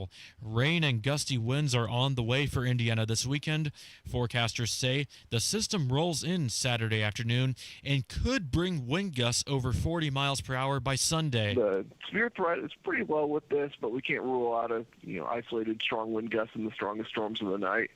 potential. Rain and gusty winds are on the way for Indiana this weekend. Forecasters say the system rolls in Saturday afternoon and could bring wind gusts over 40 miles per hour by Sunday. The severe threat is pretty low with this, but we can't rule out a isolated strong wind gusts in the strongest storms of the night.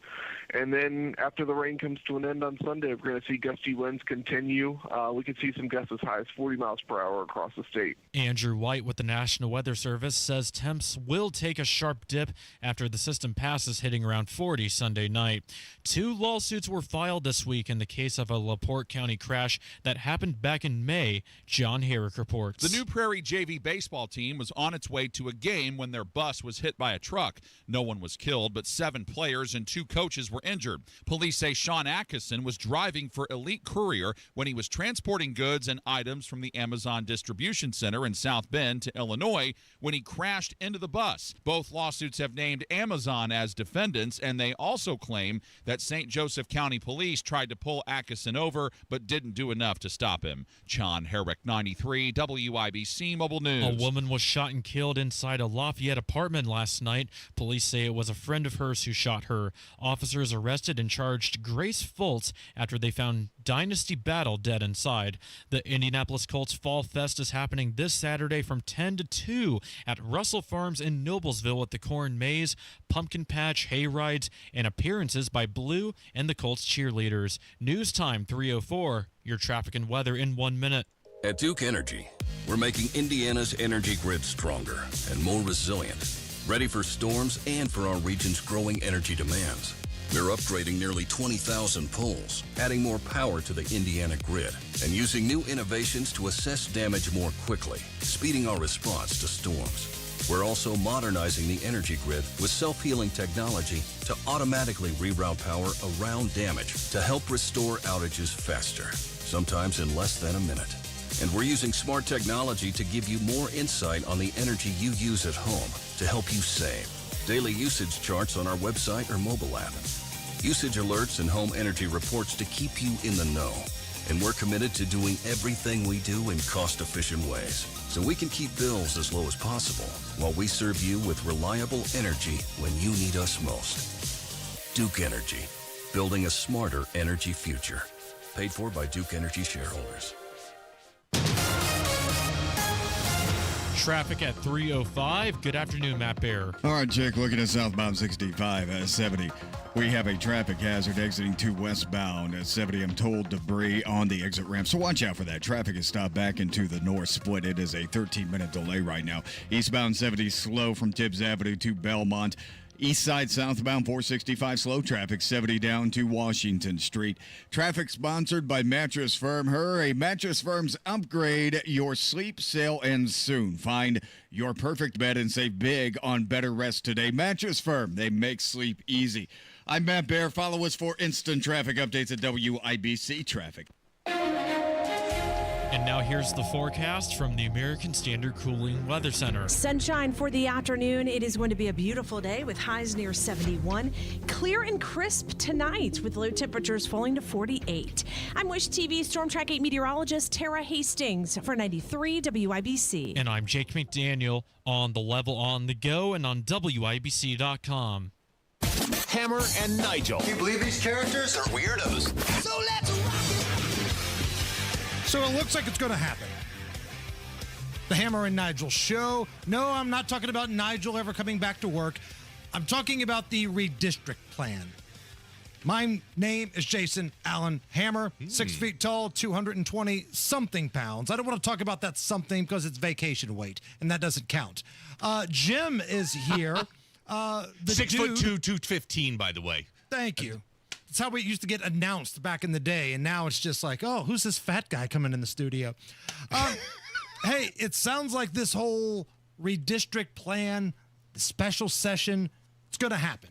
And then after the rain comes to an end on Sunday, we're going to see gusty winds continue. We could see some gusts as high as 40 miles per hour across the state. Andrew White with the National Weather Service says temps will take a sharp dip after the system passes, hitting around 40 Sunday night. 2 lawsuits were filed this week in the case of a LaPorte County crash that happened back in May. John Herrick reports. The New Prairie JV baseball team was on its way to a game when their bus was hit by a truck. No one was killed, but 7 players and 2 coaches were injured. Police say Sean Atkinson was driving for Elite Courier when he was transporting goods and items from the Amazon Distribution Center in South Bend to Illinois when he crashed into the bus. Both lawsuits have named Amazon as defendants, and they also claim that St. Joseph County Police tried to pull Atkinson over but didn't do enough to stop him. John Herrick, 93, WIBC Mobile News. A woman was shot and killed inside a Lafayette apartment last night. Police say it was a friend of hers who shot her. Officers arrested and charged Grace Fultz after they found Dynasty Battle dead inside. The Indianapolis Colts Fall Fest is happening this Saturday from 10 to 2 at Russell Farms in Noblesville at the Corn Maze, pumpkin patch, hay rides, and appearances by Blue and the Colts cheerleaders. News time 3:04. Your traffic and weather in 1 minute. At Duke Energy, we're making Indiana's energy grid stronger and more resilient, ready for storms and for our region's growing energy demands. We're upgrading nearly 20,000 poles, adding more power to the Indiana grid, and using new innovations to assess damage more quickly, speeding our response to storms. We're also modernizing the energy grid with self-healing technology to automatically reroute power around damage to help restore outages faster, sometimes in less than a minute. And we're using smart technology to give you more insight on the energy you use at home to help you save. Daily usage charts on our website or mobile app. Usage alerts and home energy reports to keep you in the know. And we're committed to doing everything we do in cost-efficient ways so we can keep bills as low as possible while we serve you with reliable energy when you need us most. Duke Energy, building a smarter energy future. Paid for by Duke Energy shareholders. Traffic at 3:05. Good afternoon, Matt Bear. All right, Jake, looking at southbound 65 at 70. We have a traffic hazard exiting to westbound at 70. I'm told debris on the exit ramp, so watch out for that. Traffic is stopped back into the north split. It is a 13-minute delay right now. Eastbound 70 slow from Tibbs Avenue to Belmont. East side southbound 465 slow traffic 70 down to Washington Street. Traffic sponsored by Mattress Firm. Hurry, Mattress Firm's upgrade your sleep sale ends soon. Find your perfect bed and save big on better rest today. Mattress Firm, they make sleep easy. I'm Matt Bear. Follow us for instant traffic updates at WIBC Traffic. And now here's the forecast from the American Standard Cooling Weather Center. Sunshine for the afternoon. It is going to be a beautiful day with highs near 71. Clear and crisp tonight with low temperatures falling to 48. I'm Wish TV Storm Track 8 meteorologist Tara Hastings for 93 WIBC. And I'm Jake McDaniel on the level on the go and on WIBC.com. Hammer and Nigel. Can you believe these characters are weirdos? So let's rock it! So it looks like it's going to happen. The Hammer and Nigel show. No, I'm not talking about Nigel ever coming back to work. I'm talking about the redistrict plan. My name is Jason Allen Hammer, 6 feet tall, 220-something pounds. I don't want to talk about that something because it's vacation weight, and that doesn't count. Jim is here. 6'2", 215, by the way. Thank you. It's how it used to get announced back in the day, and now it's just like, oh, who's this fat guy coming in the studio? Hey, it sounds like this whole redistrict plan, the special session, it's going to happen.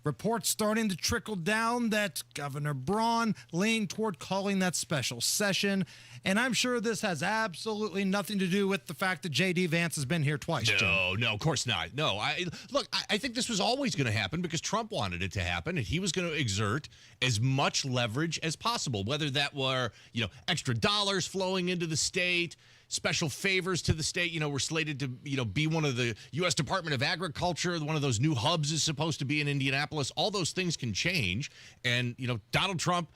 reports starting to trickle down that Governor Braun leaning toward calling that special session. And I'm sure this has absolutely nothing to do with the fact that J.D. Vance has been here twice. No, of course not. No, I think this was always going to happen because Trump wanted it to happen, and he was going to exert as much leverage as possible, whether that were, extra dollars flowing into the state, special favors to the state. We're slated to, be one of the U.S. Department of Agriculture. One of those new hubs is supposed to be in Indianapolis. All those things can change. And, Donald Trump,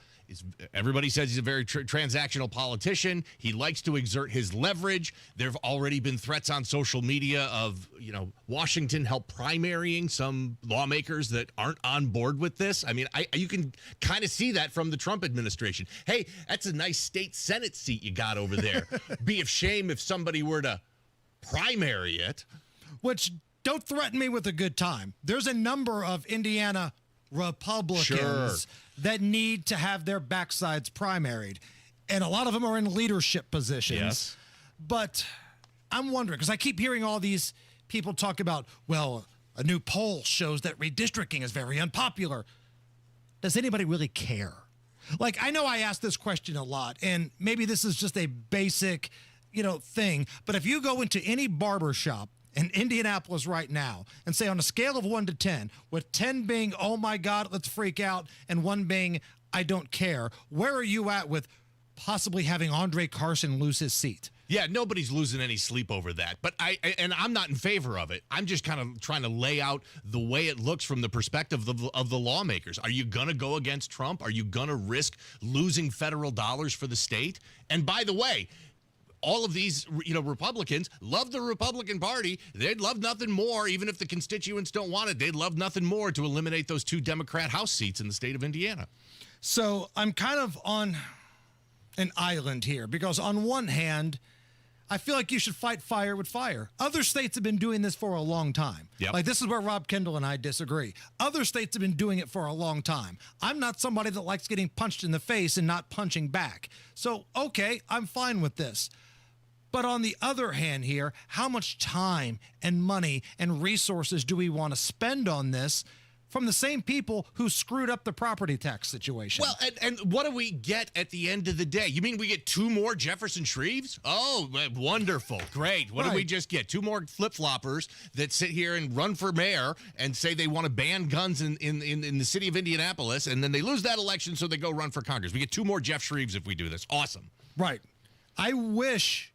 everybody says he's a very transactional politician. He likes to exert his leverage. There have already been threats on social media of, Washington help primarying some lawmakers that aren't on board with this. I mean, you can kind of see that from the Trump administration. Hey, that's a nice state Senate seat you got over there. Be a shame if somebody were to primary it. Which, don't threaten me with a good time. There's a number of Indiana Republicans that need to have their backsides primaried. And a lot of them are in leadership positions. Yes. But I'm wondering, because I keep hearing all these people talk about, well, a new poll shows that redistricting is very unpopular. Does anybody really care? Like, I know I ask this question a lot, and maybe this is just a basic, thing. But if you go into any barber shop in Indianapolis right now and say on a scale of 1 to 10, with 10 being, oh my God, let's freak out, and 1 being, I don't care, where are you at with possibly having Andre Carson lose his seat? Yeah, nobody's losing any sleep over that. But I'm not in favor of it. I'm just kind of trying to lay out the way it looks from the perspective of the lawmakers. Are you going to go against Trump? Are you going to risk losing federal dollars for the state? And by the way, all of these, Republicans love the Republican Party. They'd love nothing more, even if the constituents don't want it. They'd love nothing more to eliminate those 2 Democrat House seats in the state of Indiana. So I'm kind of on an island here because on one hand, I feel like you should fight fire with fire. Other states have been doing this for a long time. Yep. Like, this is where Rob Kendall and I disagree. Other states have been doing it for a long time. I'm not somebody that likes getting punched in the face and not punching back. So, okay, I'm fine with this. But on the other hand here, how much time and money and resources do we want to spend on this from the same people who screwed up the property tax situation? Well, and what do we get at the end of the day? You mean we get 2 more Jefferson Shreves? Oh, wonderful. Great. What do we just get? 2 more flip-floppers that sit here and run for mayor and say they want to ban guns in the city of Indianapolis, and then they lose that election, so they go run for Congress. We get 2 more Jeff Shreves if we do this. Awesome. Right. I wish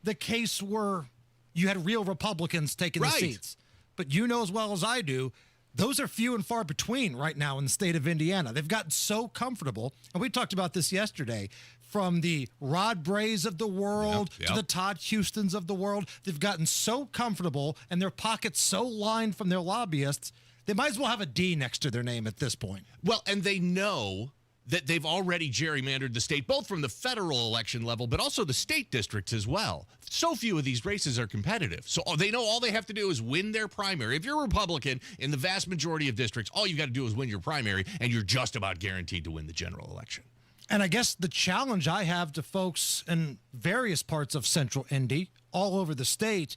the case were you had real Republicans taking the seats. But you know as well as I do, those are few and far between right now in the state of Indiana. They've gotten so comfortable, and we talked about this yesterday, from the Rod Brays of the world to the Todd Houstons of the world. They've gotten so comfortable and their pockets so lined from their lobbyists, they might as well have a D next to their name at this point. Well, and they know that they've already gerrymandered the state, both from the federal election level, but also the state districts as well. So few of these races are competitive. So they know all they have to do is win their primary. If you're a Republican in the vast majority of districts, all you got to do is win your primary, and you're just about guaranteed to win the general election. And I guess the challenge I have to folks in various parts of Central Indy, all over the state,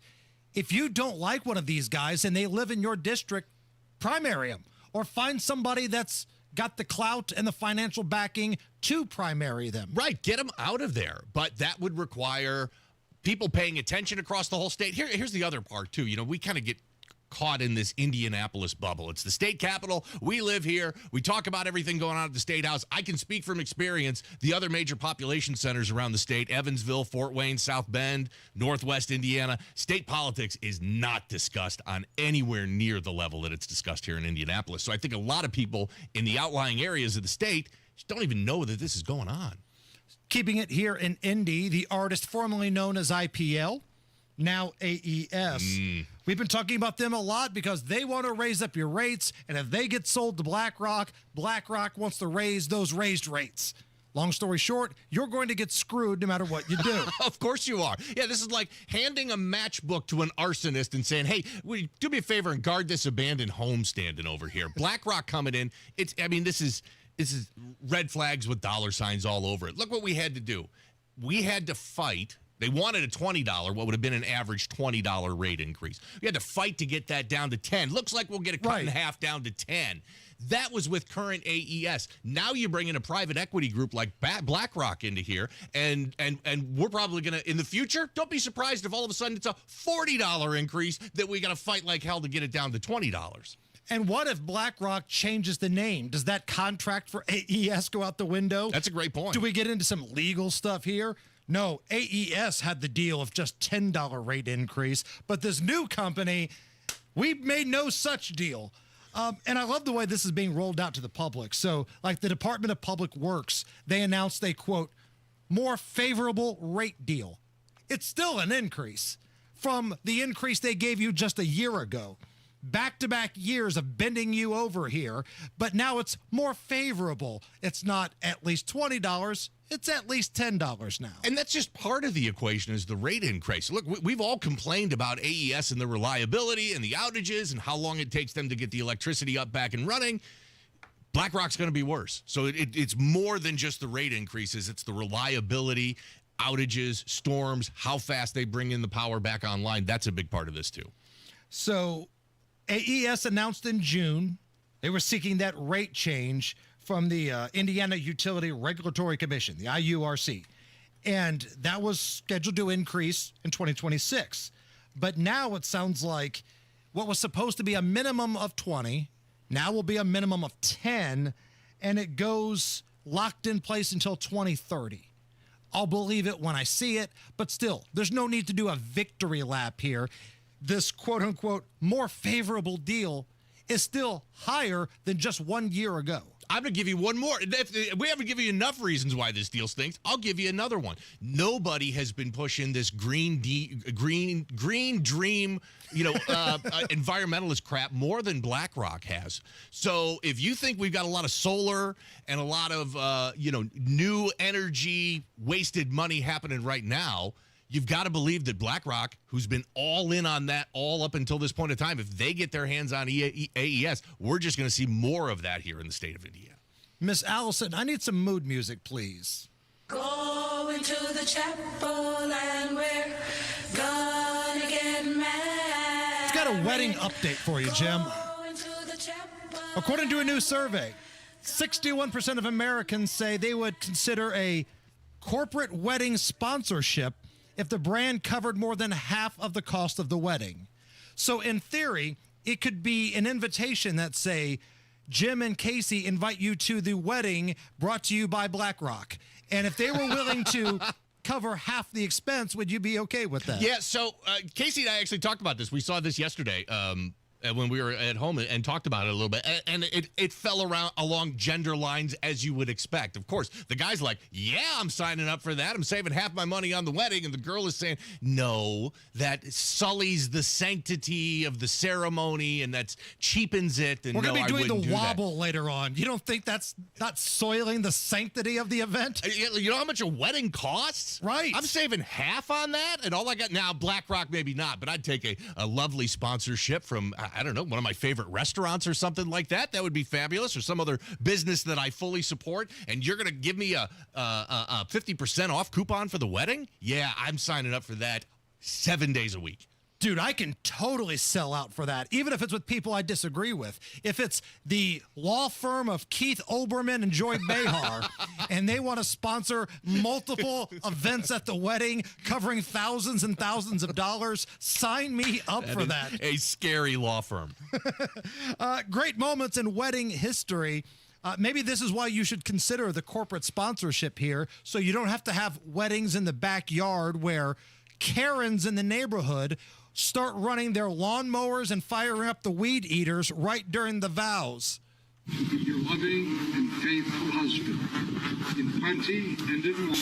if you don't like one of these guys and they live in your district, primary them, or find somebody that's got the clout and the financial backing to primary them. Right, get them out of there. But that would require people paying attention across the whole state. Here's the other part, too. We kind of get caught in this Indianapolis bubble. It's the state capital. We live here. We talk about everything going on at the State House. I can speak from experience. The other major population centers around the state, Evansville, Fort Wayne, South Bend, Northwest Indiana, state politics is not discussed on anywhere near the level that it's discussed here in Indianapolis. So I think a lot of people in the outlying areas of the state just don't even know that this is going on. Keeping it here in Indy, the artist formerly known as IPL, now AES. We've been talking about them a lot because they want to raise up your rates, and if they get sold to BlackRock, BlackRock wants to raise those raised rates. Long story short, you're going to get screwed no matter what you do. Of course you are. Yeah, this is like handing a matchbook to an arsonist and saying, hey, will you do me a favor and guard this abandoned home standing over here. BlackRock coming in. This is red flags with dollar signs all over it. Look what we had to do. We had to fight They wanted a $20, what would have been an average $20 rate increase. We had to fight to get that down to 10. Looks like we'll get it cut in half down to 10. That was with current AES. Now you bring in a private equity group like BlackRock into here, and we're probably going to, in the future, don't be surprised if all of a sudden it's a $40 increase that we got to fight like hell to get it down to $20. And what if BlackRock changes the name? Does that contract for AES go out the window? That's a great point. Do we get into some legal stuff here? No, AES had the deal of just $10 rate increase, but this new company, we made no such deal. And I love the way this is being rolled out to the public. So, like the Department of Public Works, they announced a, quote, more favorable rate deal. It's still an increase from the increase they gave you just a year ago. Back-to-back years of bending you over here, but now it's more favorable. It's not at least $20. It's at least $10 now. And that's just part of the equation is the rate increase. Look, we've all complained about AES and the reliability and the outages and how long it takes them to get the electricity up, back, and running. BlackRock's going to be worse. So it's more than just the rate increases. It's the reliability, outages, storms, how fast they bring in the power back online. That's a big part of this, too. So AES announced in June they were seeking that rate change from the Indiana Utility Regulatory Commission, the IURC. And that was scheduled to increase in 2026. But now it sounds like what was supposed to be a minimum of 20 now will be a minimum of 10, and it goes locked in place until 2030. I'll believe it when I see it, but still, there's no need to do a victory lap here. This quote-unquote more favorable deal is still higher than just 1 year ago. I'm going to give you one more. If we haven't given you enough reasons why this deal stinks, I'll give you another one. Nobody has been pushing this green dream, environmentalist crap more than BlackRock has. So if you think we've got a lot of solar and a lot of, new energy, wasted money happening right now, you've got to believe that BlackRock, who's been all in on that all up until this point in time, if they get their hands on AES, we're just going to see more of that here in the state of Indiana. Miss Allison, I need some mood music, please. Going to the chapel and we're gonna get married. It's got a wedding update for you, Jim. According to a new survey, 61% of Americans say they would consider a corporate wedding sponsorship if the brand covered more than half of the cost of the wedding. So in theory, it could be an invitation that say, Jim and Casey invite you to the wedding brought to you by BlackRock. And if they were willing to cover half the expense, would you be okay with that? Yeah, so Casey and I actually talked about this. We saw this yesterday when we were at home and talked about it a little bit. And it fell along gender lines as you would expect. Of course, the guy's like, yeah, I'm signing up for that. I'm saving half my money on the wedding. And the girl is saying, no, that sullies the sanctity of the ceremony and that cheapens it. And we're going to be doing the do wobble that. later on. You don't think that's not soiling the sanctity of the event? You know how much a wedding costs? Right. I'm saving half on that. And all I got now, BlackRock, maybe not, but I'd take a lovely sponsorship from, I don't know, one of my favorite restaurants or something like that. That would be fabulous. Or some other business that I fully support. And you're going to give me a 50% off coupon for the wedding? Yeah, I'm signing up for that 7 days a week. Dude, I can totally sell out for that, even if it's with people I disagree with. If it's the law firm of Keith Olbermann and Joy Behar, and they want to sponsor multiple events at the wedding covering thousands and thousands of dollars, sign me up for that. A scary law firm. Great moments in wedding history. Maybe this is why you should consider the corporate sponsorship here, so you don't have to have weddings in the backyard where Karens in the neighborhood start running their lawnmowers and firing up the weed eaters right during the vows. Your loving and faithful husband, in plenty and in want.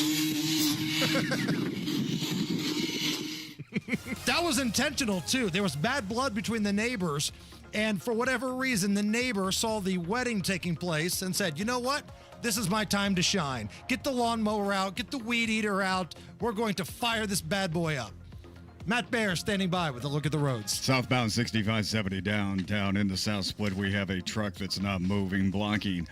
That was intentional, too. There was bad blood between the neighbors, and for whatever reason, the neighbor saw the wedding taking place and said, you know what? This is my time to shine. Get the lawnmower out. Get the weed eater out. We're going to fire this bad boy up. Matt Baer standing by with a look at the roads. Southbound 6570 downtown in the South Split. We have a truck that's not moving, blocking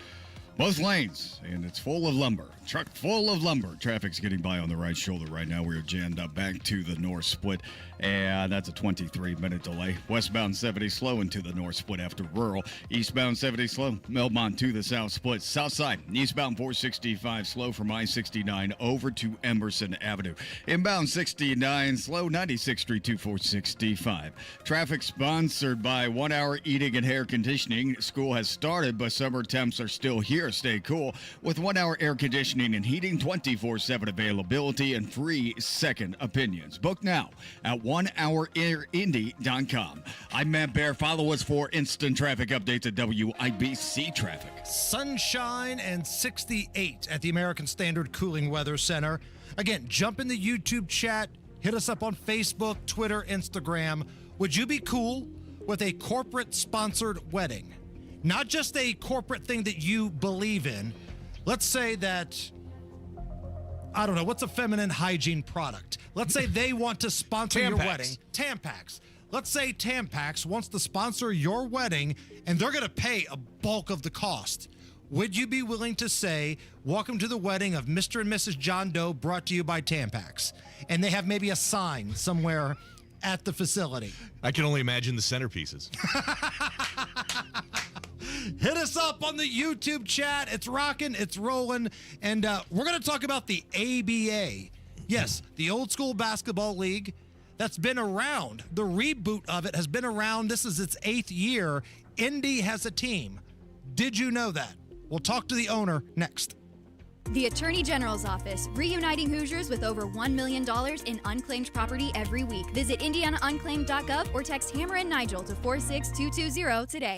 Both lanes, and it's full of lumber. Truck full of lumber. Traffic's getting by on the right shoulder right now. We're jammed up back to the north split, and that's a 23-minute delay. Westbound 70 slow into the north split after rural. Eastbound 70 slow, Melmont to the south split. South side, eastbound 465 slow from I-69 over to Emerson Avenue. Inbound 69 slow, 96th Street to 465. Traffic sponsored by 1 Hour Eating and Hair Conditioning. School has started, but summer temps are still here. Stay cool with 1 Hour air conditioning and heating, 24/7 availability, and free second opinions. Book now at onehourairindy.com. I'm Matt Bear. Follow us for instant traffic updates at WIBC Traffic. Sunshine and 68 at the American Standard Cooling Weather Center. Again, jump in the YouTube chat. Hit us up on Facebook, Twitter, Instagram. Would you be cool with a corporate-sponsored wedding? Not just a corporate thing that you believe in. Let's say that, I don't know, what's a feminine hygiene product? Let's say they want to sponsor your wedding. Tampax. Let's say Tampax wants to sponsor your wedding, and they're going to pay a bulk of the cost. Would you be willing to say, welcome to the wedding of Mr. and Mrs. John Doe, brought to you by Tampax? And they have maybe a sign somewhere at the facility. I can only imagine the centerpieces. Hit us up on the YouTube chat. It's rocking, it's rolling, and we're going to talk about the ABA. Yes, the old school basketball league that's been around. The reboot of it has been around. This is its 8th year. Indy has a team. Did you know that? We'll talk to the owner next. The Attorney General's Office, reuniting Hoosiers with over $1 million in unclaimed property every week. Visit indianaunclaimed.gov or text Hammer and Nigel to 46220 today.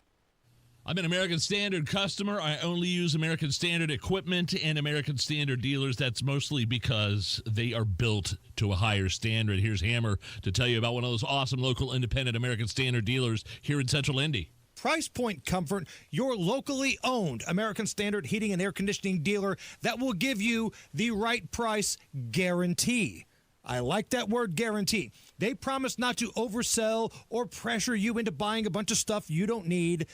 I'm an American Standard customer. I only use American Standard equipment and American Standard dealers. That's mostly because they are built to a higher standard. Here's Hammer to tell you about one of those awesome local independent American Standard dealers here in Central Indy. Price Point Comfort, your locally owned American Standard heating and air conditioning dealer that will give you the right price guarantee. I like that word, guarantee. They promise not to oversell or pressure you into buying a bunch of stuff you don't need.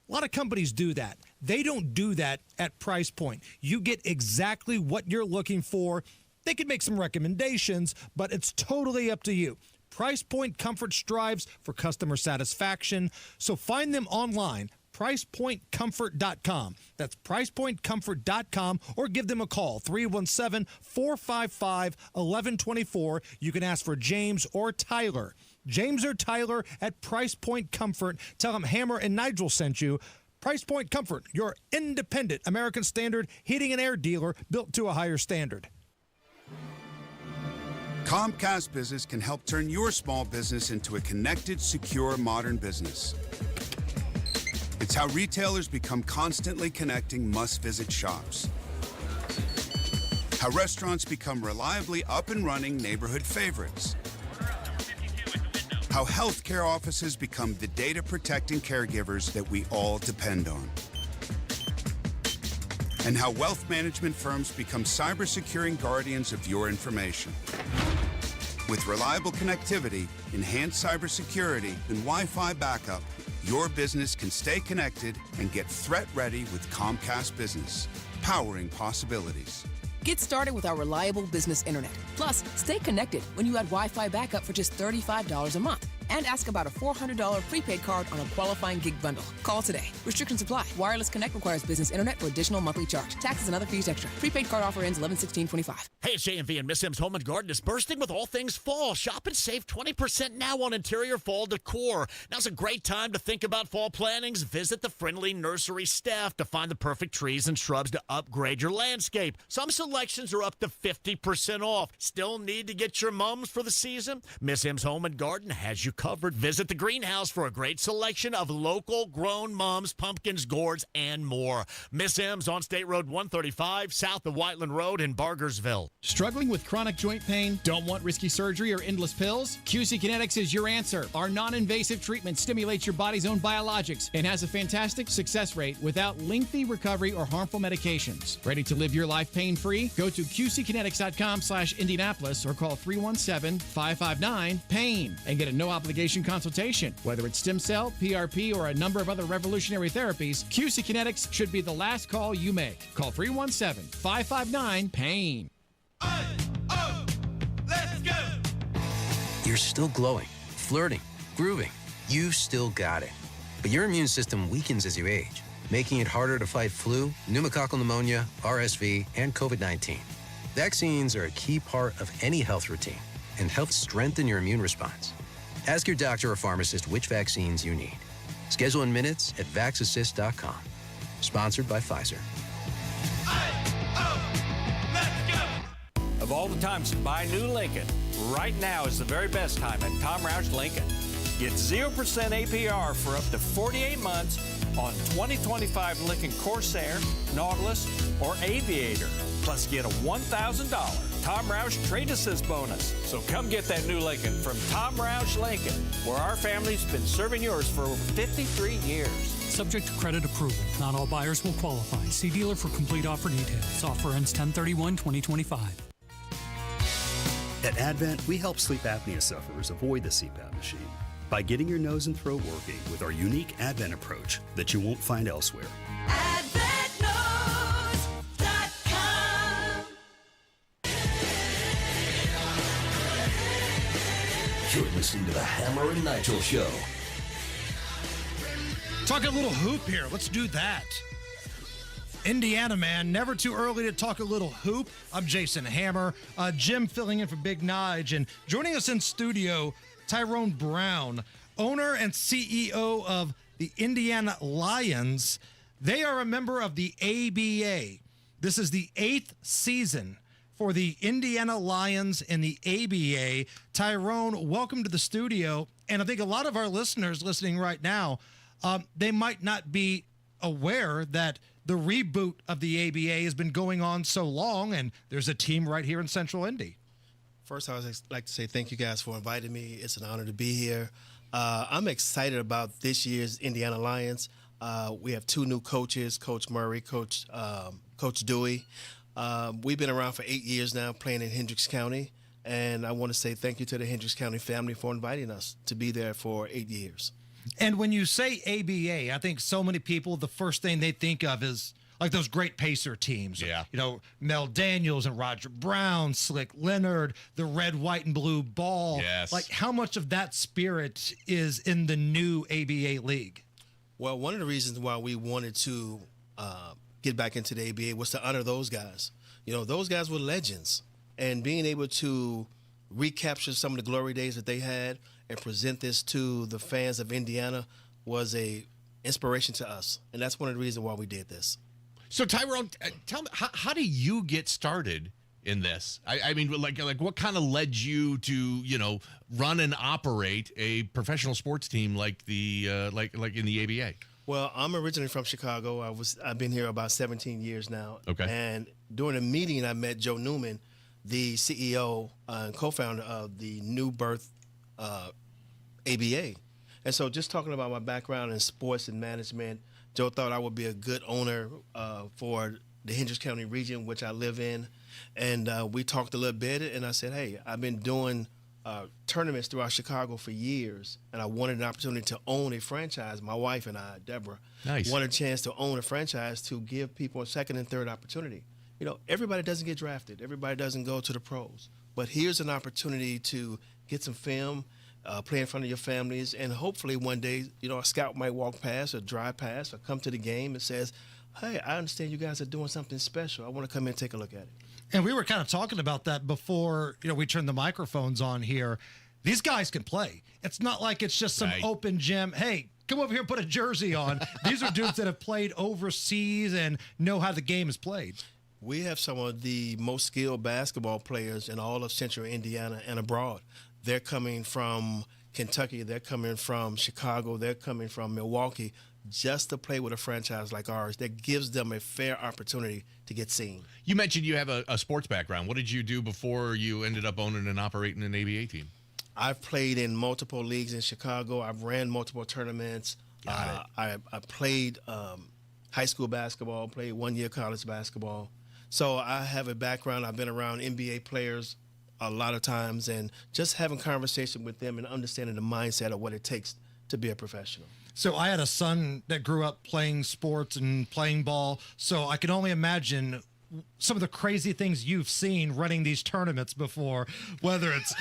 A lot of companies do that. They don't do that at Price Point. You get exactly what you're looking for. They can make some recommendations, but it's totally up to you. Price Point Comfort strives for customer satisfaction, so find them online, pricepointcomfort.com. That's pricepointcomfort.com, or give them a call, 317-455-1124. You can ask for James or Tyler. James or Tyler at Price Point Comfort. Tell them Hammer and Nigel sent you. Price Point Comfort, your independent American Standard heating and air dealer built to a higher standard. Comcast Business can help turn your small business into a connected, secure, modern business. It's how retailers become constantly connecting must-visit shops. How restaurants become reliably up and running neighborhood favorites. How healthcare offices become the data-protecting caregivers that we all depend on. And how wealth management firms become cyber-securing guardians of your information. With reliable connectivity, enhanced cybersecurity, and Wi-Fi backup, your business can stay connected and get threat-ready with Comcast Business, powering possibilities. Get started with our reliable business internet. Plus, stay connected when you add Wi-Fi backup for just $35 a month. And ask about a $400 prepaid card on a qualifying gig bundle. Call today. Restrictions apply. Wireless Connect requires business internet for additional monthly charge. Taxes and other fees extra. Prepaid card offer ends 11/16/25. Hey, it's JMV, and Miss M's Home and Garden is bursting with all things fall. Shop and save 20% now on interior fall decor. Now's a great time to think about fall plannings. Visit the friendly nursery staff to find the perfect trees and shrubs to upgrade your landscape. Some selections are up to 50% off. Still need to get your mums for the season? Miss M's Home and Garden has you covered. Visit the greenhouse for a great selection of local grown mums, pumpkins, gourds, and more. Miss M's on State Road 135, south of Whiteland Road in Bargersville. Struggling with chronic joint pain? Don't want risky surgery or endless pills? QC Kinetics is your answer. Our non-invasive treatment stimulates your body's own biologics and has a fantastic success rate without lengthy recovery or harmful medications. Ready to live your life pain-free? Go to QCkinetics.com/Indianapolis or call 317-559-PAIN and get a no-obligation no-obligation consultation. Whether it's stem cell, PRP, or a number of other revolutionary therapies, QC Kinetics should be the last call you make. Call 317-559-PAIN. Let's go! You're still glowing, flirting, grooving. You've still got it. But your immune system weakens as you age, making it harder to fight flu, pneumococcal pneumonia, RSV, and COVID-19. Vaccines are a key part of any health routine and help strengthen your immune response. Ask your doctor or pharmacist which vaccines you need. Schedule in minutes at vaxassist.com. Sponsored by Pfizer. Of all the times to buy a new Lincoln, right now is the very best time at Tom Roush Lincoln. Get 0% APR for up to 48 months on 2025 Lincoln Corsair, Nautilus, or Aviator. Plus get a $1,000 Tom Roush Trade Assist bonus. So come get that new Lincoln from Tom Roush Lincoln, where our family's been serving yours for over 53 years. Subject to credit approval. Not all buyers will qualify. See dealer for complete offer details. Offer ends 10/31/2025. At Advent, we help sleep apnea sufferers avoid the CPAP machine by getting your nose and throat working with our unique Advent approach that you won't find elsewhere. You're listening to the Hammer and Nigel Show. Talk a little hoop here. Let's do that. Indiana, man. Never too early to talk a little hoop. I'm Jason Hammer. Jim filling in for Big Nige. And joining us in studio, Tyrone Brown, owner and CEO of the Indiana Lions. They are a member of the ABA. This is the 8th season for the Indiana Lions in the ABA. Tyrone, welcome to the studio. And I think a lot of our listeners listening right now, they might not be aware that the reboot of the ABA has been going on so long, and there's a team right here in Central Indy. First, I would like to say thank you guys for inviting me. It's an honor to be here. I'm excited about this year's Indiana Lions. We have 2 new coaches, Coach Murray, Coach Dewey. We've been around for 8 years now playing in Hendricks County, and I want to say thank you to the Hendricks County family for inviting us to be there for 8 years. And when you say ABA, I think so many people, the first thing they think of is like those great Pacer teams. Yeah. You know, Mel Daniels and Roger Brown, Slick Leonard, the red, white, and blue ball. Yes. Like, how much of that spirit is in the new ABA league? Well, one of the reasons why we wanted to get back into the ABA was to honor those guys. You know, those guys were legends. And being able to recapture some of the glory days that they had and present this to the fans of Indiana was a inspiration to us. And that's one of the reasons why we did this. So, Tyrone, tell me, how do you get started in this? I mean, like what kind of led you to, run and operate a professional sports team like the like in the ABA? Well, I'm originally from Chicago. I've been here about 17 years now. Okay. And during a meeting, I met Joe Newman, the CEO and co-founder of the New Birth ABA. And so just talking about my background in sports and management, Joe thought I would be a good owner for the Hendricks County region, which I live in. And we talked a little bit, and I said, hey, I've been doing tournaments throughout Chicago for years, and I wanted an opportunity to own a franchise. My wife and I, Deborah, wanted a chance to own a franchise to give people a second and third opportunity. You know, everybody doesn't get drafted. Everybody doesn't go to the pros. But here's an opportunity to get some film, play in front of your families, and hopefully one day, a scout might walk past or drive past or come to the game and says, hey, I understand you guys are doing something special. I want to come in and take a look at it. And we were kind of talking about that before, we turned the microphones on here. These guys can play. It's not like it's just some open gym. Hey, come over here and put a jersey on. These are dudes that have played overseas and know how the game is played. We have some of the most skilled basketball players in all of Central Indiana and abroad. They're coming from Kentucky. They're coming from Chicago. They're coming from Milwaukee just to play with a franchise like ours that gives them a fair opportunity to get seen. You mentioned you have a sports background. What did you do before you ended up owning and operating an ABA team? I've played in multiple leagues in Chicago. I've ran multiple tournaments. I played high school basketball, played 1 year college basketball. So I have a background. I've been around NBA players a lot of times, and just having conversation with them and understanding the mindset of what it takes to be a professional. So I had a son that grew up playing sports and playing ball, so I can only imagine some of the crazy things you've seen running these tournaments before, whether it's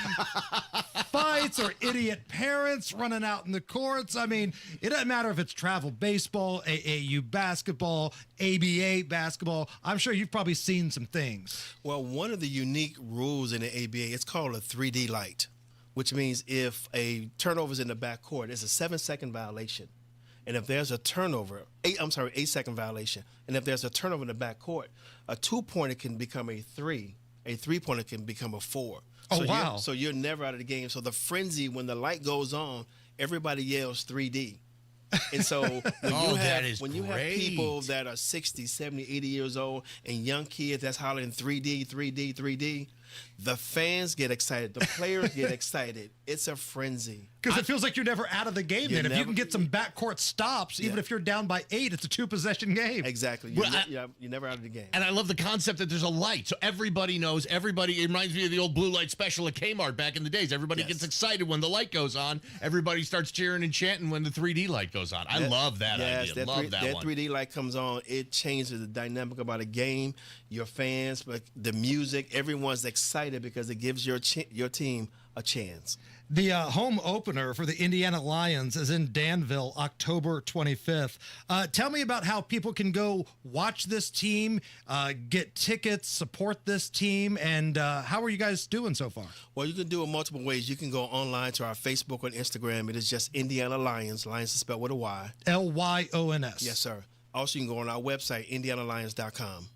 fights or idiot parents running out in the courts. I mean, it doesn't matter if it's travel baseball, AAU basketball, ABA basketball. I'm sure you've probably seen some things. Well, one of the unique rules in the ABA, it's called a 3D light, which means if a turnover is in the back court, it's a 7-second violation. And if there's a turnover, 8-second violation. And if there's a turnover in the back court, a 2-pointer can become a 3. A 3-pointer can become a 4. Oh, wow. So you're never out of the game. So the frenzy, when the light goes on, everybody yells 3D. And so when you have people that are 60, 70, 80 years old and young kids that's hollering 3D, 3D, 3D, the fans get excited. The players get excited. It's a frenzy. Because it feels like you're never out of the game then. If you can get some backcourt stops, even if you're down by 8, it's a 2-possession game. Exactly. You're never out of the game. And I love the concept that there's a light. So everybody knows, it reminds me of the old blue light special at Kmart back in the days. Everybody gets excited when the light goes on. Everybody starts cheering and chanting when the 3D light goes on. I love that idea. Love that one. 3D light comes on. It changes the dynamic about a game. Your fans, but the music, everyone's excited because it gives your team a chance. The home opener for the Indiana Lions is in Danville, October 25th. Tell me about how people can go watch this team, get tickets, support this team, and how are you guys doing so far? Well, you can do it multiple ways. You can go online to our Facebook or Instagram. It is just Indiana Lions. Lions is spelled with a Y. Lyons. Yes, sir. Also, you can go on our website, indianalions.com.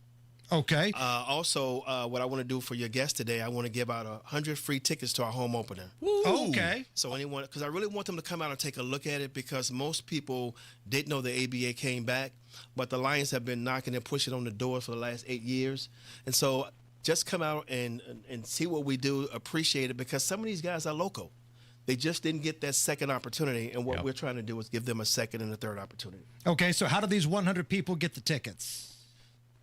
Okay. Also, what I want to do for your guest today, I want to give out 100 free tickets to our home opener. Okay. So anyone, because I really want them to come out and take a look at it, because most people didn't know the ABA came back, but the Lions have been knocking and pushing on the doors for the last 8 years. And so just come out and see what we do, appreciate it, because some of these guys are local. They just didn't get that second opportunity, and what we're trying to do is give them a second and a third opportunity. Okay, so how do these 100 people get the tickets?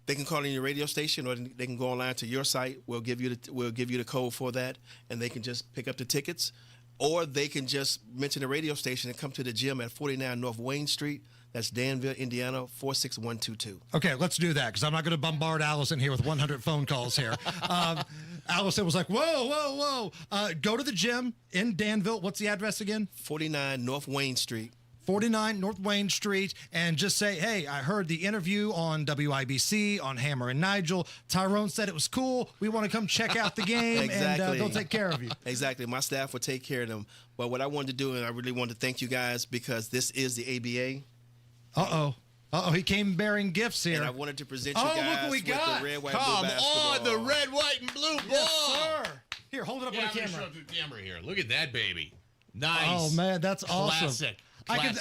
They can call in your radio station, or they can go online to your site. We'll give you the code for that, and they can just pick up the tickets, or they can just mention the radio station and come to the gym at 49 North Wayne Street. That's Danville, Indiana, 46122. Okay, let's do that, because I'm not going to bombard Allison here with 100 phone calls here. Allison was like, whoa. Go to the gym in Danville. What's the address again? 49 North Wayne Street. 49 North Wayne Street, and just say, hey, I heard the interview on WIBC, on Hammer and Nigel. Tyrone said it was cool. We want to come check out the game, Exactly. and they'll take care of you. Exactly. My staff will take care of them. But what I wanted to do, and I really wanted to thank you guys, because this is the ABA. Uh-oh, he came bearing gifts here. And I wanted to present you guys look what we with got. the red, white, Come blue basketball. on, the red, white, and blue ball. Yes, sir. Here, hold it up on the I'm gonna camera. show it to the camera here. Look at that, baby. Nice. Oh, man, that's awesome. Classic.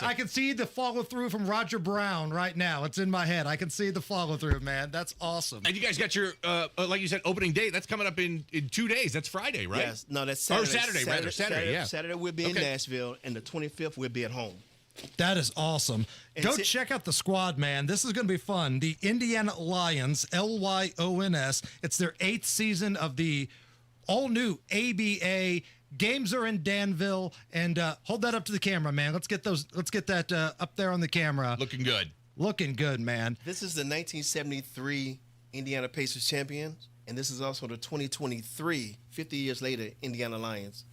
I can see the follow through from Roger Brown right now. It's in my head. I can see the follow through, man. That's awesome. And you guys got your, like you said, opening date. That's coming up in 2 days. That's Friday, right? Yes. No, that's Saturday. Or Saturday, yeah. Saturday we'll be in Nashville, and the 25th we'll be at home. That is awesome. Go check out the squad, man. This is going to be fun. The Indiana Lions, Lyons. It's their 8th season of the all-new ABA. Games are in Danville, and hold that up to the camera, man. Let's get that up there on the camera. Looking good. Looking good, man. This is the 1973 Indiana Pacers champions, and this is also the 2023, 50 years later, Indiana Lions,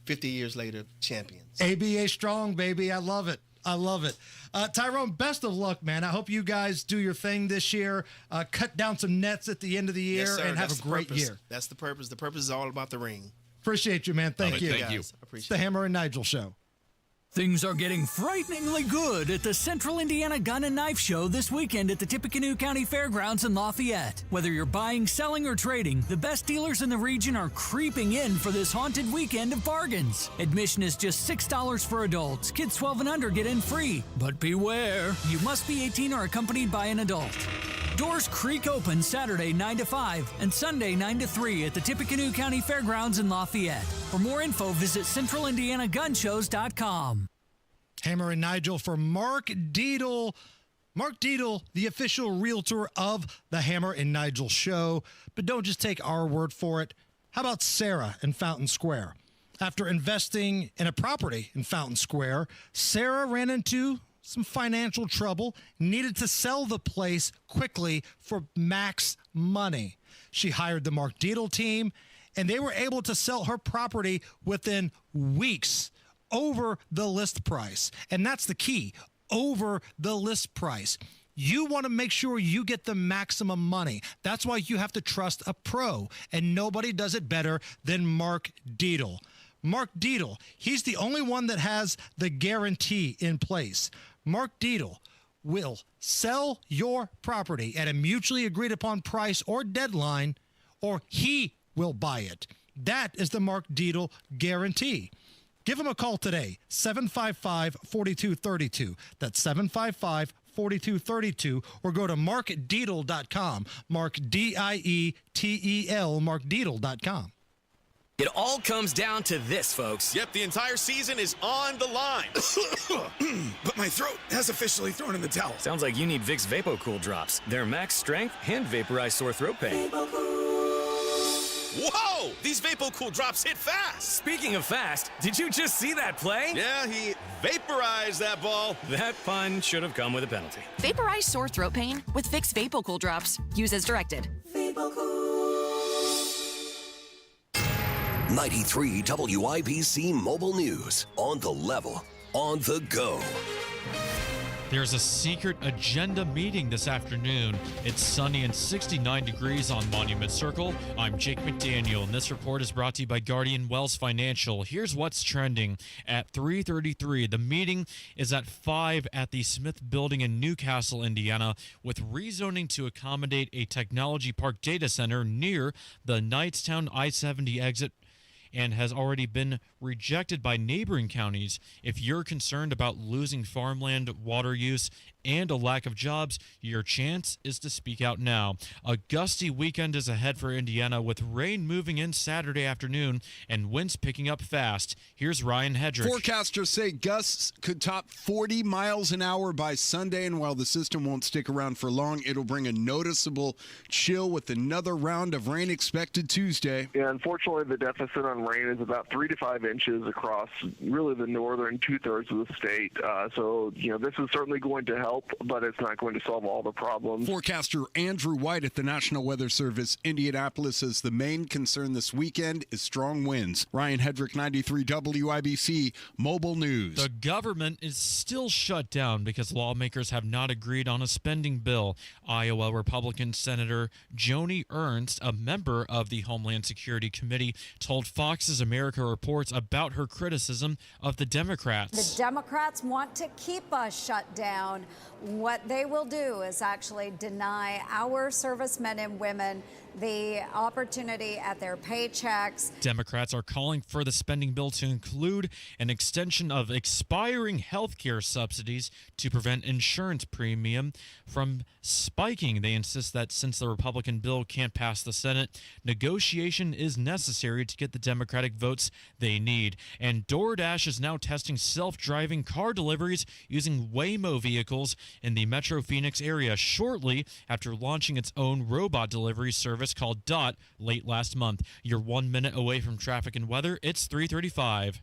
50 years later, champions. ABA strong, baby. I love it. I love it. Tyrone, best of luck, man. I hope you guys do your thing this year. Cut down some nets at the end of the year, Yes, sir. and have That's a great the purpose. year. That's the purpose. The purpose is all about the ring. Appreciate you, man. Thank you. Thank you. Appreciate It's the Hammer and Nigel Show. Things are getting frighteningly good at the Central Indiana Gun and Knife Show this weekend at the Tippecanoe County Fairgrounds in Lafayette. Whether you're buying, selling, or trading, the best dealers in the region are creeping in for this haunted weekend of bargains. Admission is just $6 for adults. Kids 12 and under get in free. But beware, you must be 18 or accompanied by an adult. Doors creak open Saturday 9 to 5 and Sunday 9 to 3 at the Tippecanoe County Fairgrounds in Lafayette. For more info, visit centralindianagunshows.com. Hammer and Nigel for Mark Deedle. Mark Deedle, the official realtor of the Hammer and Nigel Show. But don't just take our word for it. How about Sarah in Fountain Square? After investing in a property in Fountain Square, Sarah ran into some financial trouble, needed to sell the place quickly for max money. She hired the Mark Dietel team, and they were able to sell her property within weeks over the list price. And that's the key, over the list price. You want to make sure you get the maximum money. That's why you have to trust a pro, and nobody does it better than Mark Dietel. Mark Dietel, he's the only one that has the guarantee in place. Mark Dietel will sell your property at a mutually agreed upon price or deadline, or he will buy it. That is the Mark Dietel guarantee. Give him a call today, 755-4232. That's 755-4232, or go to markdietel.com. Mark, D-I-E-T-E-L, markdietel.com. It all comes down to this, folks. Yep, the entire season is on the line. But my throat has officially thrown in the towel. Sounds like you need Vicks VapoCool drops. They're max strength and vaporize sore throat pain. Whoa! These VapoCool drops hit fast. Speaking of fast, did you just see that play? Yeah, he vaporized that ball. That pun should have come with a penalty. Vaporize sore throat pain with Vicks VapoCool drops. Use as directed. 93 WIBC Mobile News. On the level, on the go. There's a secret agenda meeting this afternoon. It's sunny and 69 degrees on Monument Circle. I'm Jake McDaniel, and this report is brought to you by Guardian Wells Financial. Here's what's trending. At 3:33, the meeting is at 5 at the Smith Building in Newcastle, Indiana, with rezoning to accommodate a technology park data center near the Knightstown I-70 exit, and has already been rejected by neighboring counties. If you're concerned about losing farmland, water use, and a lack of jobs, your chance is to speak out now. A gusty weekend is ahead for Indiana, with rain moving in Saturday afternoon and winds picking up fast. Here's Ryan Hedrick. Forecasters say gusts could top 40 miles an hour by Sunday, and while the system won't stick around for long, it'll bring a noticeable chill with another round of rain expected Tuesday. Yeah, unfortunately, the deficit on rain is about 3 to 5 inches across really the northern two-thirds of the state. So, this is certainly going to help, but it's not going to solve all the problems. Forecaster Andrew White at the National Weather Service Indianapolis says the main concern this weekend is strong winds. Ryan Hedrick, 93 WIBC Mobile News. The government is still shut down because lawmakers have not agreed on a spending bill. Iowa Republican Senator Joni Ernst, a member of the Homeland Security Committee, told Fox's America Reports about her criticism of the Democrats. The Democrats want to keep us shut down. What they will do is actually deny our servicemen and women the opportunity at their paychecks. Democrats are calling for the spending bill to include an extension of expiring health care subsidies to prevent insurance premium from spiking. They insist that since the Republican bill can't pass the Senate, negotiation is necessary to get the Democratic votes they need. And DoorDash is now testing self-driving car deliveries using Waymo vehicles in the Metro Phoenix area shortly after launching its own robot delivery service called Dot late last month. You're 1 minute away from traffic and weather. It's 3:35.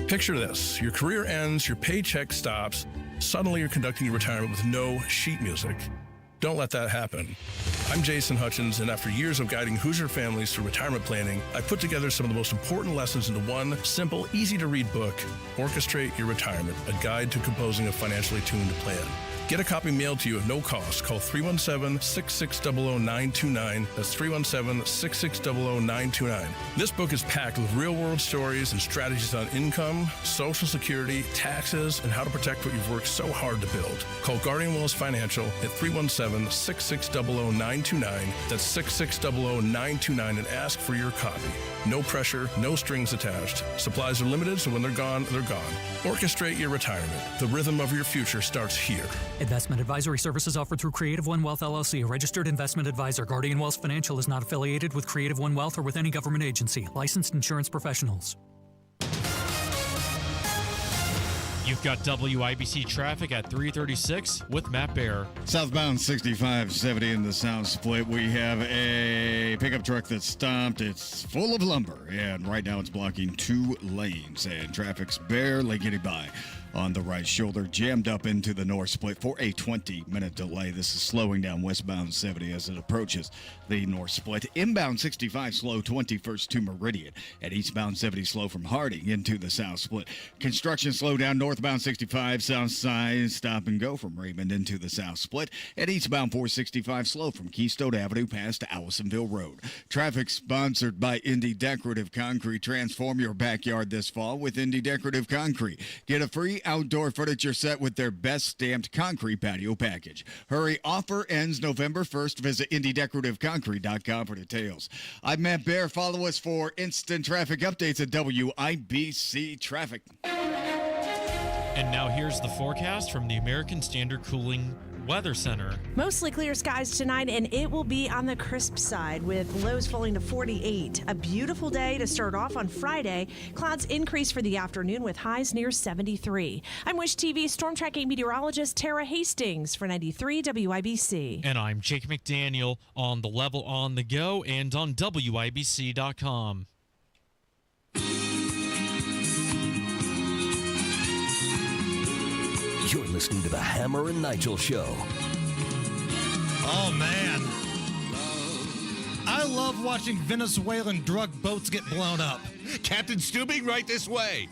Picture this. Your career ends, your paycheck stops. Suddenly you're conducting your retirement with no sheet music. Don't let that happen. I'm Jason Hutchins, and after years of guiding Hoosier families through retirement planning, I put together some of the most important lessons into one simple, easy-to-read book, Orchestrate Your Retirement, a guide to composing a financially tuned plan. Get a copy mailed to you at no cost. Call 317-660-929. That's 317-660-929. This book is packed with real-world stories and strategies on income, Social Security, taxes, and how to protect what you've worked so hard to build. Call Guardian Wells Financial at 317-660-929. That's 660-929 and ask for your copy. No pressure, no strings attached. Supplies are limited, so when they're gone, they're gone. Orchestrate your retirement. The rhythm of your future starts here. Investment advisory services offered through Creative One Wealth LLC, a registered investment advisor. Guardian Wells Financial is not affiliated with Creative One Wealth or with any government agency. Licensed insurance professionals. You've got WIBC traffic at 336 with Matt Bear. Southbound 6570 in the South Split. We have a pickup truck that's stopped. It's full of lumber, and right now it's blocking 2 lanes, and traffic's barely getting by on the right shoulder, jammed up into the North Split for a 20-minute delay. This is slowing down westbound 70 as it approaches the North Split. Inbound 65 slow 21st to Meridian, and eastbound 70 slow from Harding into the South Split. Construction slow down northbound 65 south side, stop and go from Raymond into the South Split, and eastbound 465 slow from Keystone Avenue past Allisonville Road. Traffic sponsored by Indy Decorative Concrete. Transform your backyard this fall with Indy Decorative Concrete. Get a free outdoor furniture set with their best stamped concrete patio package. Hurry, offer ends November 1st. Visit IndyDecorativeConcrete.com for details. I'm Matt Bear. Follow us for instant traffic updates at WIBC Traffic. And now here's the forecast from the American Standard Cooling Weather Center. Mostly clear skies tonight, and it will be on the crisp side with lows falling to 48. A beautiful day to start off on Friday. Clouds increase for the afternoon with highs near 73. I'm Wish TV storm tracking meteorologist Tara Hastings for 93 WIBC. And I'm Jake McDaniel on the level on the go and on WIBC.com. You're listening to the Hammer and Nigel Show. Oh, man. I love watching Venezuelan drug boats get blown up. Captain Steubing, right this way.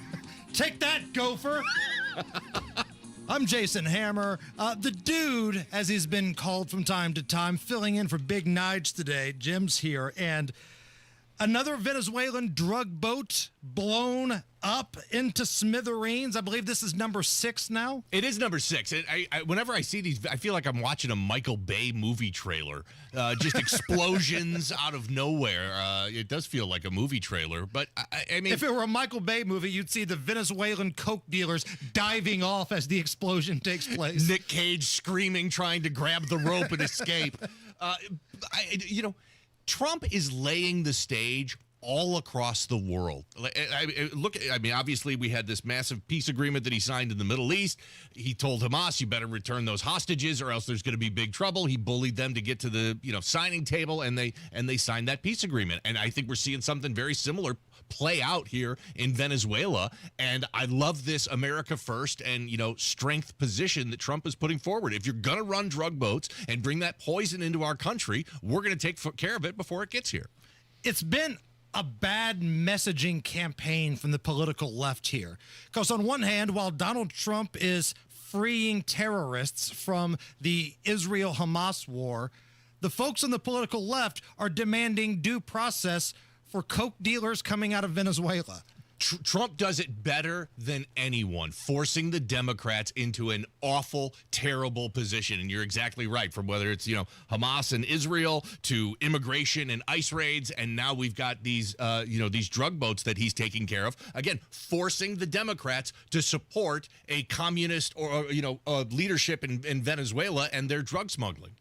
Take that, gopher. I'm Jason Hammer. The dude, as he's been called from time to time, filling in for Big Nige today. Jim's here, and another Venezuelan drug boat blown up into smithereens. I believe this is number 6 now. It is number 6. Whenever I see these, I feel like I'm watching a Michael Bay movie trailer. Just explosions out of nowhere. It does feel like a movie trailer, but I mean, if it were a Michael Bay movie, you'd see the Venezuelan coke dealers diving off as the explosion takes place. Nick Cage screaming, trying to grab the rope and escape. Trump is laying the stage all across the world. Obviously, we had this massive peace agreement that he signed in the Middle East. He told Hamas, you better return those hostages or else there's going to be big trouble. He bullied them to get to the signing table, and they signed that peace agreement. And I think we're seeing something very similar play out here in Venezuela. And I love this America first and, strength position that Trump is putting forward. If you're going to run drug boats and bring that poison into our country, we're going to take care of it before it gets here. It's been a bad messaging campaign from the political left here. Because on one hand, while Donald Trump is freeing terrorists from the Israel-Hamas war, the folks on the political left are demanding due process for coke dealers coming out of Venezuela. Trump does it better than anyone, forcing the Democrats into an awful, terrible position. And you're exactly right, from whether it's, Hamas and Israel to immigration and ICE raids. And now we've got these, these drug boats that he's taking care of. Again, forcing the Democrats to support a communist or leadership in Venezuela and their drug smuggling.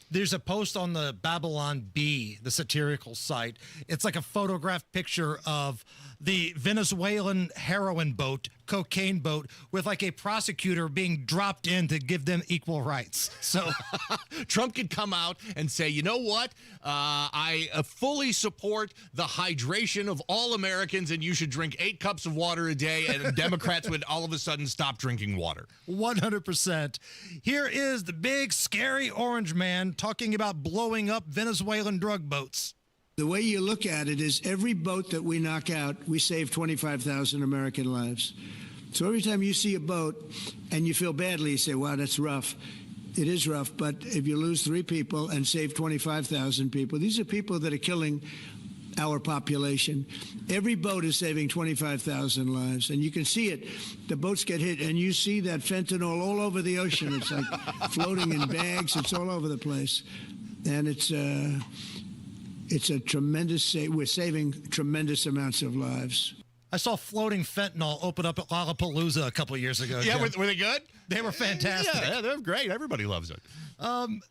There's a post on the Babylon Bee, the satirical site. It's like a photographed picture of the Venezuelan heroin boat, cocaine boat, with like a prosecutor being dropped in to give them equal rights. So Trump could come out and say, you know what? I fully support the hydration of all Americans, and you should drink 8 cups of water a day, and Democrats would all of a sudden stop drinking water. 100%. Here is the big, scary orange man talking about blowing up Venezuelan drug boats. The way you look at it is every boat that we knock out, we save 25,000 American lives. So every time you see a boat and you feel badly, you say, wow, that's rough. It is rough, but if you lose 3 people and save 25,000 people, these are people that are killing our population. Every boat is saving 25,000 lives, and you can see it. The boats get hit, and you see that fentanyl all over the ocean. It's like floating in bags. It's all over the place, and it's a tremendous. We're saving tremendous amounts of lives. I saw floating fentanyl open up at Lollapalooza a couple years ago. Yeah, Jim. were they good? They were fantastic. Yeah, they're great. Everybody loves it.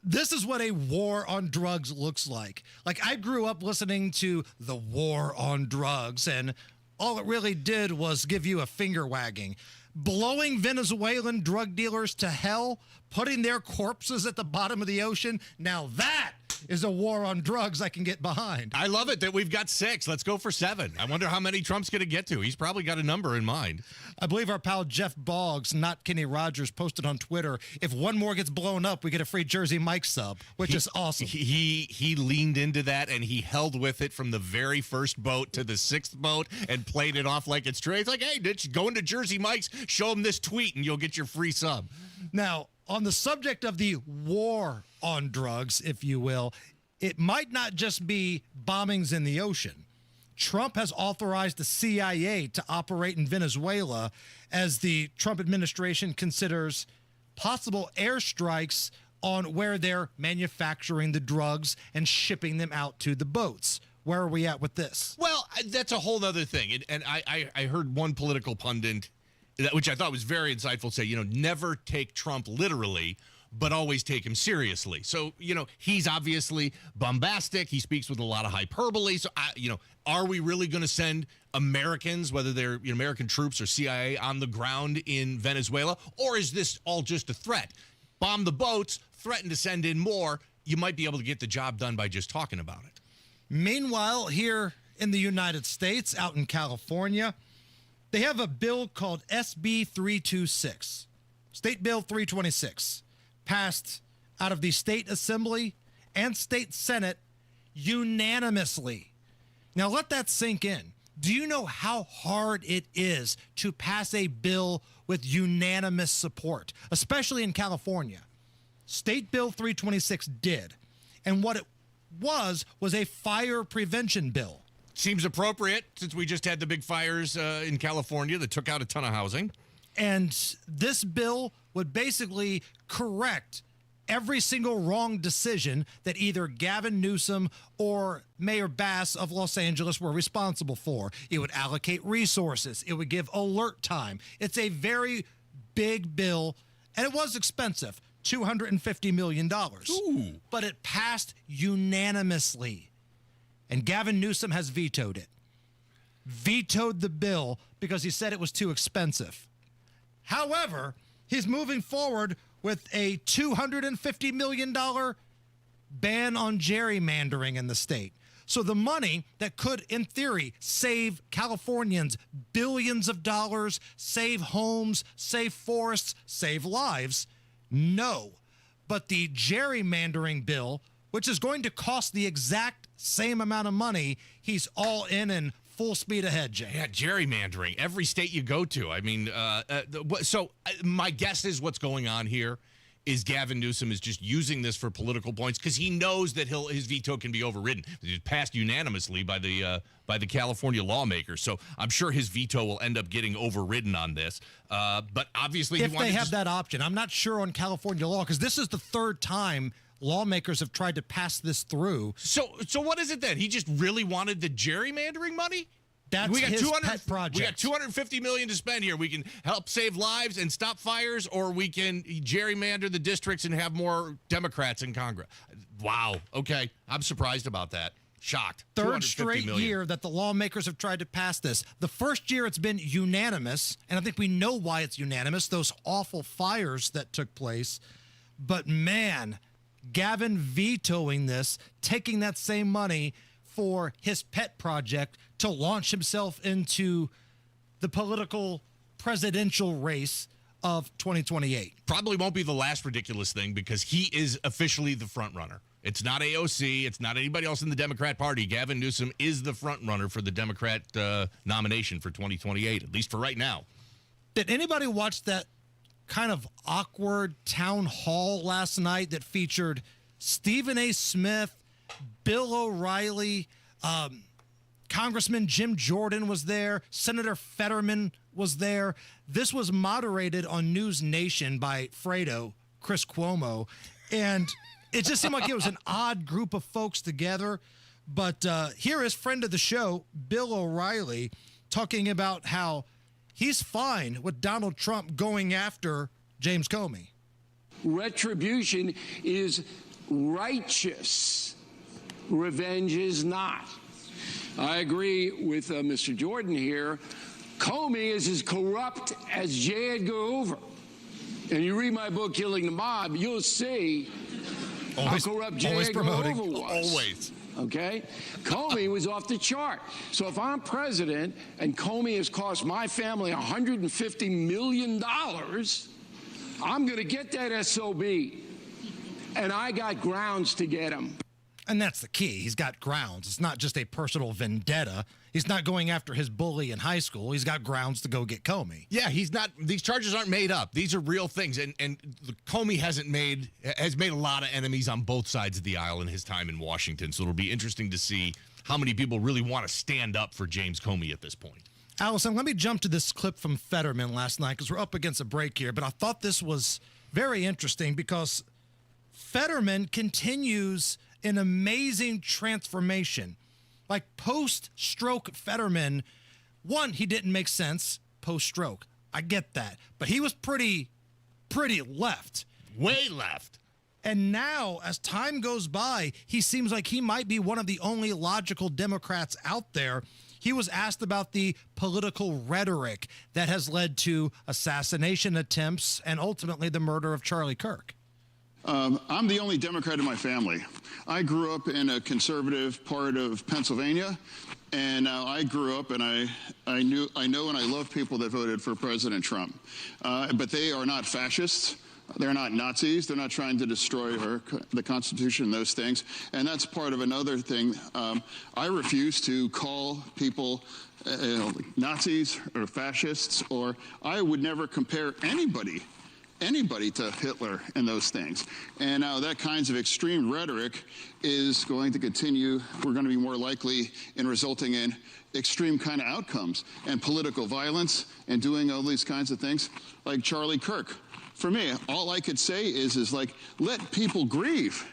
This is what a war on drugs looks like. Like, I grew up listening to the war on drugs, and all it really did was give you a finger wagging. blowing Venezuelan drug dealers to hell, putting their corpses at the bottom of the ocean. Now that is a war on drugs I can get behind. I love it that we've got 6. Let's go for 7. I wonder how many Trump's going to get to. He's probably got a number in mind. I believe our pal Jeff Boggs, not Kenny Rogers, posted on Twitter, if one more gets blown up, we get a free Jersey Mike sub, which is awesome. He leaned into that, and he held with it from the very first boat to the 6th boat and played it off like it's true. It's like, hey, go into Jersey Mike's, show him this tweet, and you'll get your free sub. Now, on the subject of the war on drugs, if you will, it might not just be bombings in the ocean. Trump has authorized the CIA to operate in Venezuela as the Trump administration considers possible airstrikes on where they're manufacturing the drugs and shipping them out to the boats. Where are we at with this? Well, that's a whole other thing. And I heard one political pundit, which I thought was very insightful, say, never take Trump literally, but always take him seriously. So, he's obviously bombastic. He speaks with a lot of hyperbole. So, are we really going to send Americans, whether they're American troops or CIA, on the ground in Venezuela? Or is this all just a threat? Bomb the boats, threaten to send in more. You might be able to get the job done by just talking about it. Meanwhile, here in the United States, out in California, they have a bill called SB 326, State Bill 326, passed out of the State Assembly and State Senate unanimously. Now, let that sink in. Do you know how hard it is to pass a bill with unanimous support, especially in California? State Bill 326 did. And what it was a fire prevention bill. Seems appropriate since we just had the big fires in California that took out a ton of housing. And this bill would basically correct every single wrong decision that either Gavin Newsom or Mayor Bass of Los Angeles were responsible for. It would allocate resources. It would give alert time. It's a very big bill, and it was expensive, $250 million. Ooh. But it passed unanimously. And Gavin Newsom has vetoed it. Vetoed the bill because he said it was too expensive. However, he's moving forward with a $250 million ban on gerrymandering in the state. So the money that could, in theory, save Californians billions of dollars, save homes, save forests, save lives, no. But the gerrymandering bill, which is going to cost the exact same amount of money, he's all in and full speed ahead, Jay. Yeah, gerrymandering. Every state you go to. I mean, my guess is what's going on here is Gavin Newsom is just using this for political points because he knows that his veto can be overridden. It's passed unanimously by the California lawmakers. So I'm sure his veto will end up getting overridden on this. But obviously, if they have that option, I'm not sure on California law because this is the third time lawmakers have tried to pass this through. So what is it then? He just really wanted the gerrymandering money? That's his pet project. We got $250 million to spend here. We can help save lives and stop fires, or we can gerrymander the districts and have more Democrats in Congress. Wow. Okay. I'm surprised about that. Shocked. Third straight year that the lawmakers have tried to pass this. The first year it's been unanimous, and I think we know why it's unanimous, those awful fires that took place. But man, Gavin vetoing this, taking that same money for his pet project to launch himself into the political presidential race of 2028. Probably won't be the last ridiculous thing because he is officially the front runner. It's not AOC. It's not anybody else in the Democrat Party. Gavin Newsom is the front runner for the Democrat nomination for 2028, at least for right now. Did anybody watch that kind of awkward town hall last night that featured Stephen A. Smith, Bill O'Reilly, Congressman Jim Jordan was there, Senator Fetterman was there. This was moderated on News Nation by Fredo, Chris Cuomo, and it just seemed like it was an odd group of folks together. But here is friend of the show, Bill O'Reilly, talking about how he's fine with Donald Trump going after James Comey. Retribution is righteous. Revenge is not. I agree with Mr. Jordan here. Comey is as corrupt as J. Edgar Hoover. And you read my book, Killing the Mob, you'll see how corrupt J. Edgar Hoover was. Always. Okay? Comey was off the chart. So if I'm president and Comey has cost my family $150 million, I'm going to get that SOB. And I got grounds to get him. And that's the key. He's got grounds. It's not just a personal vendetta. He's not going after his bully in high school. He's got grounds to go get Comey. Yeah, he's not. These charges aren't made up. These are real things. And Comey has made a lot of enemies on both sides of the aisle in his time in Washington. So it'll be interesting to see how many people really want to stand up for James Comey at this point. Allison, let me jump to this clip from Fetterman last night because we're up against a break here. But I thought this was very interesting because Fetterman continues an amazing transformation. Like post-stroke Fetterman, one, he didn't make sense post-stroke. I get that. But he was pretty left. Way left. And now, as time goes by, he seems like he might be one of the only logical Democrats out there. He was asked about the political rhetoric that has led to assassination attempts and ultimately the murder of Charlie Kirk. I'm the only Democrat in my family. I grew up in a conservative part of Pennsylvania, and I grew up and I know and I love people that voted for President Trump. But they are not fascists. They're not Nazis. They're not trying to destroy the Constitution and those things. And that's part of another thing. I refuse to call people Nazis or fascists, or I would never compare anybody to Hitler and those things. And now that kinds of extreme rhetoric is going to continue. We're going to be more likely in resulting in extreme kind of outcomes and political violence and doing all these kinds of things like Charlie Kirk. For me, all I could say is like, let people grieve.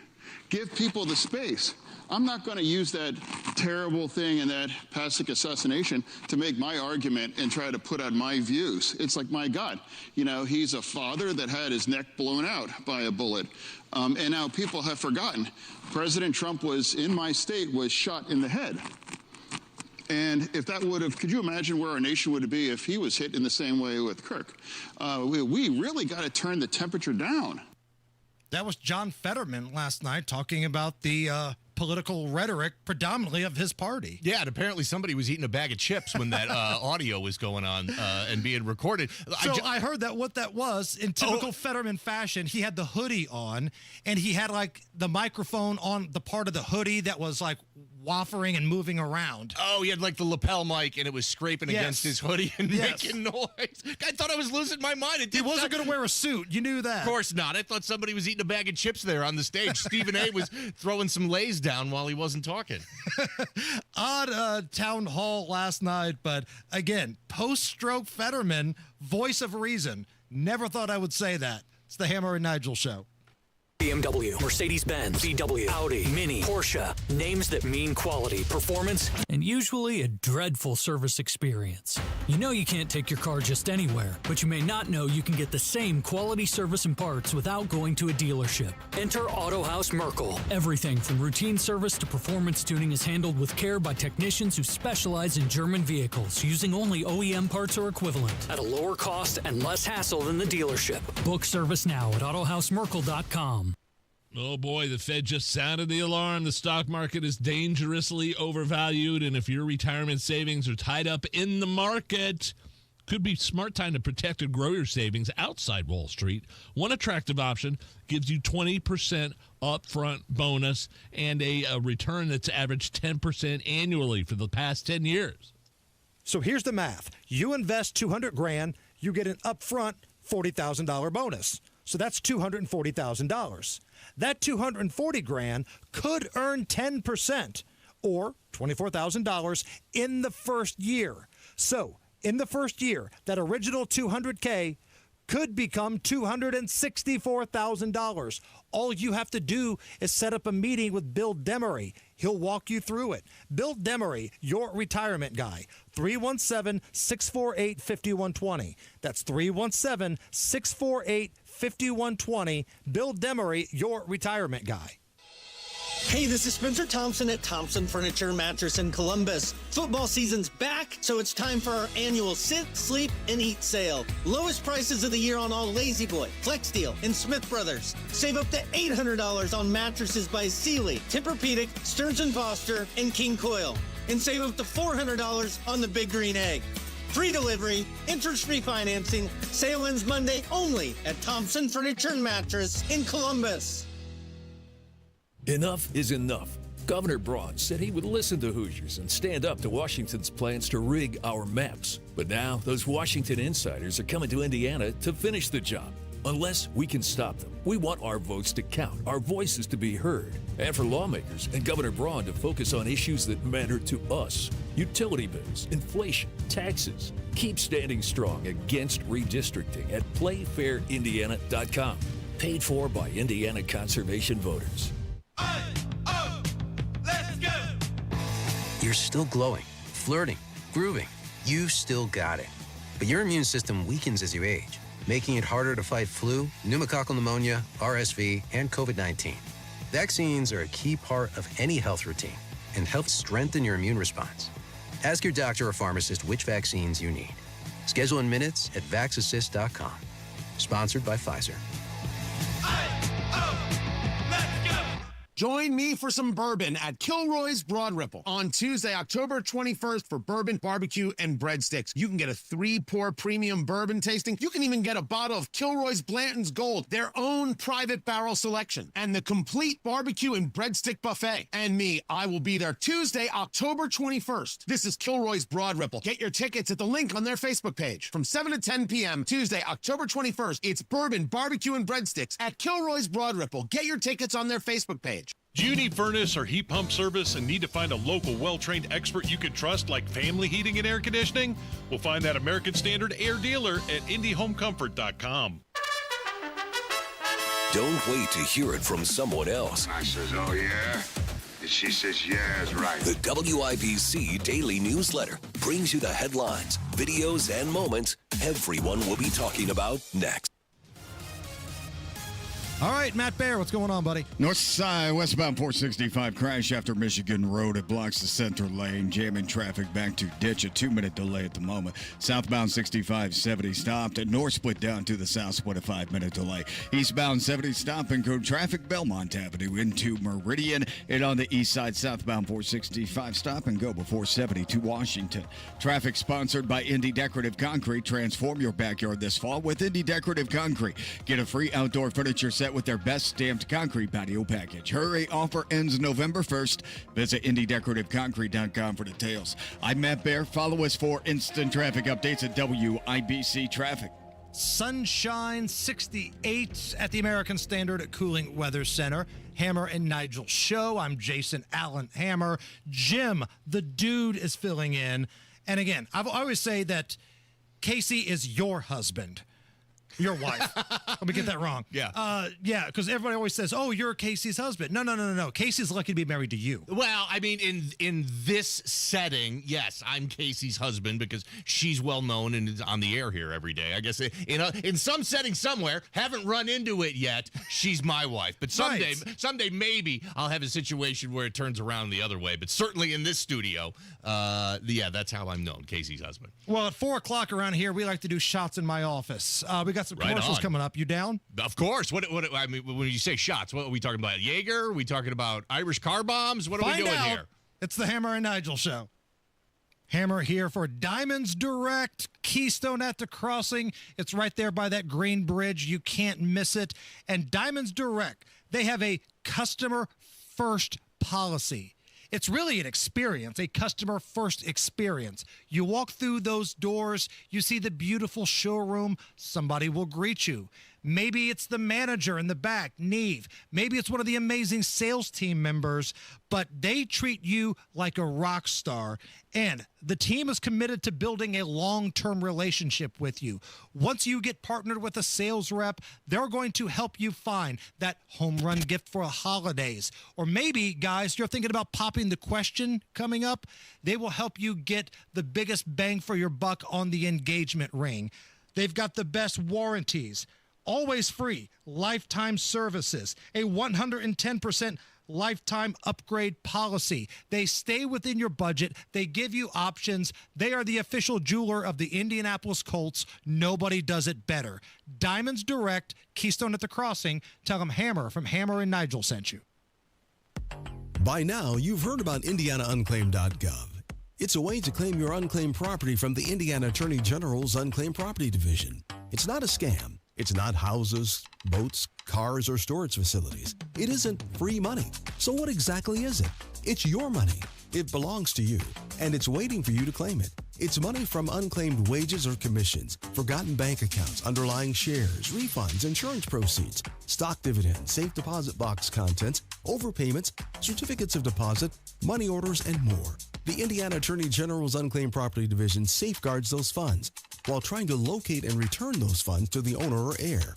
Give people the space. I'm not going to use that terrible thing and that Pasek assassination to make my argument and try to put out my views. It's like, my God, he's a father that had his neck blown out by a bullet. And now people have forgotten. President Trump was in my state, was shot in the head. And if that could you imagine where our nation would be if he was hit in the same way with Kirk? We really got to turn the temperature down. That was John Fetterman last night talking about the political rhetoric predominantly of his party. Yeah, and apparently somebody was eating a bag of chips when that audio was going on and being recorded. So I heard that what that was, in typical Fetterman fashion, he had the hoodie on, and he had like the microphone on the part of the hoodie that was like waffling and moving around. Oh, he had like the lapel mic, and it was scraping against his hoodie and making noise. I thought I was losing my mind. He wasn't going to wear a suit. You knew that. Of course not. I thought somebody was eating a bag of chips there on the stage. Stephen A. was throwing some Lays down while he wasn't talking. Odd town hall last night, but again, post-stroke Fetterman, voice of reason. Never thought I would say that. It's the Hammer and Nigel Show. BMW, Mercedes-Benz, VW, Audi, Mini, Porsche. Names that mean quality, performance, and usually a dreadful service experience. You know you can't take your car just anywhere, but you may not know you can get the same quality service and parts without going to a dealership. Enter Auto House Merkel. Everything from routine service to performance tuning is handled with care by technicians who specialize in German vehicles, using only OEM parts or equivalent at a lower cost and less hassle than the dealership. Book service now at autohousemerkel.com. Oh boy, the Fed just sounded the alarm. The stock market is dangerously overvalued, and if your retirement savings are tied up in the market, could be a smart time to protect and grow your savings outside Wall Street. One attractive option gives you 20% upfront bonus and a return that's averaged 10% annually for the past 10 years. So here's the math. You invest $200,000, you get an upfront $40,000 bonus. So that's $240,000. That $240,000 could earn 10% or $24,000 in the first year. So in the first year, that original $200K could become $264,000. All you have to do is set up a meeting with Bill Demery. He'll walk you through it. Bill Demery, your retirement guy. 317-648-5120. That's 317-648-5120. Bill Demery, your retirement guy. Hey, this is Spencer Thompson at Thompson Furniture Mattress in Columbus. Football season's back, so it's time for our annual Sit, Sleep, and Eat sale. Lowest prices of the year on all Lazy Boy, Flex Steel, and Smith Brothers. Save up to $800 on mattresses by Sealy, Tempur-Pedic, Stearns & Foster, and King Coil. And save up to $400 on the Big Green Egg. Free delivery, interest-free financing. Sale ends Monday only at Thompson Furniture Mattress in Columbus. Enough is enough. Governor Braun said he would listen to Hoosiers and stand up to Washington's plans to rig our maps. But now, those Washington insiders are coming to Indiana to finish the job. Unless we can stop them, we want our votes to count, our voices to be heard, and for lawmakers and Governor Braun to focus on issues that matter to us. Utility bills, inflation, taxes. Keep standing strong against redistricting at playfairindiana.com. Paid for by Indiana Conservation Voters. You're still glowing, flirting, grooving. You've still got it. But your immune system weakens as you age, making it harder to fight flu, pneumococcal pneumonia, RSV, and COVID-19. Vaccines are a key part of any health routine and help strengthen your immune response. Ask your doctor or pharmacist which vaccines you need. Schedule in minutes at vaxassist.com. Sponsored by Pfizer. Join me for some bourbon at Kilroy's Broad Ripple on Tuesday, October 21st for bourbon, barbecue, and breadsticks. You can get a 3-pour premium bourbon tasting. You can even get a bottle of Kilroy's Blanton's Gold, their own private barrel selection, and the complete barbecue and breadstick buffet. And me, I will be there Tuesday, October 21st. This is Kilroy's Broad Ripple. Get your tickets at the link on their Facebook page. From 7 to 10 p.m. Tuesday, October 21st, it's bourbon, barbecue, and breadsticks at Kilroy's Broad Ripple. Get your tickets on their Facebook page. Do you need furnace or heat pump service and need to find a local, well-trained expert you can trust like Family Heating and Air Conditioning? We'll find that American Standard Air dealer at IndyHomeComfort.com. Don't wait to hear it from someone else. I says, oh, yeah? And she says, yeah, it's right. The WIBC Daily Newsletter brings you the headlines, videos, and moments everyone will be talking about next. All right, Matt Bear, what's going on, buddy? North side, westbound 465 crash after Michigan Road. It blocks the center lane, jamming traffic back to ditch. A 2-minute delay at the moment. Southbound 6570 stopped. And north split down to the south split, a 5-minute delay. Eastbound 70 stop and go traffic Belmont Avenue into Meridian. And on the east side, southbound 465 stop and go before 70 to Washington. Traffic sponsored by Indy Decorative Concrete. Transform your backyard this fall with Indy Decorative Concrete. Get a free outdoor furniture set with their best stamped concrete patio package. Hurry, offer ends November 1st. Visit IndyDecorativeConcrete.com for details. I'm Matt Bear. Follow us for instant traffic updates at WIBC Traffic. Sunshine 68 at the American Standard at Cooling Weather Center. Hammer and Nigel show. I'm Jason Allen Hammer. Jim, the dude, is filling in. And again, I always say that Casey is your husband. Your wife. Let me get that wrong. Yeah. Yeah, because everybody always says, oh, you're Casey's husband. No. Casey's lucky to be married to you. Well, I mean, in this setting, yes, I'm Casey's husband because she's well known and is on the air here every day. I guess in some setting somewhere, haven't run into it yet, she's my wife. But someday maybe I'll have a situation where it turns around the other way. But certainly in this studio, yeah, that's how I'm known, Casey's husband. Well, at 4 o'clock around here, we like to do shots in my office. We got some commercials coming up. You down? Of course. What I mean, when you say shots, what are we talking about? Jaeger? Are we talking about Irish car bombs? What are we doing here? It's the Hammer and Nigel show. Hammer here for Diamonds Direct, Keystone at the Crossing. It's right there by that green bridge. You can't miss it. And Diamonds Direct, they have a customer first policy. It's really an experience, a customer-first experience. You walk through those doors, you see the beautiful showroom, somebody will greet you. Maybe it's the manager in the back, Neve. Maybe it's one of the amazing sales team members, but they treat you like a rock star. And the team is committed to building a long-term relationship with you. Once you get partnered with a sales rep, they're going to help you find that home run gift for the holidays. Or maybe, guys, you're thinking about popping the question coming up. They will help you get the biggest bang for your buck on the engagement ring. They've got the best warranties. Always free, lifetime services, a 110% lifetime upgrade policy. They stay within your budget. They give you options. They are the official jeweler of the Indianapolis Colts. Nobody does it better. Diamonds Direct, Keystone at the Crossing. Tell them Hammer from Hammer and Nigel sent you. By now, you've heard about IndianaUnclaimed.gov. It's a way to claim your unclaimed property from the Indiana Attorney General's Unclaimed Property Division. It's not a scam. It's not houses, boats, cars, or storage facilities. It isn't free money. So what exactly is it? It's your money. It belongs to you, and it's waiting for you to claim it. It's money from unclaimed wages or commissions, forgotten bank accounts, underlying shares, refunds, insurance proceeds, stock dividends, safe deposit box contents, overpayments, certificates of deposit, money orders, and more. The Indiana Attorney General's Unclaimed Property Division safeguards those funds while trying to locate and return those funds to the owner or heir.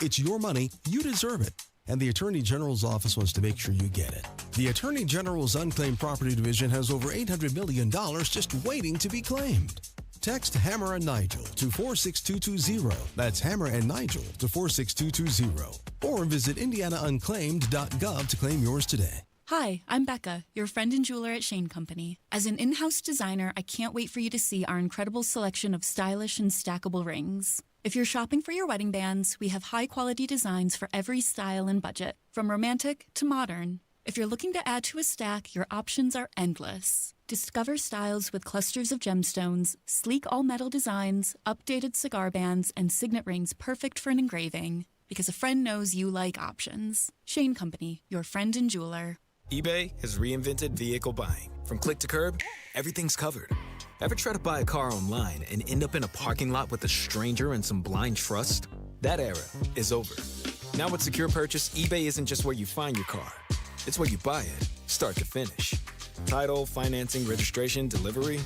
It's your money, you deserve it, and the Attorney General's office wants to make sure you get it. The Attorney General's Unclaimed Property Division has over $800 million just waiting to be claimed. Text Hammer and Nigel to 46220. That's Hammer and Nigel to 46220. Or visit IndianaUnclaimed.gov to claim yours today. Hi, I'm Becca, your friend and jeweler at Shane Company. As an in-house designer, I can't wait for you to see our incredible selection of stylish and stackable rings. If you're shopping for your wedding bands, we have high-quality designs for every style and budget, from romantic to modern. If you're looking to add to a stack, your options are endless. Discover styles with clusters of gemstones, sleek all-metal designs, updated cigar bands, and signet rings perfect for an engraving. Because a friend knows you like options. Shane Company, your friend and jeweler. eBay has reinvented vehicle buying. From click to curb, everything's covered. Ever try to buy a car online and end up in a parking lot with a stranger and some blind trust? That era is over. Now with Secure Purchase, eBay isn't just where you find your car. It's where you buy it, start to finish. Title, financing, registration, delivery,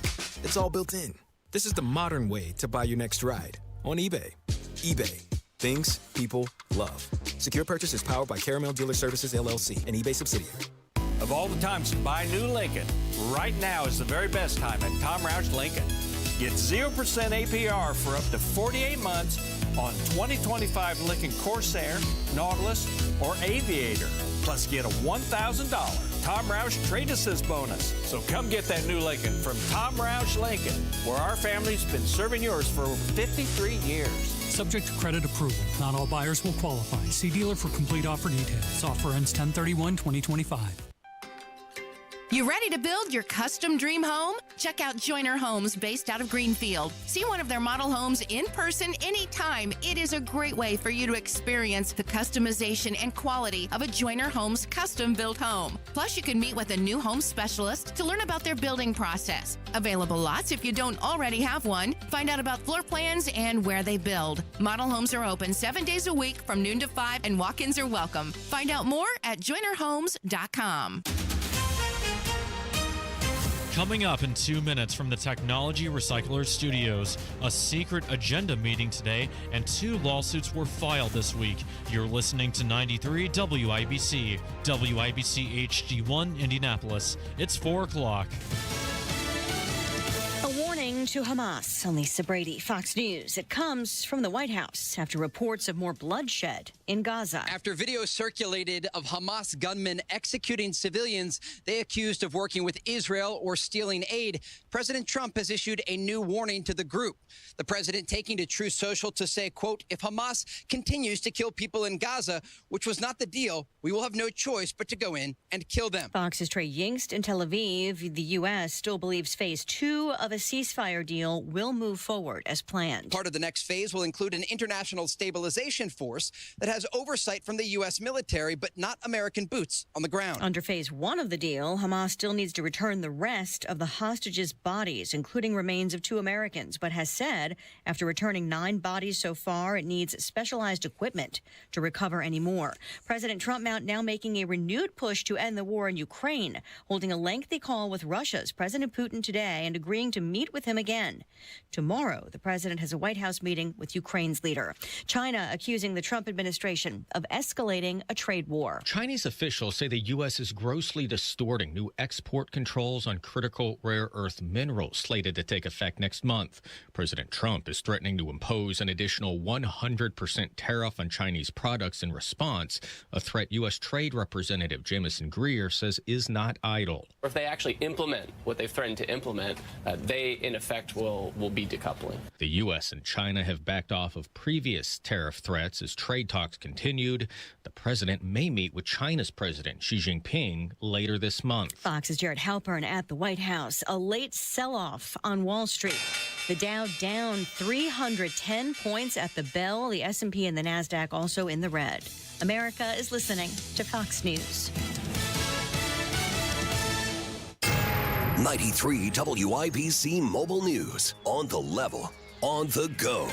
it's all built in. This is the modern way to buy your next ride on eBay. eBay. Things people love. Secure Purchase is powered by Caramel Dealer Services, LLC, an eBay subsidiary. Of all the times to buy new Lincoln, right now is the very best time at Tom Roush Lincoln. Get 0% APR for up to 48 months on 2025 Lincoln Corsair, Nautilus, or Aviator. Plus get a $1,000 Tom Roush Trade Assist bonus. So come get that new Lincoln from Tom Roush Lincoln, where our family's been serving yours for over 53 years. Subject to credit approval. Not all buyers will qualify. See dealer for complete offer details. Offer ends 10/31/2025. You ready to build your custom dream home? Check out Joyner Homes based out of Greenfield. See one of their model homes in person anytime. It is a great way for you to experience the customization and quality of a Joyner Homes custom built home. Plus, you can meet with a new home specialist to learn about their building process. Available lots if you don't already have one. Find out about floor plans and where they build. Model homes are open 7 days a week from noon to 5 and walk-ins are welcome. Find out more at joynerhomes.com. Coming up in 2 minutes from the Technology Recycler Studios, a secret agenda meeting today, and 2 lawsuits were filed this week. You're listening to 93 WIBC, WIBC HD1 Indianapolis. It's 4 o'clock. A warning to Hamas. I'm Lisa Brady, Fox News. It comes from the White House after reports of more bloodshed in Gaza. After video circulated of Hamas gunmen executing civilians they accused of working with Israel or stealing aid, President Trump has issued a new warning to the group. The president taking to Truth Social to say, quote, if Hamas continues to kill people in Gaza, which was not the deal, we will have no choice but to go in and kill them. Fox's Trey Yingst in Tel Aviv. The U.S. still believes phase 2 of a ceasefire deal will move forward as planned. Part of the next phase will include an international stabilization force that has oversight from the U.S. military, but not American boots on the ground. Under phase 1 of the deal, Hamas still needs to return the rest of the hostages' bodies, including remains of 2 Americans, but has said after returning 9 bodies so far, it needs specialized equipment to recover any more. President Trump now making a renewed push to end the war in Ukraine, holding a lengthy call with Russia's President Putin today and agreeing to meet with him again. Tomorrow, the president has a White House meeting with Ukraine's leader. China accusing the Trump administration of escalating a trade war. Chinese officials say the U.S. is grossly distorting new export controls on critical rare earth minerals slated to take effect next month. President Trump is threatening to impose an additional 100% tariff on Chinese products in response, a threat U.S. Trade Representative Jamison Greer says is not idle. If they actually implement what they've threatened to implement, they, in effect, will be decoupling. The U.S. and China have backed off of previous tariff threats as trade talks continued. The president may meet with China's President Xi Jinping later this month. Fox's Jared Halpern at the White House. A late sell-off on Wall Street. The Dow down 310 points at the bell. The S&P and the NASDAQ also in the red. America is listening to Fox News. 93 WIBC Mobile News. On the level, on the go.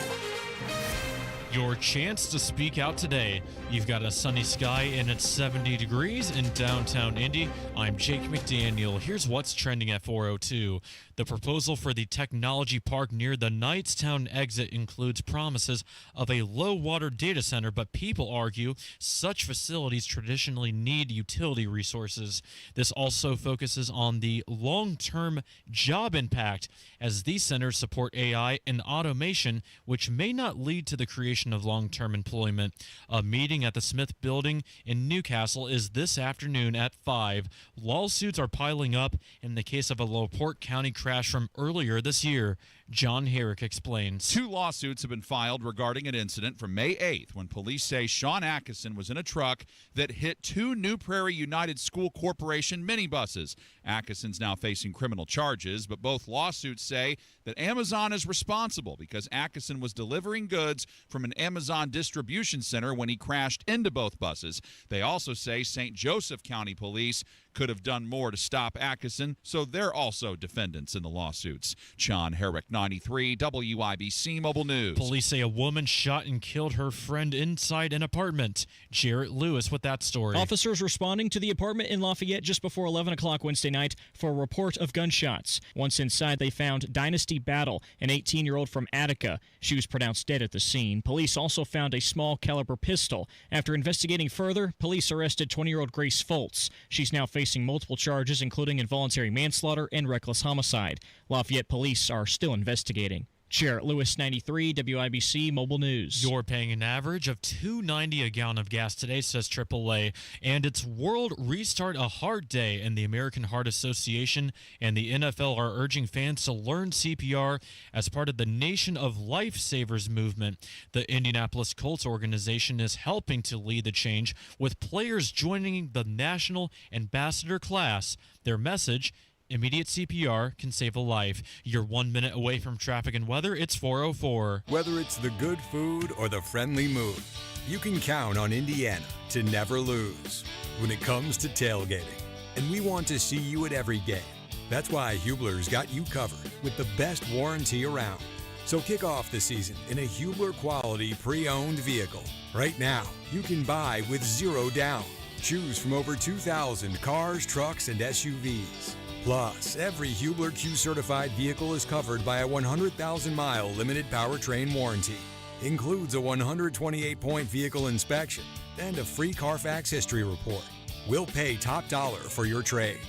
Your chance to speak out today. You've got a sunny sky and it's 70 degrees in downtown Indy. I'm Jake McDaniel. Here's what's trending at 4:02. The proposal for the technology park near the Knightstown exit includes promises of a low-water data center, but people argue such facilities traditionally need utility resources. This also focuses on the long-term job impact, as these centers support AI and automation, which may not lead to the creation of long-term employment. A meeting at the Smith Building in Newcastle is this afternoon at 5. Lawsuits are piling up in the case of a LaPorte County crash from earlier this year. John Herrick explains. 2 lawsuits have been filed regarding an incident from May 8th when police say Sean Atkinson was in a truck that hit 2 New Prairie United School Corporation minibuses. Atkinson's now facing criminal charges, but both lawsuits say that Amazon is responsible because Atkinson was delivering goods from an Amazon distribution center when he crashed into both buses. They also say St. Joseph County Police could have done more to stop Atkinson, so they're also defendants in the lawsuits. John Herrick, 93 WIBC Mobile News. Police say a woman shot and killed her friend inside an apartment. Jarrett Lewis with that story. Officers responding to the apartment in Lafayette just before 11 o'clock Wednesday night for a report of gunshots. Once inside, they found Dynasty Battle, an 18-year-old from Attica. She was pronounced dead at the scene. Police also found a small caliber pistol. After investigating further, police arrested 20-year-old Grace Foltz. She's now facing multiple charges, including involuntary manslaughter and reckless homicide. Lafayette police are still investigating. Jarrett Lewis, 93 WIBC Mobile News. You're paying an average of $2.90 a gallon of gas today, says AAA. And it's World Restart a Heart Day, and the American Heart Association and the NFL are urging fans to learn CPR as part of the Nation of Lifesavers movement. The Indianapolis Colts organization is helping to lead the change, with players joining the National Ambassador class. Their message: immediate CPR can save a life. You're 1 minute away from traffic and weather. It's 4:04. Whether it's the good food or the friendly mood, you can count on Indiana to never lose when it comes to tailgating. And we want to see you at every game. That's why Hubler's got you covered with the best warranty around. So kick off the season in a Hubler quality pre-owned vehicle. Right now, you can buy with zero down. Choose from over 2,000 cars, trucks, and SUVs. Plus, every Hubler Q-certified vehicle is covered by a 100,000-mile limited powertrain warranty. Includes a 128-point vehicle inspection and a free Carfax history report. We'll pay top dollar for your trade.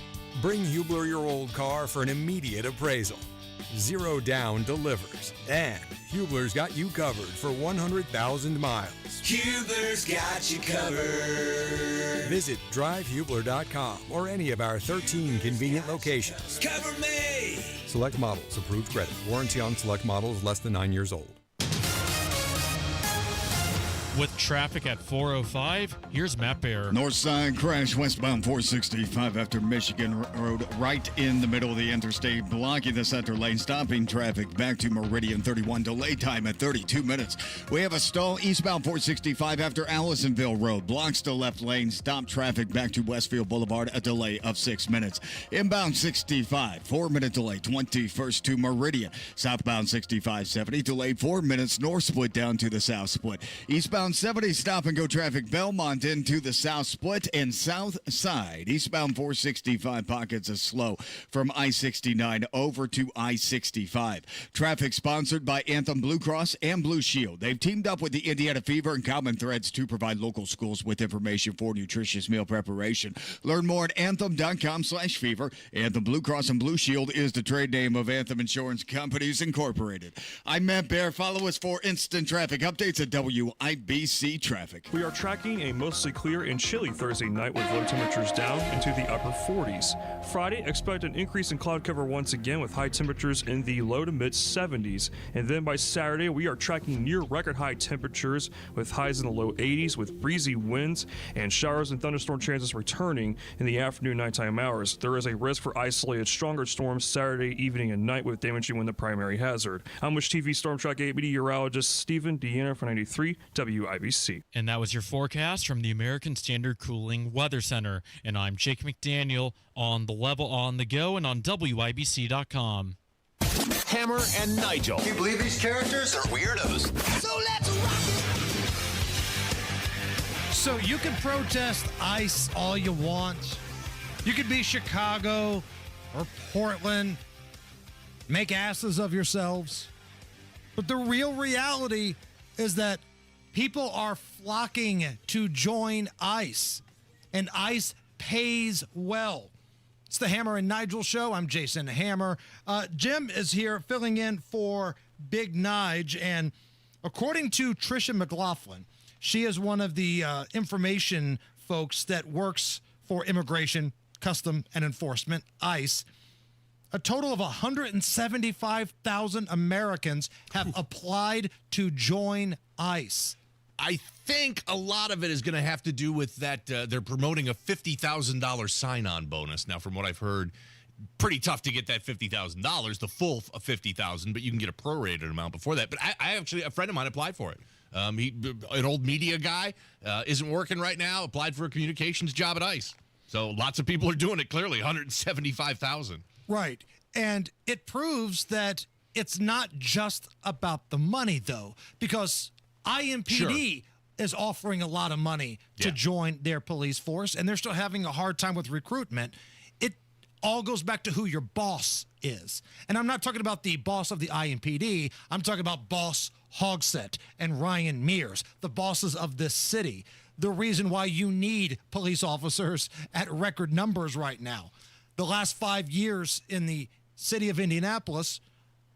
Bring Hubler your old car for an immediate appraisal. Zero down delivers. And Hubler's got you covered for 100,000 miles. Hubler's got you covered. Visit drivehubler.com or any of our 13 convenient locations. Cover me. Select models, approved credit. Warranty on select models less than 9 years old. With traffic at 4:05, here's Matt Bear. North side crash westbound 465 after Michigan Road, right in the middle of the interstate, blocking the center lane, stopping traffic back to Meridian 31. Delay time at 32 minutes. We have a stall eastbound 465 after Allisonville Road, blocks the left lane, stop traffic back to Westfield Boulevard, a delay of 6 minutes. Inbound 65, 4-minute delay, 21st to Meridian. Southbound 6570, delayed 4 minutes, north split down to the south split. Eastbound Eastbound 70 stop and go traffic Belmont into the south split and south side. Eastbound 465 pockets of slow from I-69 over to I-65. Traffic sponsored by Anthem Blue Cross and Blue Shield. They've teamed up with the Indiana Fever and Common Threads to provide local schools with information for nutritious meal preparation. Learn more at anthem.com/fever. Anthem Blue Cross and Blue Shield is the trade name of Anthem Insurance Companies Incorporated. I'm Matt Bear. Follow us for instant traffic updates at WIBC Traffic. We are tracking a mostly clear and chilly Thursday night with low temperatures down into the upper 40s. Friday, expect an increase in cloud cover once again with high temperatures in the low to mid 70s. And then by Saturday, we are tracking near record high temperatures with highs in the low 80s with breezy winds and showers and thunderstorm chances returning in the afternoon nighttime hours. There is a risk for isolated stronger storms Saturday evening and night with damaging wind the primary hazard. I'm Wish TV Storm Track 8 meteorologist Stephen Deanna for 93 WIBC. And that was your forecast from the American Standard Cooling Weather Center. And I'm Jake McDaniel on The Level on the Go and on WIBC.com. Hammer and Nigel. Can you believe these characters are weirdos? So let's rock it! So you can protest ICE all you want. You could be Chicago or Portland. Make asses of yourselves. But the real reality is that people are flocking to join ICE, and ICE pays well. It's the Hammer and Nigel show. I'm Jason Hammer. Jim is here filling in for Big Nige, and according to Tricia McLaughlin, she is one of the information folks that works for Immigration, Custom, and Enforcement, ICE. A total of 175,000 Americans have applied to join ICE. I think a lot of it is going to have to do with that they're promoting a $50,000 sign-on bonus. Now, from what I've heard, pretty tough to get that $50,000, the full of $50,000, but you can get a prorated amount before that. But I actually, a friend of mine applied for it. An old media guy, isn't working right now, applied for a communications job at ICE. So lots of people are doing it, clearly, 175,000. Right. And it proves that it's not just about the money, though, because IMPD is offering a lot of money to join their police force, and they're still having a hard time with recruitment. It all goes back to who your boss is. And I'm not talking about the boss of the IMPD. I'm talking about Boss Hogsett and Ryan Mears, the bosses of this city. The reason why you need police officers at record numbers right now. The last 5 years in the city of Indianapolis,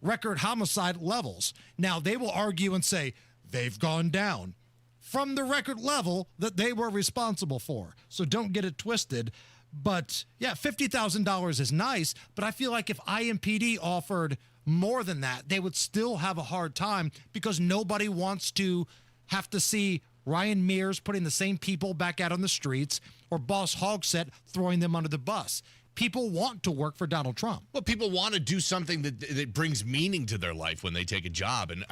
record homicide levels. Now, they will argue and say they've gone down from the record level that they were responsible for. So don't get it twisted. But, yeah, $50,000 is nice, but I feel like if IMPD offered more than that, they would still have a hard time because nobody wants to have to see Ryan Mears putting the same people back out on the streets or Boss Hogsett throwing them under the bus. People want to work for Donald Trump. Well, people want to do something that brings meaning to their life when they take a job. And,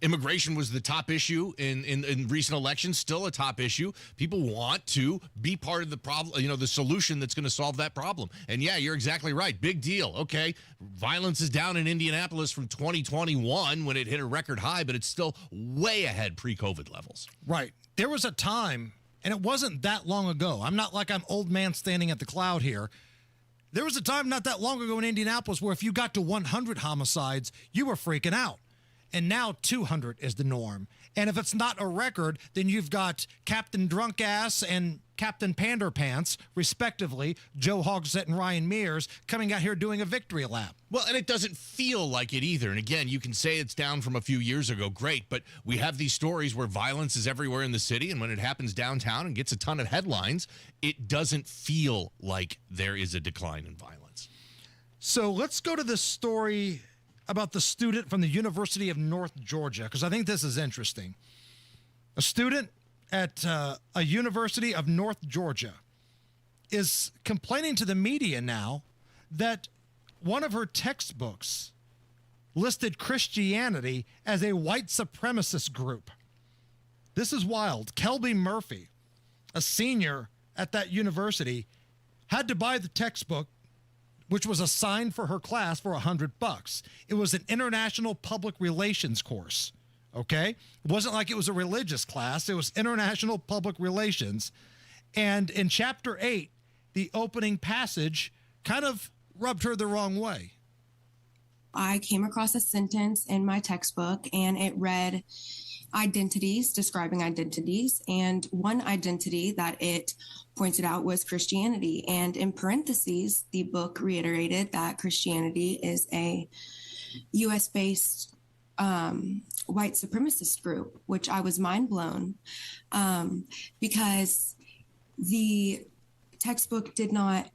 immigration was the top issue in recent elections, still a top issue. People want to be part of the problem, the solution that's going to solve that problem. And, yeah, you're exactly right. Big deal. Okay, violence is down in Indianapolis from 2021 when it hit a record high, but it's still way ahead pre-COVID levels. Right. There was a time, and it wasn't that long ago. I'm not like I'm old man standing at the cloud here. There was a time not that long ago in Indianapolis where if you got to 100 homicides, you were freaking out. And now 200 is the norm. And if it's not a record, then you've got Captain Drunk Ass and Captain Pander Pants, respectively, Joe Hogsett and Ryan Mears, coming out here doing a victory lap. Well, and it doesn't feel like it either. And again, you can say it's down from a few years ago. Great. But we have these stories where violence is everywhere in the city. And when it happens downtown and gets a ton of headlines, it doesn't feel like there is a decline in violence. So let's go to this story about the student from the University of North Georgia, because I think this is interesting. A student at a University of North Georgia is complaining to the media now that one of her textbooks listed Christianity as a white supremacist group. This is wild. Kelby Murphy, a senior at that university, had to buy the textbook, which was assigned for her class, for $100. It was an international public relations course, okay? It wasn't like it was a religious class. It was international public relations. And in chapter 8, the opening passage kind of rubbed her the wrong way. I came across a sentence in my textbook, and it read identities, describing identities. And one identity that it pointed out was Christianity. And in parentheses, the book reiterated that Christianity is a U.S.-based white supremacist group, which I was mind blown because the textbook did not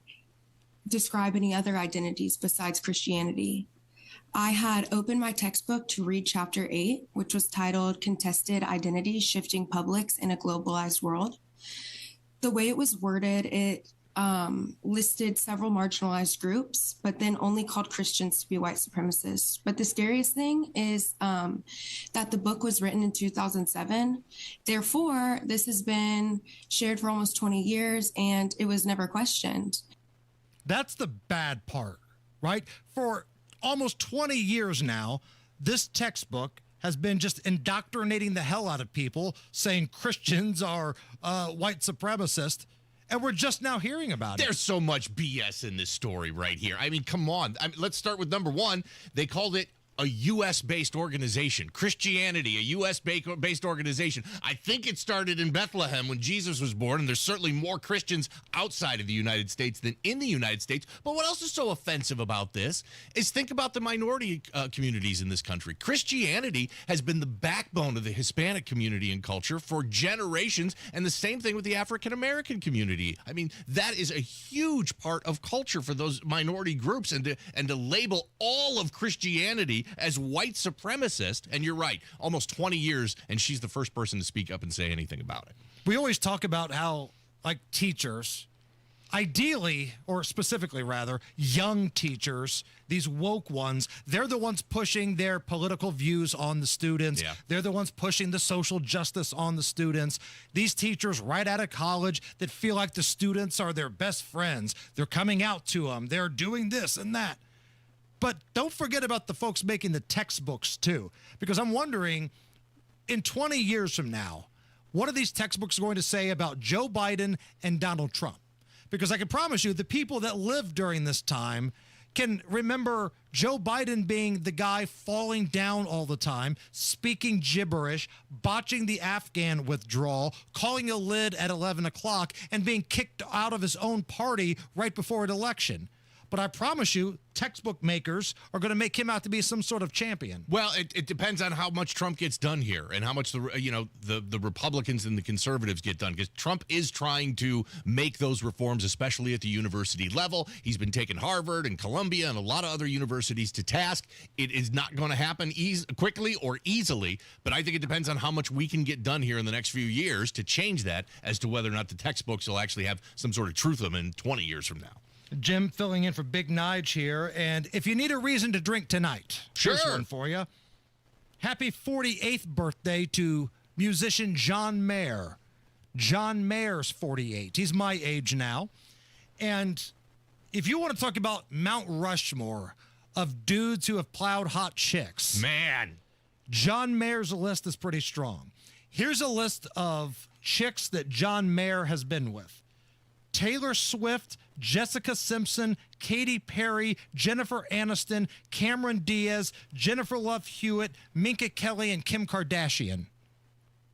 describe any other identities besides Christianity. I had opened my textbook to read chapter 8, which was titled Contested Identities, Shifting Publics in a Globalized World. The way it was worded, it listed several marginalized groups, but then only called Christians to be white supremacists. But the scariest thing is that the book was written in 2007. Therefore, this has been shared for almost 20 years, and it was never questioned. That's the bad part, right? For almost 20 years now, this textbook has been just indoctrinating the hell out of people, saying Christians are white supremacists, and we're just now hearing about it. There's so much BS in this story right here. I mean, come on. Let's start with number one. They called it a U.S.-based organization. Christianity, a U.S.-based organization. I think it started in Bethlehem when Jesus was born, and there's certainly more Christians outside of the United States than in the United States. But what else is so offensive about this is think about the minority communities in this country. Christianity has been the backbone of the Hispanic community and culture for generations, and the same thing with the African-American community. I mean, that is a huge part of culture for those minority groups, and to label all of Christianity as white supremacist, and you're right, almost 20 years, and she's the first person to speak up and say anything about it. We always talk about how, like, teachers, ideally, or specifically rather, young teachers, these woke ones, they're the ones pushing their political views on the students. Yeah. They're the ones pushing the social justice on the students. These teachers right out of college that feel like the students are their best friends. They're coming out to them. They're doing this and that. But don't forget about the folks making the textbooks, too, because I'm wondering, in 20 years from now, what are these textbooks going to say about Joe Biden and Donald Trump? Because I can promise you, the people that lived during this time can remember Joe Biden being the guy falling down all the time, speaking gibberish, botching the Afghan withdrawal, calling a lid at 11 o'clock, and being kicked out of his own party right before an election. But I promise you, textbook makers are going to make him out to be some sort of champion. Well, it depends on how much Trump gets done here and how much the Republicans and the conservatives get done, because Trump is trying to make those reforms, especially at the university level. He's been taking Harvard and Columbia and a lot of other universities to task. It is not going to happen quickly or easily, but I think it depends on how much we can get done here in the next few years to change that as to whether or not the textbooks will actually have some sort of truth to them in 20 years from now. Jim filling in for Big Nige here. And if you need a reason to drink tonight, here's one for you. Happy 48th birthday to musician John Mayer. John Mayer's 48. He's my age now. And if you want to talk about Mount Rushmore of dudes who have plowed hot chicks, man, John Mayer's list is pretty strong. Here's a list of chicks that John Mayer has been with. Taylor Swift, Jessica Simpson, Katy Perry, Jennifer Aniston, Cameron Diaz, Jennifer Love Hewitt, Minka Kelly, and Kim Kardashian.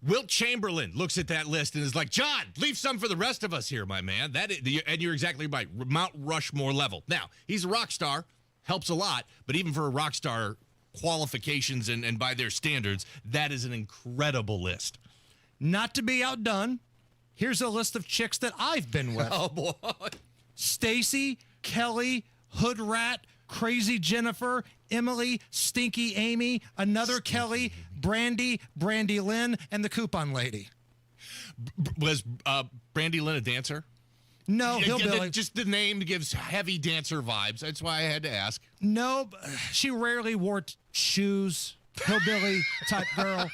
Wilt Chamberlain looks at that list and is like, John, leave some for the rest of us here, my man. And you're exactly right. Mount Rushmore level. Now, he's a rock star, helps a lot, but even for a rock star qualifications and by their standards, that is an incredible list. Not to be outdone, here's a list of chicks that I've been with. Oh, boy. Stacy, Kelly, Hood Rat, Crazy Jennifer, Emily, Stinky Amy, another Kelly, Brandy Lynn, and the Coupon Lady. Was Brandy Lynn a dancer? No, hillbilly. Just the name gives heavy dancer vibes. That's why I had to ask. No, she rarely wore shoes. Hillbilly type girl.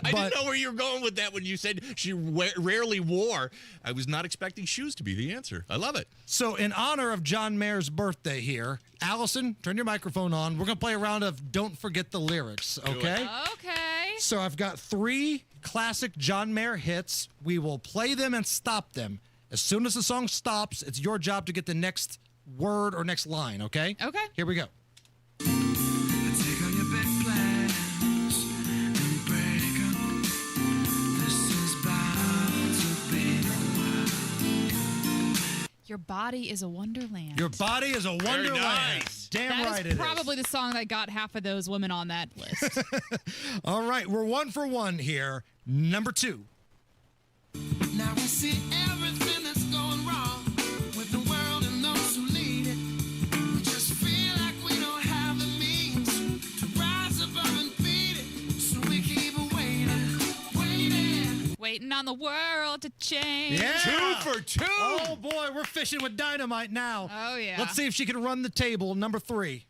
I didn't know where you were going with that when you said she rarely wore. I was not expecting shoes to be the answer. I love it. So in honor of John Mayer's birthday here, Allison, turn your microphone on. We're going to play a round of Don't Forget the Lyrics, okay? Okay. So I've got 3 classic John Mayer hits. We will play them and stop them. As soon as the song stops, it's your job to get the next word or next line, okay? Okay. Here we go. Your body is a wonderland. Your body is a wonderland. Nice. Damn That right is it probably the song that got half of those women on that list. All right, we're 1 for 1 here. Number 2. Now we see everything that's going wrong with the world and those who lead it. We just feel like we don't have the means to rise above and beat it. So we keep Waiting on the world to change. Yeah. 2 for 2. Oh, boy, we're fishing with dynamite now. Oh, yeah. Let's see if she can run the table. Number 3.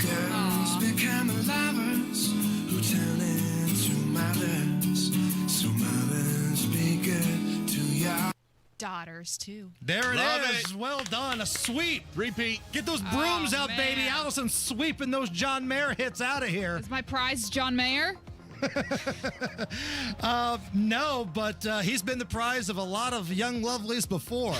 girls become lovers who turn into mothers. So mothers be good to your daughters, too. There it Love is. Well done. A sweep. Repeat. Get those brooms out, man. baby. Allison sweeping those John Mayer hits out of here. Is my prize John Mayer? No, but he's been the prize of a lot of young lovelies before.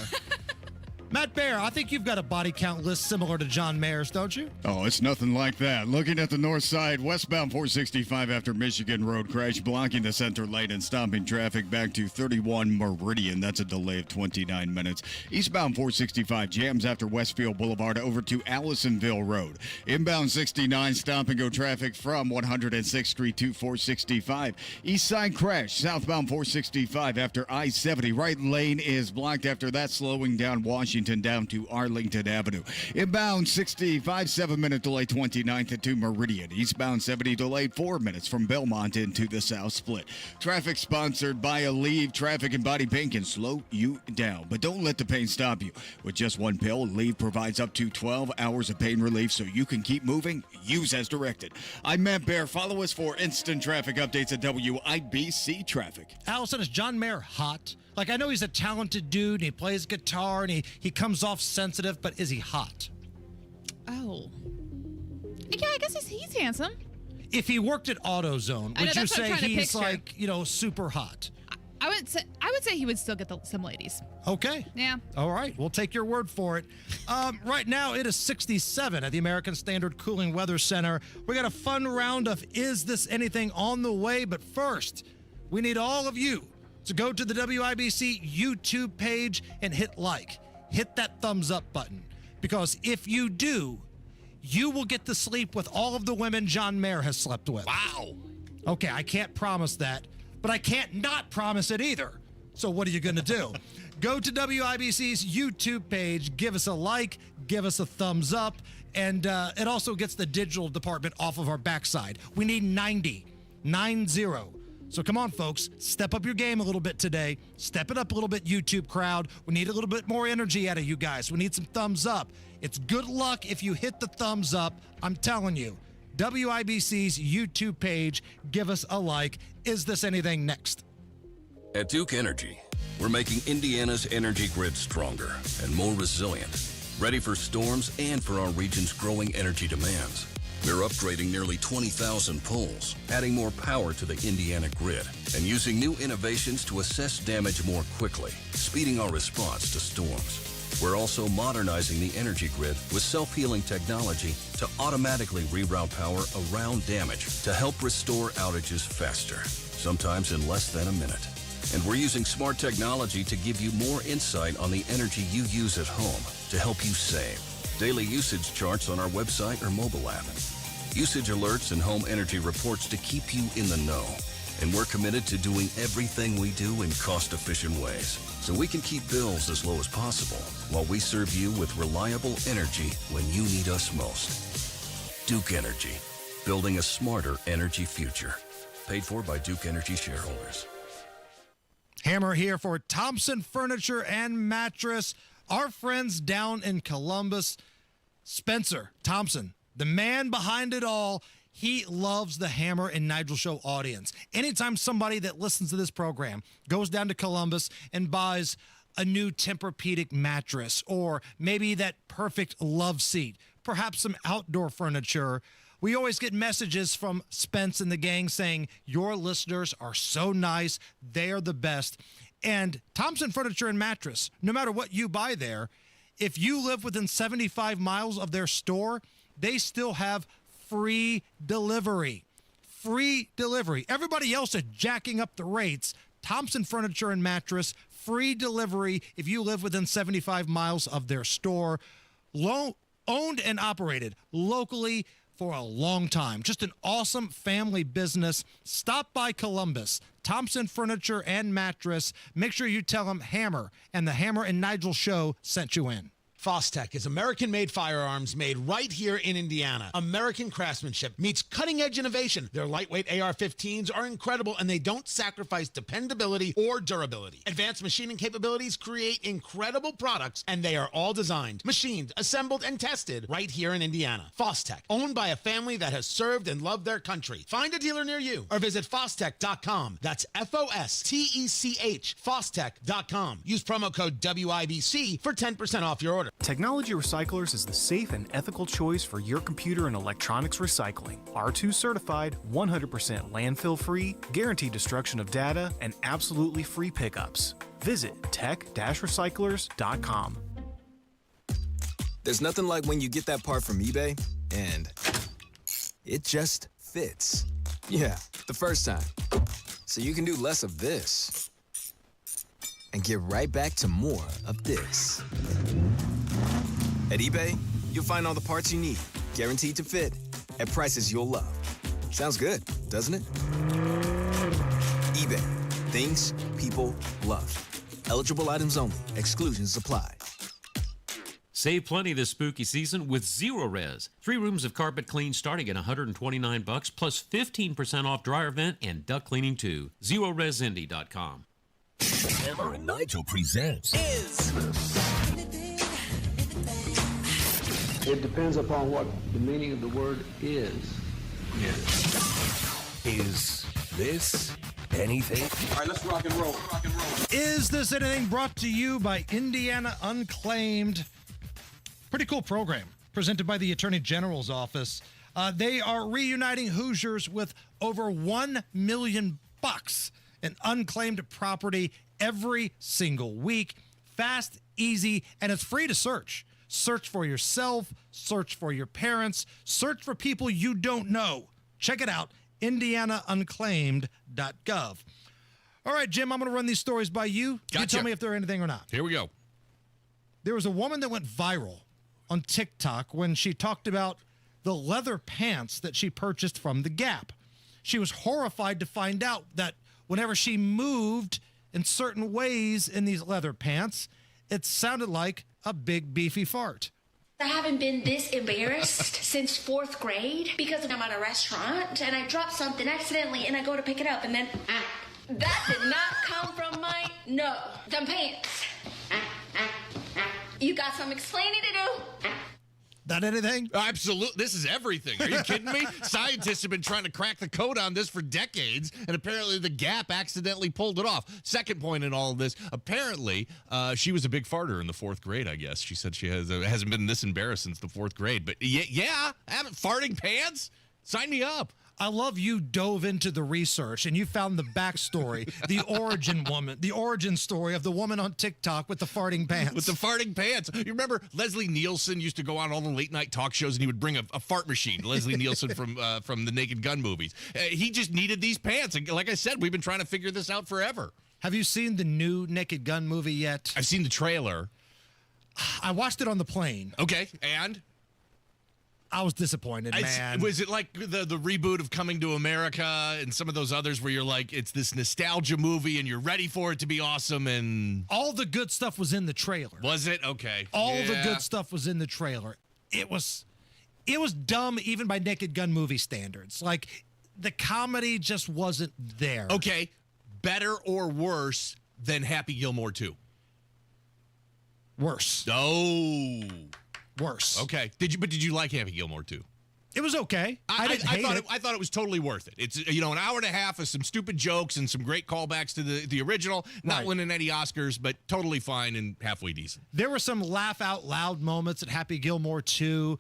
Matt Bear, I think you've got a body count list similar to John Mayer's, don't you? Oh, it's nothing like that. Looking at the north side, westbound 465 after Michigan Road crash, blocking the center lane and stopping traffic back to 31 Meridian. That's a delay of 29 minutes. Eastbound 465 jams after Westfield Boulevard over to Allisonville Road. Inbound 69 stop and go traffic from 106th Street to 465. East side crash, southbound 465 after I-70. Right lane is blocked after that, slowing down Washington down to Arlington Avenue. Inbound 65, 7-minute delay 29th to Meridian. Eastbound 70 delayed 4 minutes from Belmont into the South Split. Traffic sponsored by Aleve. Traffic and body pain can slow you down, but don't let the pain stop you. With just one pill, Aleve provides up to 12 hours of pain relief so you can keep moving. Use as directed. I'm Matt Bear. Follow us for instant traffic updates at WIBC Traffic. Allison, is John Mayer hot? Like, I know he's a talented dude, and he plays guitar, and he comes off sensitive, but is he hot? Oh. Yeah, I guess he's handsome. If he worked at AutoZone, I know, would you that's what I'm say trying to he's picture. like, super hot? I would say he would still get some ladies. Okay. Yeah. All right. We'll take your word for it. Right now, it is 67 at the American Standard Cooling Weather Center. We got a fun round of Is This Anything on the way? But first, we need all of you to go to the WIBC YouTube page and hit like. Hit that thumbs up button. Because if you do, you will get to sleep with all of the women John Mayer has slept with. Wow. Okay, I can't promise that, but I can't not promise it either. So what are you going to do? Go to WIBC's YouTube page, give us a like, give us a thumbs up, and it also gets the digital department off of our backside. We need 90. So come on, folks, step up your game a little bit today. Step it up a little bit, YouTube crowd. We need a little bit more energy out of you guys. We need some thumbs up. It's good luck if you hit the thumbs up. I'm telling you. WIBC's YouTube page, give us a like. Is This Anything next? At Duke Energy, we're making Indiana's energy grid stronger and more resilient, ready for storms and for our region's growing energy demands. We're upgrading nearly 20,000 poles, adding more power to the Indiana grid, and using new innovations to assess damage more quickly, speeding our response to storms. We're also modernizing the energy grid with self-healing technology to automatically reroute power around damage to help restore outages faster, sometimes in less than a minute. And we're using smart technology to give you more insight on the energy you use at home to help you save. Daily usage charts on our website or mobile app. Usage alerts and home energy reports to keep you in the know. And we're committed to doing everything we do in cost-efficient ways so we can keep bills as low as possible while we serve you with reliable energy when you need us most. Duke Energy, building a smarter energy future. Paid for by Duke Energy shareholders. Hammer here for Thompson Furniture and Mattress. Our friends down in Columbus, Spencer Thompson, the man behind it all. He loves the Hammer and Nigel Show audience. Anytime somebody that listens to this program goes down to Columbus and buys a new Tempur-Pedic mattress or maybe that perfect love seat, perhaps some outdoor furniture, We always get messages from Spence and the gang saying, your listeners are so nice. They are the best. And Thompson Furniture and Mattress, no matter what you buy there, if you live within 75 miles of their store, they still have free delivery. Free delivery. Everybody else is jacking up the rates. Thompson Furniture and Mattress, free delivery if you live within 75 miles of their store. Owned and operated locally for a long time. Just an awesome family business. Stop by Columbus. Thompson Furniture and Mattress. Make sure you tell them Hammer and the Hammer and Nigel Show sent you in. Fostech is American-made firearms made right here in Indiana. American craftsmanship meets cutting-edge innovation. Their lightweight AR-15s are incredible, and they don't sacrifice dependability or durability. Advanced machining capabilities create incredible products, and they are all designed, machined, assembled, and tested right here in Indiana. Fostech, owned by a family that has served and loved their country. Find a dealer near you or visit Fostech.com. That's F-O-S-T-E-C-H, Fostech.com. Use promo code WIBC for 10% off your order. Technology Recyclers is the safe and ethical choice for your computer and electronics recycling. R2 certified, 100% landfill free, guaranteed destruction of data, and absolutely free pickups. Visit tech-recyclers.com. There's nothing like when you get that part from eBay and it just fits. Yeah, the first time. So you can do less of this and get right back to more of this. At eBay, you'll find all the parts you need, guaranteed to fit, at prices you'll love. Sounds good, doesn't it? eBay, things people love. Eligible items only. Exclusions apply. Save plenty this spooky season with Zero Res. 3 rooms of carpet clean starting at $129 plus 15% off dryer vent and duct cleaning too. ZeroResIndy.com. Hammer and Nigel presents It depends upon what the meaning of the word is. Is this anything? All right, let's rock and roll. Is This Anything? Brought to you by Indiana Unclaimed. Pretty cool program presented by the Attorney General's office. They are reuniting Hoosiers with over $1 million in unclaimed property every single week. Fast, easy, and it's free to search. Search for yourself, search for your parents, search for people you don't know. Check it out, indianaunclaimed.gov. All right, Jim, I'm going to run these stories by you. Gotcha. You tell me if they're anything or not. Here we go. There was a woman that went viral on TikTok when she talked about the leather pants that she purchased from the Gap. She was horrified to find out that whenever she moved in certain ways in these leather pants, it sounded like a big beefy fart. I haven't been this embarrassed since 4th grade because I'm at a restaurant and I dropped something accidentally and I go to pick it up and then that did not come from them pants. You got some explaining to do. That anything? Absolutely. This is everything. Are you kidding me? Scientists have been trying to crack the code on this for decades, and apparently the Gap accidentally pulled it off. Second point in all of this, apparently she was a big farter in the 4th grade, I guess. She said she hasn't been this embarrassed since the 4th grade. But yeah, farting pants? Sign me up. I love you dove into the research and you found the backstory, the origin story of the woman on TikTok with the farting pants. With the farting pants. You remember Leslie Nielsen used to go on all the late night talk shows and he would bring a fart machine. Leslie Nielsen from the Naked Gun movies. He just needed these pants. And like I said, we've been trying to figure this out forever. Have you seen the new Naked Gun movie yet? I've seen the trailer. I watched it on the plane. Okay, and? I was disappointed, man. Was it like the reboot of Coming to America and some of those others where you're like, it's this nostalgia movie and you're ready for it to be awesome and... All the good stuff was in the trailer. Was it? Okay. All the good stuff was in the trailer. It was dumb even by Naked Gun movie standards. Like, the comedy just wasn't there. Okay. Better or worse than Happy Gilmore 2? Worse. Oh. Worse. Okay. Did you like Happy Gilmore 2? It was okay. I thought it was totally worth it. It's an hour and a half of some stupid jokes and some great callbacks to the original. Not winning any Oscars, but totally fine and halfway decent. There were some laugh out loud moments at Happy Gilmore 2.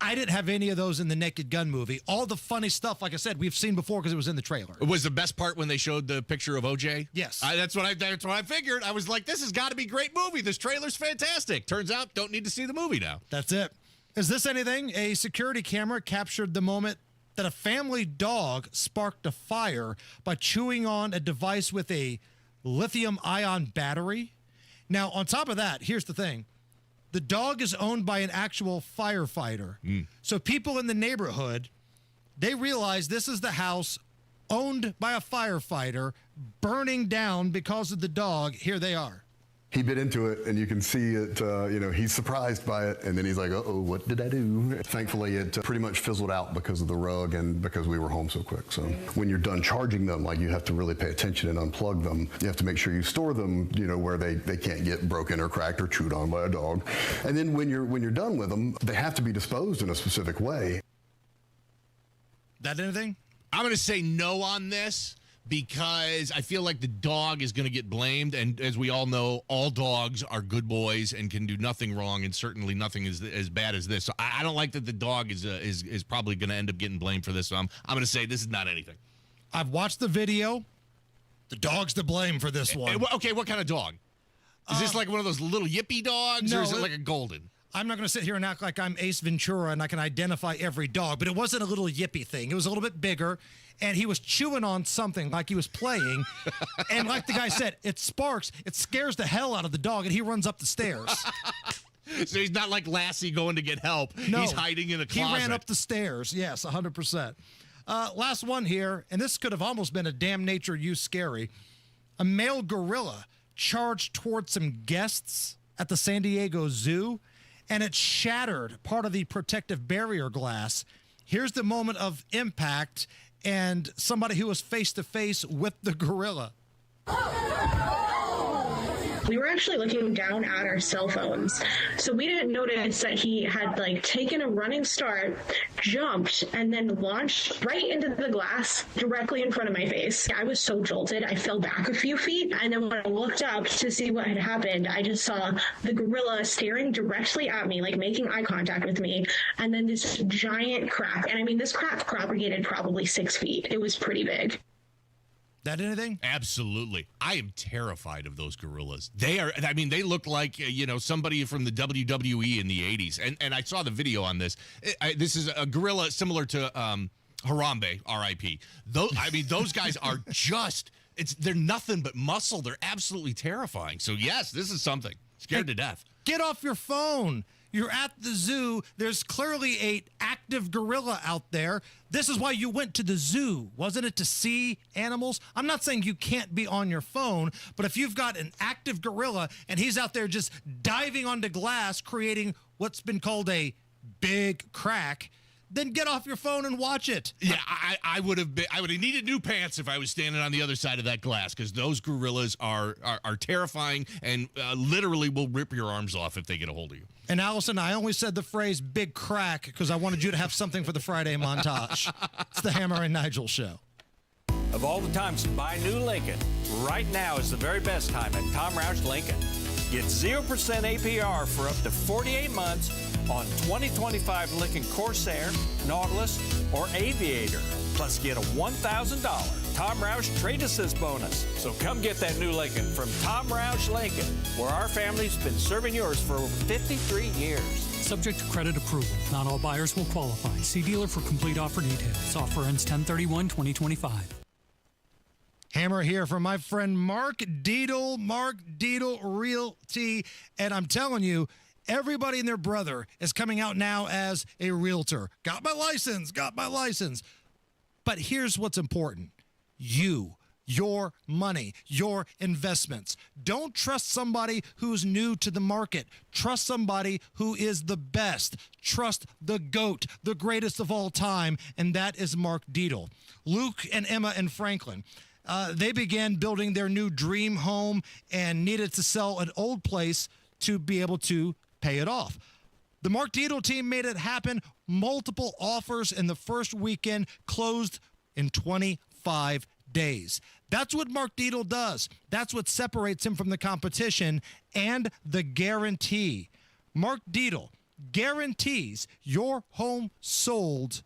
I didn't have any of those in the Naked Gun movie. All the funny stuff, like I said, we've seen before because it was in the trailer. Was the best part when they showed the picture of OJ? Yes. That's what I figured. I was like, this has got to be a great movie. This trailer's fantastic. Turns out, don't need to see the movie now. That's it. Is this anything? A security camera captured the moment that a family dog sparked a fire by chewing on a device with a lithium-ion battery. Now, on top of that, here's the thing. The dog is owned by an actual firefighter. So people in the neighborhood, they realize this is the house owned by a firefighter burning down because of the dog. Here they are. He bit into it, and you can see it, he's surprised by it, and then he's like, uh-oh, what did I do? Thankfully, it pretty much fizzled out because of the rug and because we were home so quick. So when you're done charging them, like, you have to really pay attention and unplug them. You have to make sure you store them, where they can't get broken or cracked or chewed on by a dog. And then when you're done with them, they have to be disposed in a specific way. That anything? I'm going to say no on this, because I feel like the dog is going to get blamed. And as we all know, all dogs are good boys and can do nothing wrong, and certainly nothing is as bad as this. So I don't like that the dog is probably going to end up getting blamed for this. So I'm going to say this is not anything. I've watched the video. The dog's to blame for this one. Okay, what kind of dog? Is this like one of those little yippy dogs, or is it like a golden? I'm not going to sit here and act like I'm Ace Ventura and I can identify every dog, but it wasn't a little yippy thing. It was a little bit bigger, and he was chewing on something like he was playing. And like the guy said, it sparks. It scares the hell out of the dog, and he runs up the stairs. So he's not like Lassie going to get help. No, he's hiding in a closet. He ran up the stairs. Yes, 100%. Last one here, and this could have almost been a damn nature you scary. A male gorilla charged towards some guests at the San Diego Zoo, and it shattered part of the protective barrier glass. Here's the moment of impact and somebody who was face-to-face with the gorilla. We were actually looking down at our cell phones, so we didn't notice that he had taken a running start, jumped, and then launched right into the glass directly in front of my face. I was so jolted, I fell back a few feet, and then when I looked up to see what had happened, I just saw the gorilla staring directly at me, making eye contact with me, and then this giant crack. And I mean, this crack propagated probably 6 feet. It was pretty big. That anything? Absolutely. I am terrified of those gorillas. They look like, somebody from the WWE in the 80s. And I saw the video on this. This is a gorilla similar to Harambe, R.I.P. Those guys are they're nothing but muscle. They're absolutely terrifying. So, yes, this is something. Scared to death. Get off your phone. You're at the zoo. There's clearly an active gorilla out there. This is why you went to the zoo, wasn't it? To see animals? I'm not saying you can't be on your phone, but if you've got an active gorilla and he's out there just diving onto glass, creating what's been called a big crack, then get off your phone and watch it. Yeah, I would have needed new pants if I was standing on the other side of that glass, because those gorillas are terrifying and literally will rip your arms off if they get a hold of you. And Allison, I only said the phrase big crack because I wanted you to have something for the Friday montage. It's the Hammer and Nigel Show. Of all the times to buy new Lincoln, right now is the very best time at Tom Roush Lincoln. Get 0% APR for up to 48 months on 2025 Lincoln Corsair, Nautilus, or Aviator. Plus get a $1,000 Tom Roush Trade Assist bonus. So come get that new Lincoln from Tom Roush Lincoln, where our family's been serving yours for over 53 years. Subject to credit approval. Not all buyers will qualify. See dealer for complete offer details. Offer ends 10/31/2025. Hammer here from my friend Mark Deedle, Mark Deedle Realty. And I'm telling you, everybody and their brother is coming out now as a realtor. Got my license. But here's what's important. Your money, your investments. Don't trust somebody who's new to the market. Trust somebody who is the best. Trust the GOAT, the greatest of all time, and that is Mark Deedle. Luke and Emma and Franklin. They began building their new dream home and needed to sell an old place to be able to pay it off. The Mark Deedle team made it happen. Multiple offers in the first weekend, closed in 25 days. That's what Mark Deedle does. That's what separates him from the competition and the guarantee. Mark Deedle, guarantees your home sold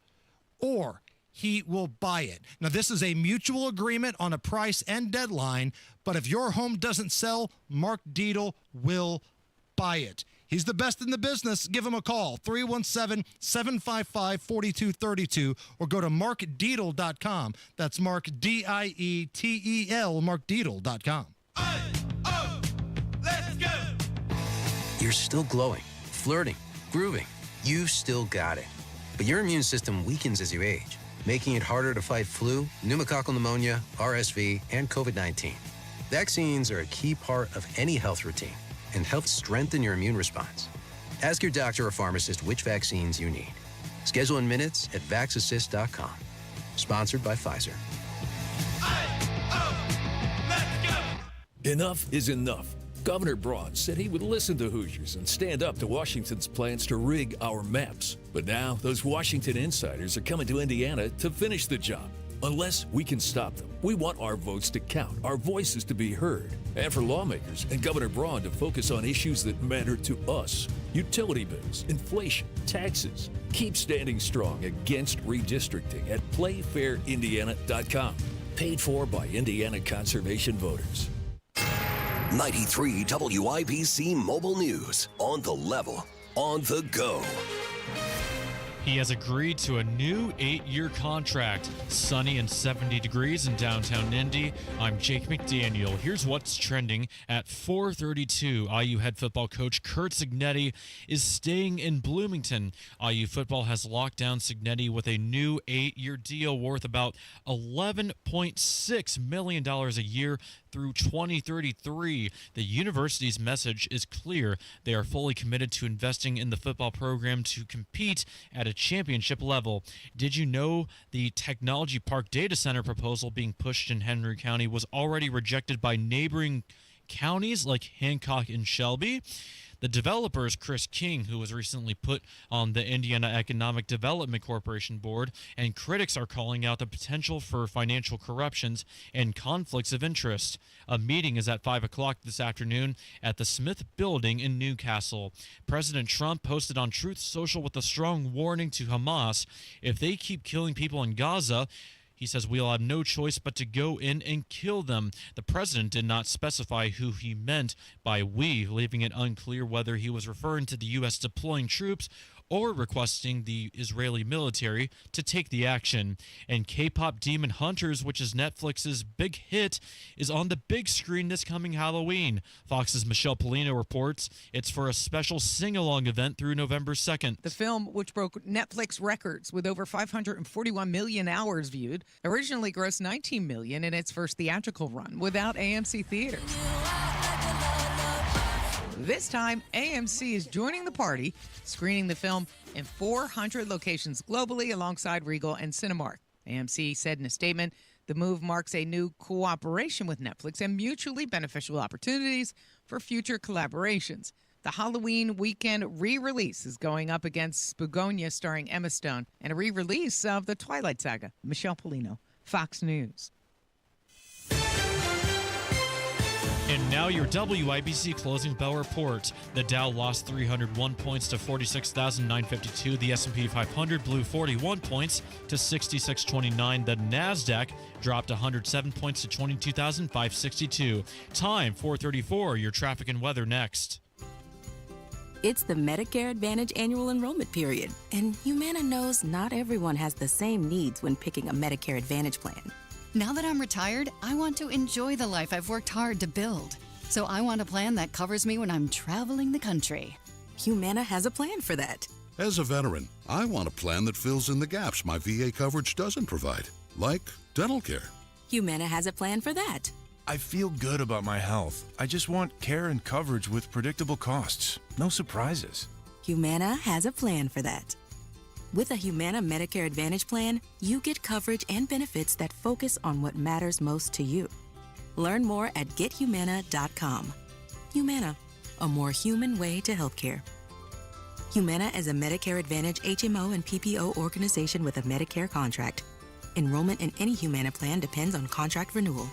or he will buy it. Now, this is a mutual agreement on a price and deadline, but if your home doesn't sell, Mark Dietl will buy it. He's the best in the business. Give him a call, 317-755-4232, or go to markdietl.com. That's Mark, D-I-E-T-E-L, markdietl.com. Let's go! You're still glowing, flirting, grooving. You still got it. But your immune system weakens as you age, making it harder to fight flu, pneumococcal pneumonia, RSV, and COVID-19. Vaccines are a key part of any health routine and help strengthen your immune response. Ask your doctor or pharmacist which vaccines you need. Schedule in minutes at vaxassist.com. Sponsored by Pfizer. Enough is enough. Governor Braun said he would listen to Hoosiers and stand up to Washington's plans to rig our maps. But now, those Washington insiders are coming to Indiana to finish the job. Unless we can stop them, we want our votes to count, our voices to be heard, and for lawmakers and Governor Braun to focus on issues that matter to us. Utility bills, inflation, taxes. Keep standing strong against redistricting at playfairindiana.com. Paid for by Indiana Conservation Voters. 93 WIBC Mobile News. On the level, on the go. He has agreed to a new 8-year contract. Sunny and 70 degrees in downtown Indy. I'm Jake McDaniel. Here's what's trending at 4:32. IU head football coach Curt Cignetti is staying in Bloomington. IU football has locked down Cignetti with a new 8-year deal worth about $11.6 million a year through 2033. The university's message is clear. They are fully committed to investing in the football program to compete at a championship level. Did you know the Technology Park data center proposal being pushed in Henry County was already rejected by neighboring counties like Hancock and Shelby? The developer is Chris King, who was recently put on the Indiana Economic Development Corporation board, and critics are calling out the potential for financial corruptions and conflicts of interest. A meeting is at 5 o'clock this afternoon at the Smith Building in Newcastle. President Trump posted on Truth Social with a strong warning to Hamas. If they keep killing people in Gaza, he says we'll have no choice but to go in and kill them. The president did not specify who he meant by we, leaving it unclear whether he was referring to the U.S. deploying troops or requesting the Israeli military to take the action. And K-pop Demon Hunters, which is Netflix's big hit, is on the big screen this coming Halloween. Fox's Michelle Polino reports it's for a special sing-along event through November 2nd. The film, which broke Netflix records with over 541 million hours viewed, originally grossed $19 million in its first theatrical run without AMC theaters. This time, AMC is joining the party, screening the film in 400 locations globally alongside Regal and Cinemark. AMC said in a statement, the move marks a new cooperation with Netflix and mutually beneficial opportunities for future collaborations. The Halloween weekend re-release is going up against Spagonia starring Emma Stone and a re-release of the Twilight Saga. Michelle Polino, Fox News. And now your WIBC closing bell report. The Dow lost 301 points to 46,952. The S&P 500 blew 41 points to 6629. The NASDAQ dropped 107 points to 22,562. Time 4:34. Your traffic and weather next. It's the Medicare Advantage annual enrollment period, and Humana knows not everyone has the same needs when picking a Medicare Advantage plan. Now that I'm retired, I want to enjoy the life I've worked hard to build. So I want a plan that covers me when I'm traveling the country. Humana has a plan for that. As a veteran, I want a plan that fills in the gaps my VA coverage doesn't provide, like dental care. Humana has a plan for that. I feel good about my health. I just want care and coverage with predictable costs. No surprises. Humana has a plan for that. With a Humana Medicare Advantage plan, you get coverage and benefits that focus on what matters most to you. Learn more at gethumana.com. Humana, a more human way to healthcare. Humana is a Medicare Advantage HMO and PPO organization with a Medicare contract. Enrollment in any Humana plan depends on contract renewal.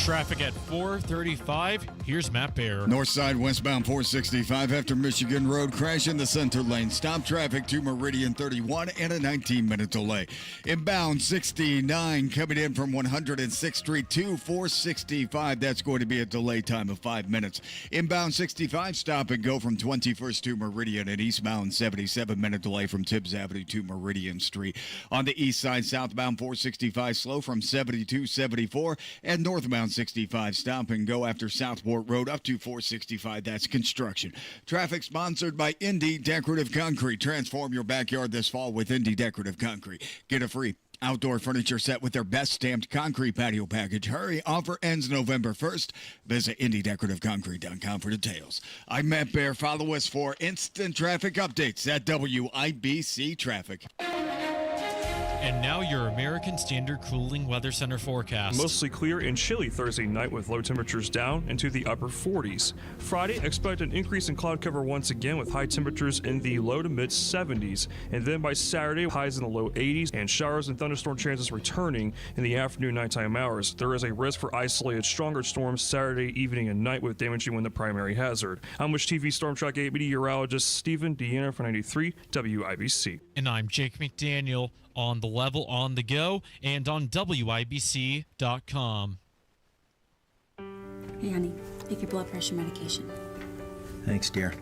Traffic at 4:35. Here's Matt Bear. North side westbound 465 after Michigan Road crash in the center lane. Stop traffic to Meridian 31 and a 19-minute delay. Inbound 69 coming in from 106th Street to 465. That's going to be a delay time of 5 minutes. Inbound 65 stop and go from 21st to Meridian, and eastbound 77-minute delay from Tibbs Avenue to Meridian Street. On the east side, southbound 465 slow from 70 to 74, and northbound 65 stop and go after Southport Road up to 465. That's construction. Traffic sponsored by Indy Decorative Concrete. Transform your backyard this fall with Indy Decorative Concrete. Get a free outdoor furniture set with their best stamped concrete patio package. Hurry, offer ends November 1st. Visit IndyDecorativeConcrete.com for details. I'm Matt Bear. Follow us for instant traffic updates at WIBC Traffic. And now your American Standard Cooling Weather Center forecast. Mostly clear and chilly Thursday night with low temperatures down into the upper 40s. Friday, expect an increase in cloud cover once again with high temperatures in the low to mid 70s. And then by Saturday, highs in the low 80s and showers and thunderstorm chances returning in the afternoon nighttime hours. There is a risk for isolated stronger storms Saturday evening and night with damaging wind the primary hazard. I'm Wish TV Storm Track 8 meteorologist Stephen Deanna for 93 WIBC. And I'm Jake McDaniel. On the level, on the go, and on WIBC.com. Hey, honey, take your blood pressure medication. Thanks, dear.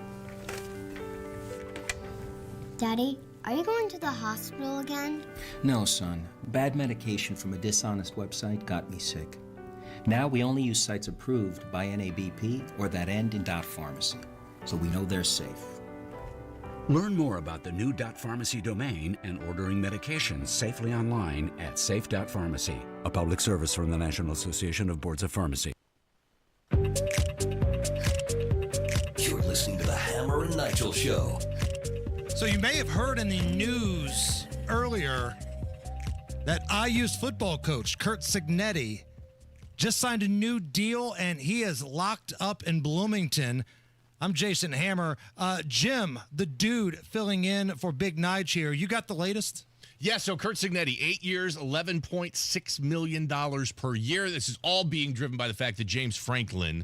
Daddy, are you going to the hospital again? No, son. Bad medication from a dishonest website got me sick. Now we only use sites approved by NABP or that end in .pharmacy, so we know they're safe. Learn more about the new .pharmacy domain and ordering medications safely online at safe.pharmacy, a public service from the National Association of Boards of Pharmacy. You're listening to the Hammer and Nigel Show. So you may have heard in the news earlier that IU's football coach, Curt Cignetti, just signed a new deal, and he is locked up in Bloomington. I'm Jason Hammer. Jim, the dude filling in for Big Nige here. You got the latest? Yeah, so Curt Cignetti, 8 years, $11.6 million per year. This is all being driven by the fact that James Franklin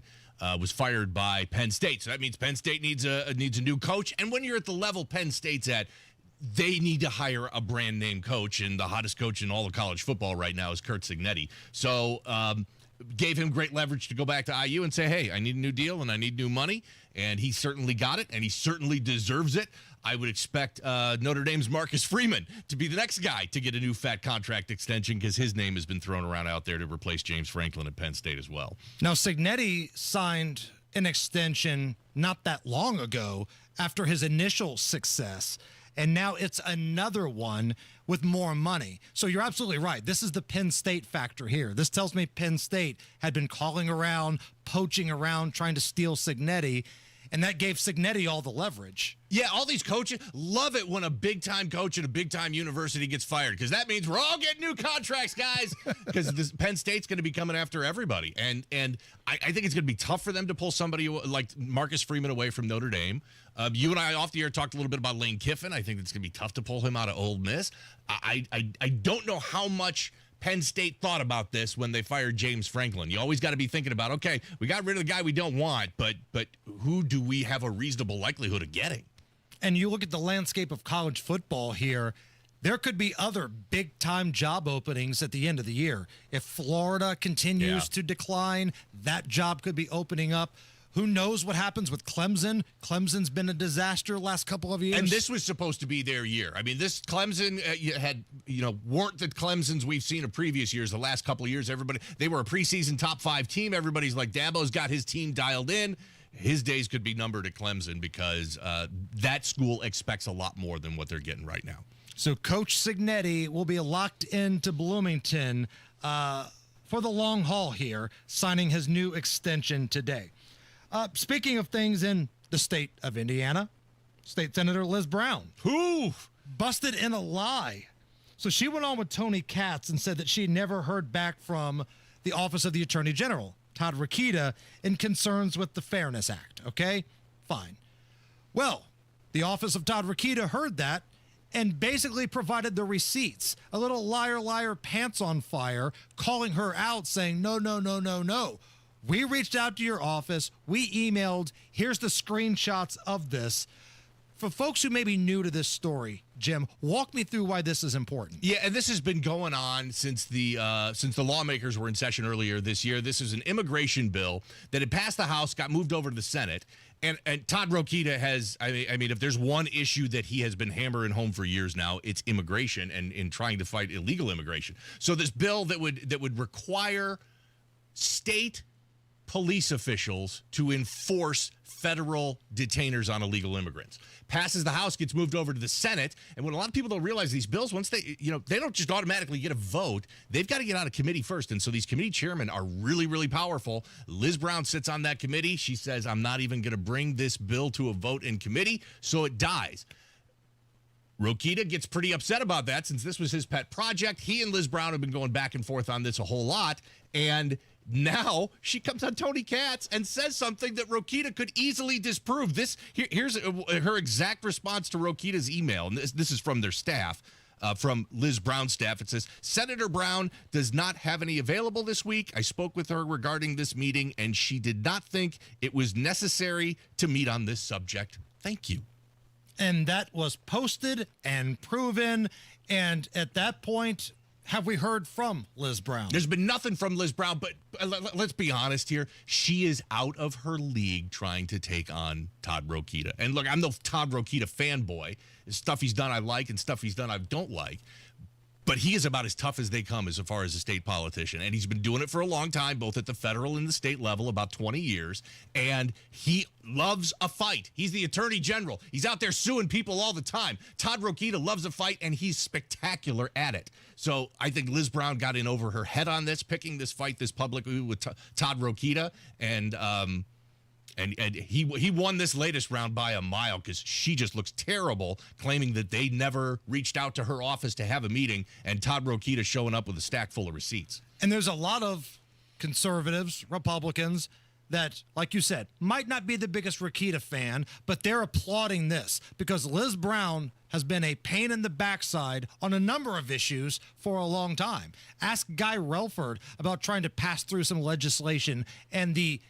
was fired by Penn State. So that means Penn State needs a new coach. And when you're at the level Penn State's at, they need to hire a brand name coach. And the hottest coach in all of college football right now is Curt Cignetti. So gave him great leverage to go back to IU and say, hey, I need a new deal and I need new money. And he certainly got it, and he certainly deserves it. I would expect Notre Dame's Marcus Freeman to be the next guy to get a new fat contract extension because his name has been thrown around out there to replace James Franklin at Penn State as well. Now, Cignetti signed an extension not that long ago after his initial success, and now it's another one with more money. So you're absolutely right. This is the Penn State factor here. This tells me Penn State had been calling around, poaching around, trying to steal Cignetti, and that gave Cignetti all the leverage. Yeah, all these coaches love it when a big-time coach at a big-time university gets fired because that means we're all getting new contracts, guys, because Penn State's going to be coming after everybody. And I think it's going to be tough for them to pull somebody like Marcus Freeman away from Notre Dame. You and I off the air talked a little bit about Lane Kiffin. I think it's going to be tough to pull him out of Ole Miss. I don't know how much Penn State thought about this when they fired James Franklin. You always got to be thinking about, okay, we got rid of the guy we don't want, but who do we have a reasonable likelihood of getting? And you look at the landscape of college football here, there could be other big-time job openings at the end of the year. If Florida continues to decline, that job could be opening up. Who knows what happens with Clemson? Clemson's been a disaster the last couple of years. And this was supposed to be their year. I mean, this Clemson weren't the Clemsons we've seen in previous years. The last couple of years, they were a preseason top 5 team. Everybody's like, Dabo's got his team dialed in. His days could be numbered at Clemson because that school expects a lot more than what they're getting right now. So Coach Cignetti will be locked into Bloomington for the long haul here, signing his new extension today. Speaking of things in the state of Indiana, State Senator Liz Brown. Who? Busted in a lie. So she went on with Tony Katz and said that she never heard back from the Office of the Attorney General, Todd Rokita, in concerns with the Fairness Act. Okay? Fine. Well, the Office of Todd Rokita heard that and basically provided the receipts. A little liar, liar, pants on fire, calling her out saying, no, no, no, no, no. We reached out to your office. We emailed. Here's the screenshots of this. For folks who may be new to this story, Jim, walk me through why this is important. Yeah, and this has been going on since the lawmakers were in session earlier this year. This is an immigration bill that had passed the House, got moved over to the Senate. And Todd Rokita has, I mean, if there's one issue that he has been hammering home for years now, it's immigration and in trying to fight illegal immigration. So this bill that would require state police officials to enforce federal detainers on illegal immigrants passes the House, gets moved over to the Senate. And what a lot of people don't realize, these bills, once they don't just automatically get a vote, they've got to get out of committee first. And so these committee chairmen are really, really powerful. Liz Brown sits on that committee. She says, I'm not even going to bring this bill to a vote in committee, so it dies. Rokita gets pretty upset about that since this was his pet project. He and Liz Brown have been going back and forth on this a whole lot. And now she comes on Tony Katz and says something that Rokita could easily disprove. Here's her exact response to Rokita's email. And this is from their staff, from Liz Brown's staff. It says, Senator Brown does not have any available this week. I spoke with her regarding this meeting, and she did not think it was necessary to meet on this subject. Thank you. And that was posted and proven. And at that point, have we heard from Liz Brown? There's been nothing from Liz Brown, but let's be honest here. She is out of her league trying to take on Todd Rokita. And look, I'm no Todd Rokita fanboy. Stuff he's done I like and stuff he's done I don't like. But he is about as tough as they come as far as a state politician. And he's been doing it for a long time, both at the federal and the state level, about 20 years. And he loves a fight. He's the attorney general. He's out there suing people all the time. Todd Rokita loves a fight, and he's spectacular at it. So I think Liz Brown got in over her head on this, picking this fight this publicly with Todd Rokita. And he won this latest round by a mile because she just looks terrible, claiming that they never reached out to her office to have a meeting, and Todd Rokita showing up with a stack full of receipts. And there's a lot of conservatives, Republicans, that, like you said, might not be the biggest Rokita fan, but they're applauding this because Liz Brown has been a pain in the backside on a number of issues for a long time. Ask Guy Relford about trying to pass through some legislation and the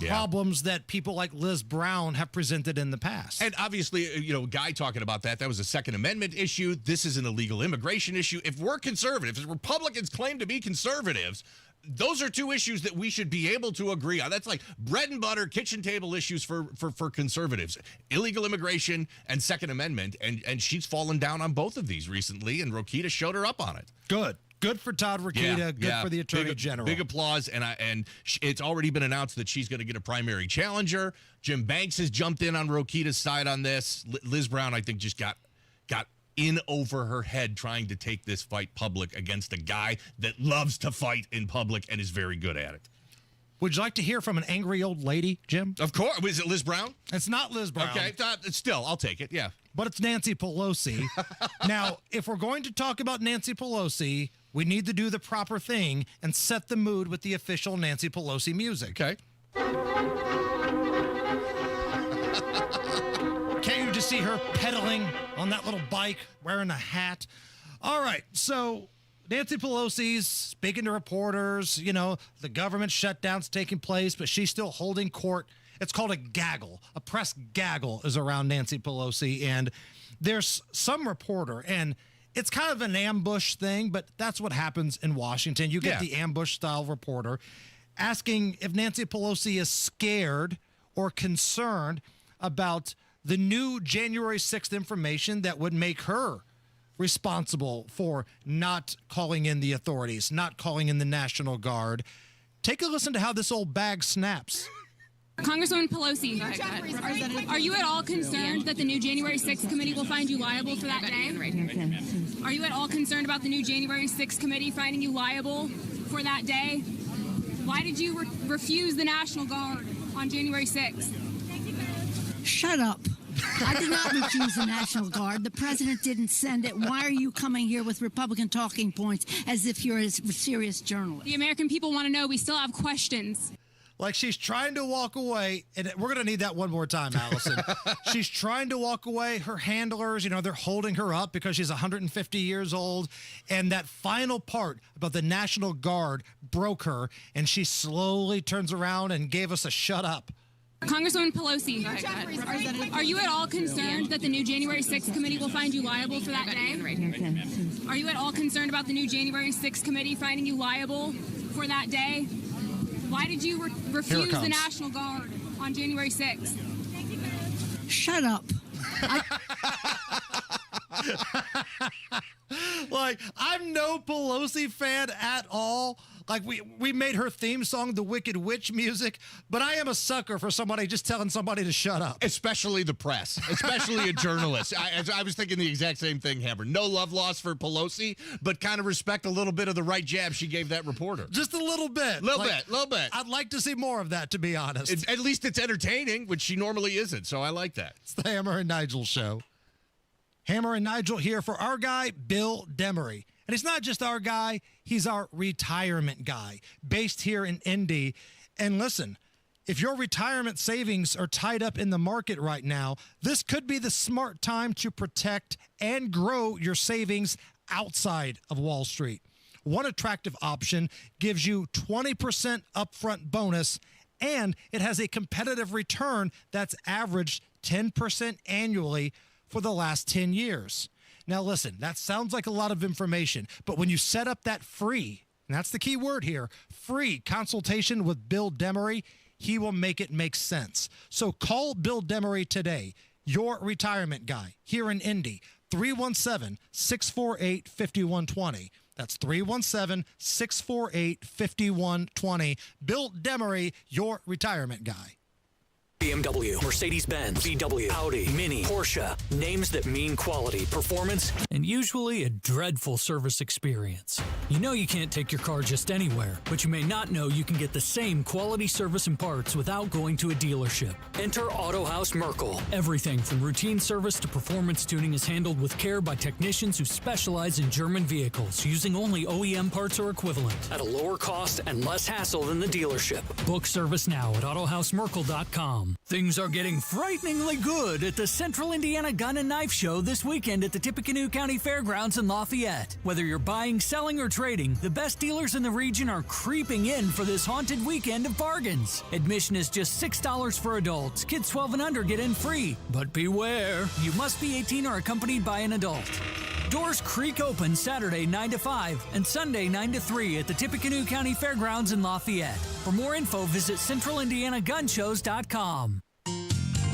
problems that people like Liz Brown have presented in the past. And obviously, Guy talking about that was a Second Amendment issue. This is an illegal immigration issue. If we're conservatives, if Republicans claim to be conservatives, those are two issues that we should be able to agree on. That's like bread and butter, kitchen table issues for conservatives. Illegal immigration and Second Amendment. And she's fallen down on both of these recently, and Rokita showed her up on it. Good for Todd Rokita. Good for the Attorney General. Big applause. And it's already been announced that she's going to get a primary challenger. Jim Banks has jumped in on Rokita's side on this. Liz Brown, I think, just got in over her head trying to take this fight public against a guy that loves to fight in public and is very good at it. Would you like to hear from an angry old lady, Jim? Of course. Is it Liz Brown? It's not Liz Brown. Okay. Still, I'll take it. Yeah. But it's Nancy Pelosi. Now, if we're going to talk about Nancy Pelosi, we need to do the proper thing and set the mood with the official Nancy Pelosi music. Okay. Can't you just see her pedaling on that little bike, wearing a hat? All right, so Nancy Pelosi's speaking to reporters. The government shutdown's taking place, but she's still holding court. It's called a gaggle. A press gaggle is around Nancy Pelosi, and there's some reporter, and it's kind of an ambush thing, but that's what happens in Washington. You get the ambush-style reporter asking if Nancy Pelosi is scared or concerned about the new January 6th information that would make her responsible for not calling in the authorities, not calling in the National Guard. Take a listen to how this old bag snaps. Congresswoman Pelosi, are you at all concerned that the new January 6th committee will find you liable for that day? Are you at all concerned about the new January 6th committee finding you liable for that day? Why did you refuse the National Guard on January 6th? Shut up. I did not refuse the National Guard. The president didn't send it. Why are you coming here with Republican talking points as if you're a serious journalist? The American people want to know. We still have questions. Like she's trying to walk away, and we're going to need that one more time, Allison. She's trying to walk away. Her handlers, they're holding her up because she's 150 years old. And that final part about the National Guard broke her, and she slowly turns around and gave us a shut up. Congresswoman Pelosi, are you at all concerned that the new January 6th committee will find you liable for that day? Are you at all concerned about the new January 6th committee finding you liable for that day? Why did you refuse the National Guard on January 6th? Shut up. Like, I'm no Pelosi fan at all. Like, we made her theme song the Wicked Witch music, but I am a sucker for somebody just telling somebody to shut up. Especially the press, especially a journalist. I was thinking the exact same thing, Hammer. No love lost for Pelosi, but kind of respect a little bit of the right jab she gave that reporter. Just a little bit. Little bit. I'd like to see more of that, to be honest. At least it's entertaining, which she normally isn't, so I like that. It's the Hammer and Nigel show. Hammer and Nigel here for our guy, Bill Demery. And it's not just our guy, he's our retirement guy, based here in Indy. And listen, if your retirement savings are tied up in the market right now, this could be the smart time to protect and grow your savings outside of Wall Street. One attractive option gives you 20% upfront bonus, and it has a competitive return that's averaged 10% annually for the last 10 years. Now, listen, that sounds like a lot of information, but when you set up that free, and that's the key word here, free consultation with Bill Demery, he will make it make sense. So call Bill Demery today, your retirement guy here in Indy, 317-648-5120. That's 317-648-5120. Bill Demery, your retirement guy. BMW, Mercedes-Benz, VW, Audi, Mini, Porsche. Names that mean quality, performance, and usually a dreadful service experience. You know you can't take your car just anywhere, but you may not know you can get the same quality service and parts without going to a dealership. Enter Auto House Merkel. Everything from routine service to performance tuning is handled with care by technicians who specialize in German vehicles, using only OEM parts or equivalent. At a lower cost and less hassle than the dealership. Book service now at AutohouseMerkel.com. Things are getting frighteningly good at the Central Indiana Gun and Knife Show this weekend at the Tippecanoe County Fairgrounds in Lafayette. Whether you're buying, selling, or trading, the best dealers in the region are creeping in for this haunted weekend of bargains. Admission is just $6 for adults. Kids 12 and under get in free. But beware, you must be 18 or accompanied by an adult. Doors creak open Saturday 9 to 5 and Sunday 9 to 3 at the Tippecanoe County Fairgrounds in Lafayette. For more info, visit CentralIndianaGunShows.com.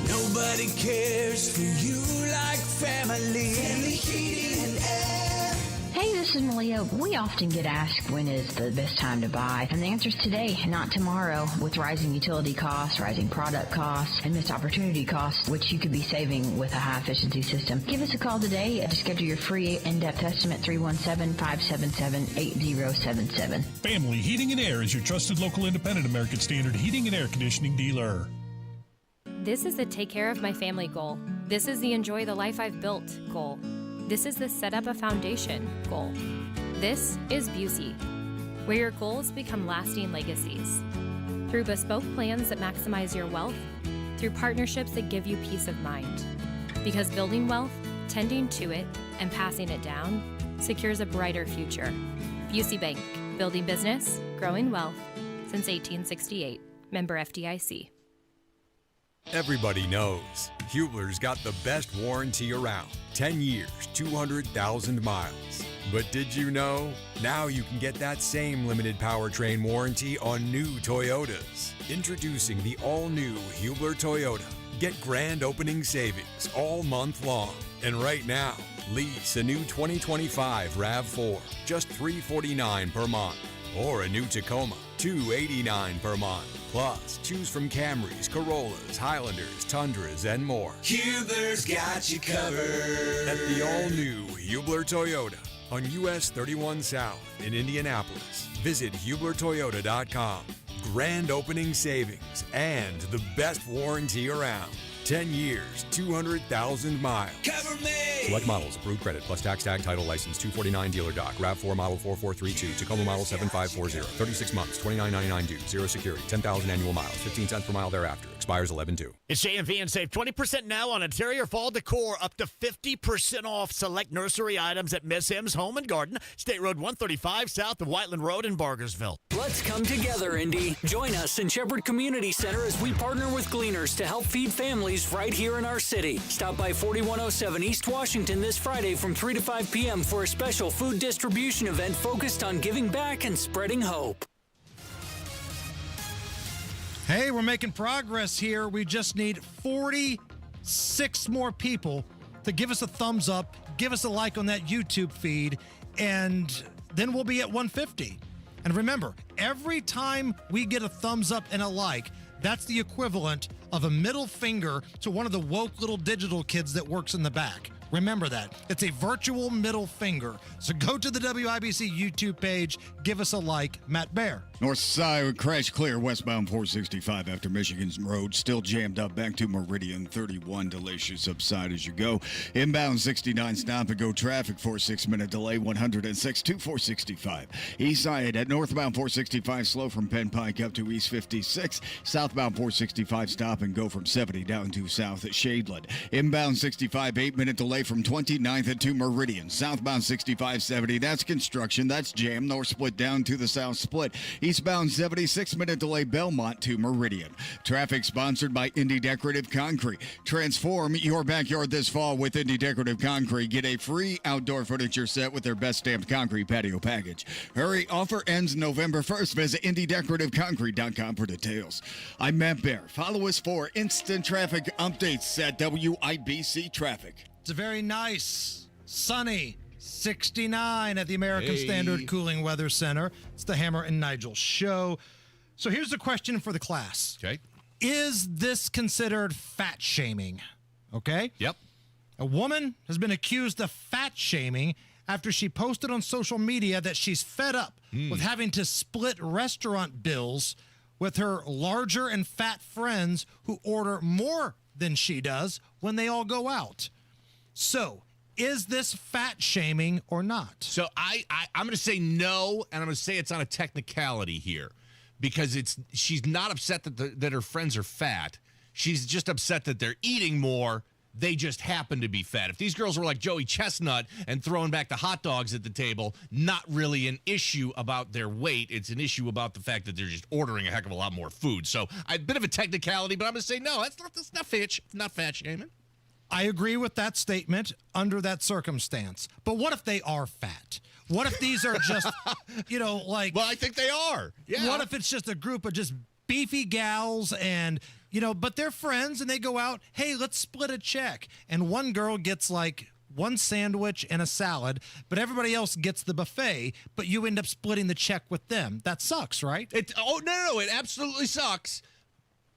Nobody cares for you like family. Family Heating and Air. Hey, this is Malia. We often get asked when is the best time to buy, and the answer is today, not tomorrow. With rising utility costs, rising product costs, and missed opportunity costs, which you could be saving with a high-efficiency system. Give us a call today to schedule your free in-depth estimate, 317-577-8077. Family Heating and Air is your trusted local independent American Standard heating and air conditioning dealer. This is the take care of my family goal. This is the enjoy the life I've built goal. This is the set up a foundation goal. This is Busey, where your goals become lasting legacies. Through bespoke plans that maximize your wealth, through partnerships that give you peace of mind. Because building wealth, tending to it, and passing it down secures a brighter future. Busey Bank, building business, growing wealth since 1868. Member FDIC. Everybody knows Hubler's got the best warranty around. 10 years, 200,000 miles. But did you know? Now you can get that same limited powertrain warranty on new Toyotas. Introducing the all-new Hubler Toyota. Get grand opening savings all month long. And right now, lease a new 2025 RAV4, just $349 per month. Or a new Tacoma, $289 per month. Plus, choose from Camrys, Corollas, Highlanders, Tundras, and more. Hubler's got you covered. At the all-new Hubler Toyota on US 31 South in Indianapolis. Visit HublerToyota.com. Grand opening savings and the best warranty around. 10 years, 200,000 miles. Cover me! Select models, approved credit, plus tax tag title license 249 dealer doc. RAV4 model 4432. Tacoma model 7540. 36 months, $29.99 due. Zero security. 10,000 annual miles. 15 cents per mile thereafter. Expires 11/2. It's JMV and save 20% now on interior fall decor, up to 50% off select nursery items at Miss M's Home and Garden, State Road 135 south of Whiteland Road in Bargersville. Let's come together, Indy. Join us in Shepherd Community Center as we partner with Gleaners to help feed families right here in our city. Stop by 4107 East Washington this Friday from 3 to 5 p.m. for a special food distribution event focused on giving back and spreading hope. Hey, we're making progress here. We just need 46 more people to give us a thumbs up, give us a like on that YouTube feed, and then we'll be at 150. And remember, every time we get a thumbs up and a like, that's the equivalent of a middle finger to one of the woke little digital kids that works in the back. Remember that. It's a virtual middle finger. So go to the WIBC YouTube page, give us a like. Matt Bear. North side crash clear westbound 465 after Michigan's road. Still jammed up back to Meridian 31. Delay should subside as you go. Inbound 69 stop and go traffic for a 6-minute delay. 106 to 465. East side at northbound 465 slow from Penn Pike up to East 56. Southbound 465 stop and go from 70 down to south at Shadeland. Inbound 65 8-minute delay from 29th to Meridian. Southbound 6570. That's construction. That's jam. North split down to the south split. Eastbound 76-minute delay Belmont to Meridian. Traffic sponsored by Indy Decorative Concrete. Transform your backyard this fall with Indy Decorative Concrete. Get a free outdoor furniture set with their best stamped concrete patio package. Hurry, offer ends November 1st. Visit IndyDecorativeConcrete.com for details. I'm Matt Bear. Follow us for instant traffic updates at WIBC Traffic. It's a very nice, sunny 69 at the American Standard Cooling Weather Center. It's the Hammer and Nigel show. So here's the question for the class. Okay. Is this considered fat shaming? Okay. Yep. A woman has been accused of fat shaming after she posted on social media that she's fed up with having to split restaurant bills with her larger and fat friends who order more than she does when they all go out. So, is this fat shaming or not? So I'm going to say no, and I'm going to say it's on a technicality here, because she's not upset that her friends are fat. She's just upset that they're eating more. They just happen to be fat. If these girls were like Joey Chestnut and throwing back the hot dogs at the table, not really an issue about their weight. It's an issue about the fact that they're just ordering a heck of a lot more food. So a bit of a technicality, but I'm going to say no. That's not fat shaming. I agree with that statement under that circumstance. But what if they are fat? What if these are just, like... Well, I think they are. Yeah. What if it's just a group of just beefy gals and, but they're friends and they go out, hey, let's split a check. And one girl gets like one sandwich and a salad, but everybody else gets the buffet, but you end up splitting the check with them. That sucks, right? No, it absolutely sucks.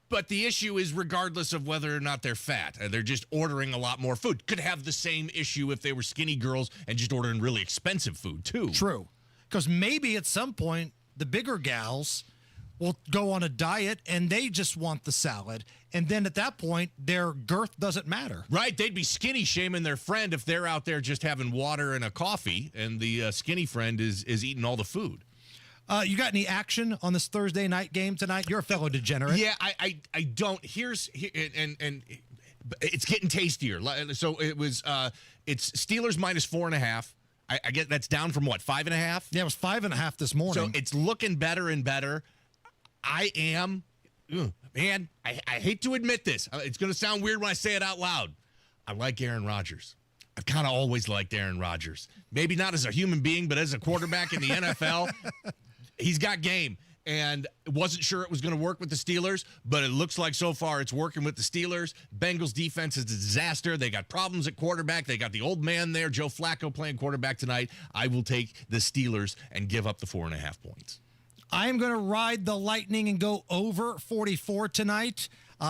But the issue is regardless of whether or not they're fat. They're just ordering a lot more food. Could have the same issue if they were skinny girls and just ordering really expensive food, too. True. Because maybe at some point, the bigger gals will go on a diet and they just want the salad. And then at that point, their girth doesn't matter. Right. They'd be skinny shaming their friend if they're out there just having water and a coffee and the skinny friend is eating all the food. You got any action on this Thursday night game tonight? You're a fellow degenerate. Yeah, I don't. And it's getting tastier. So it was it's Steelers minus 4.5. I get that's down from what, 5.5? Yeah, it was 5.5 this morning. So it's looking better and better. I hate to admit this. It's going to sound weird when I say it out loud. I like Aaron Rodgers. I've kind of always liked Aaron Rodgers. Maybe not as a human being, but as a quarterback in the NFL. He's got game, and wasn't sure it was going to work with the Steelers, but it looks like so far it's working with the Steelers. Bengals defense is a disaster. They got problems at quarterback. They got the old man there, Joe Flacco, playing quarterback tonight. I will take the Steelers and give up the 4.5 points. I'm going to ride the Lightning and go over 44 tonight.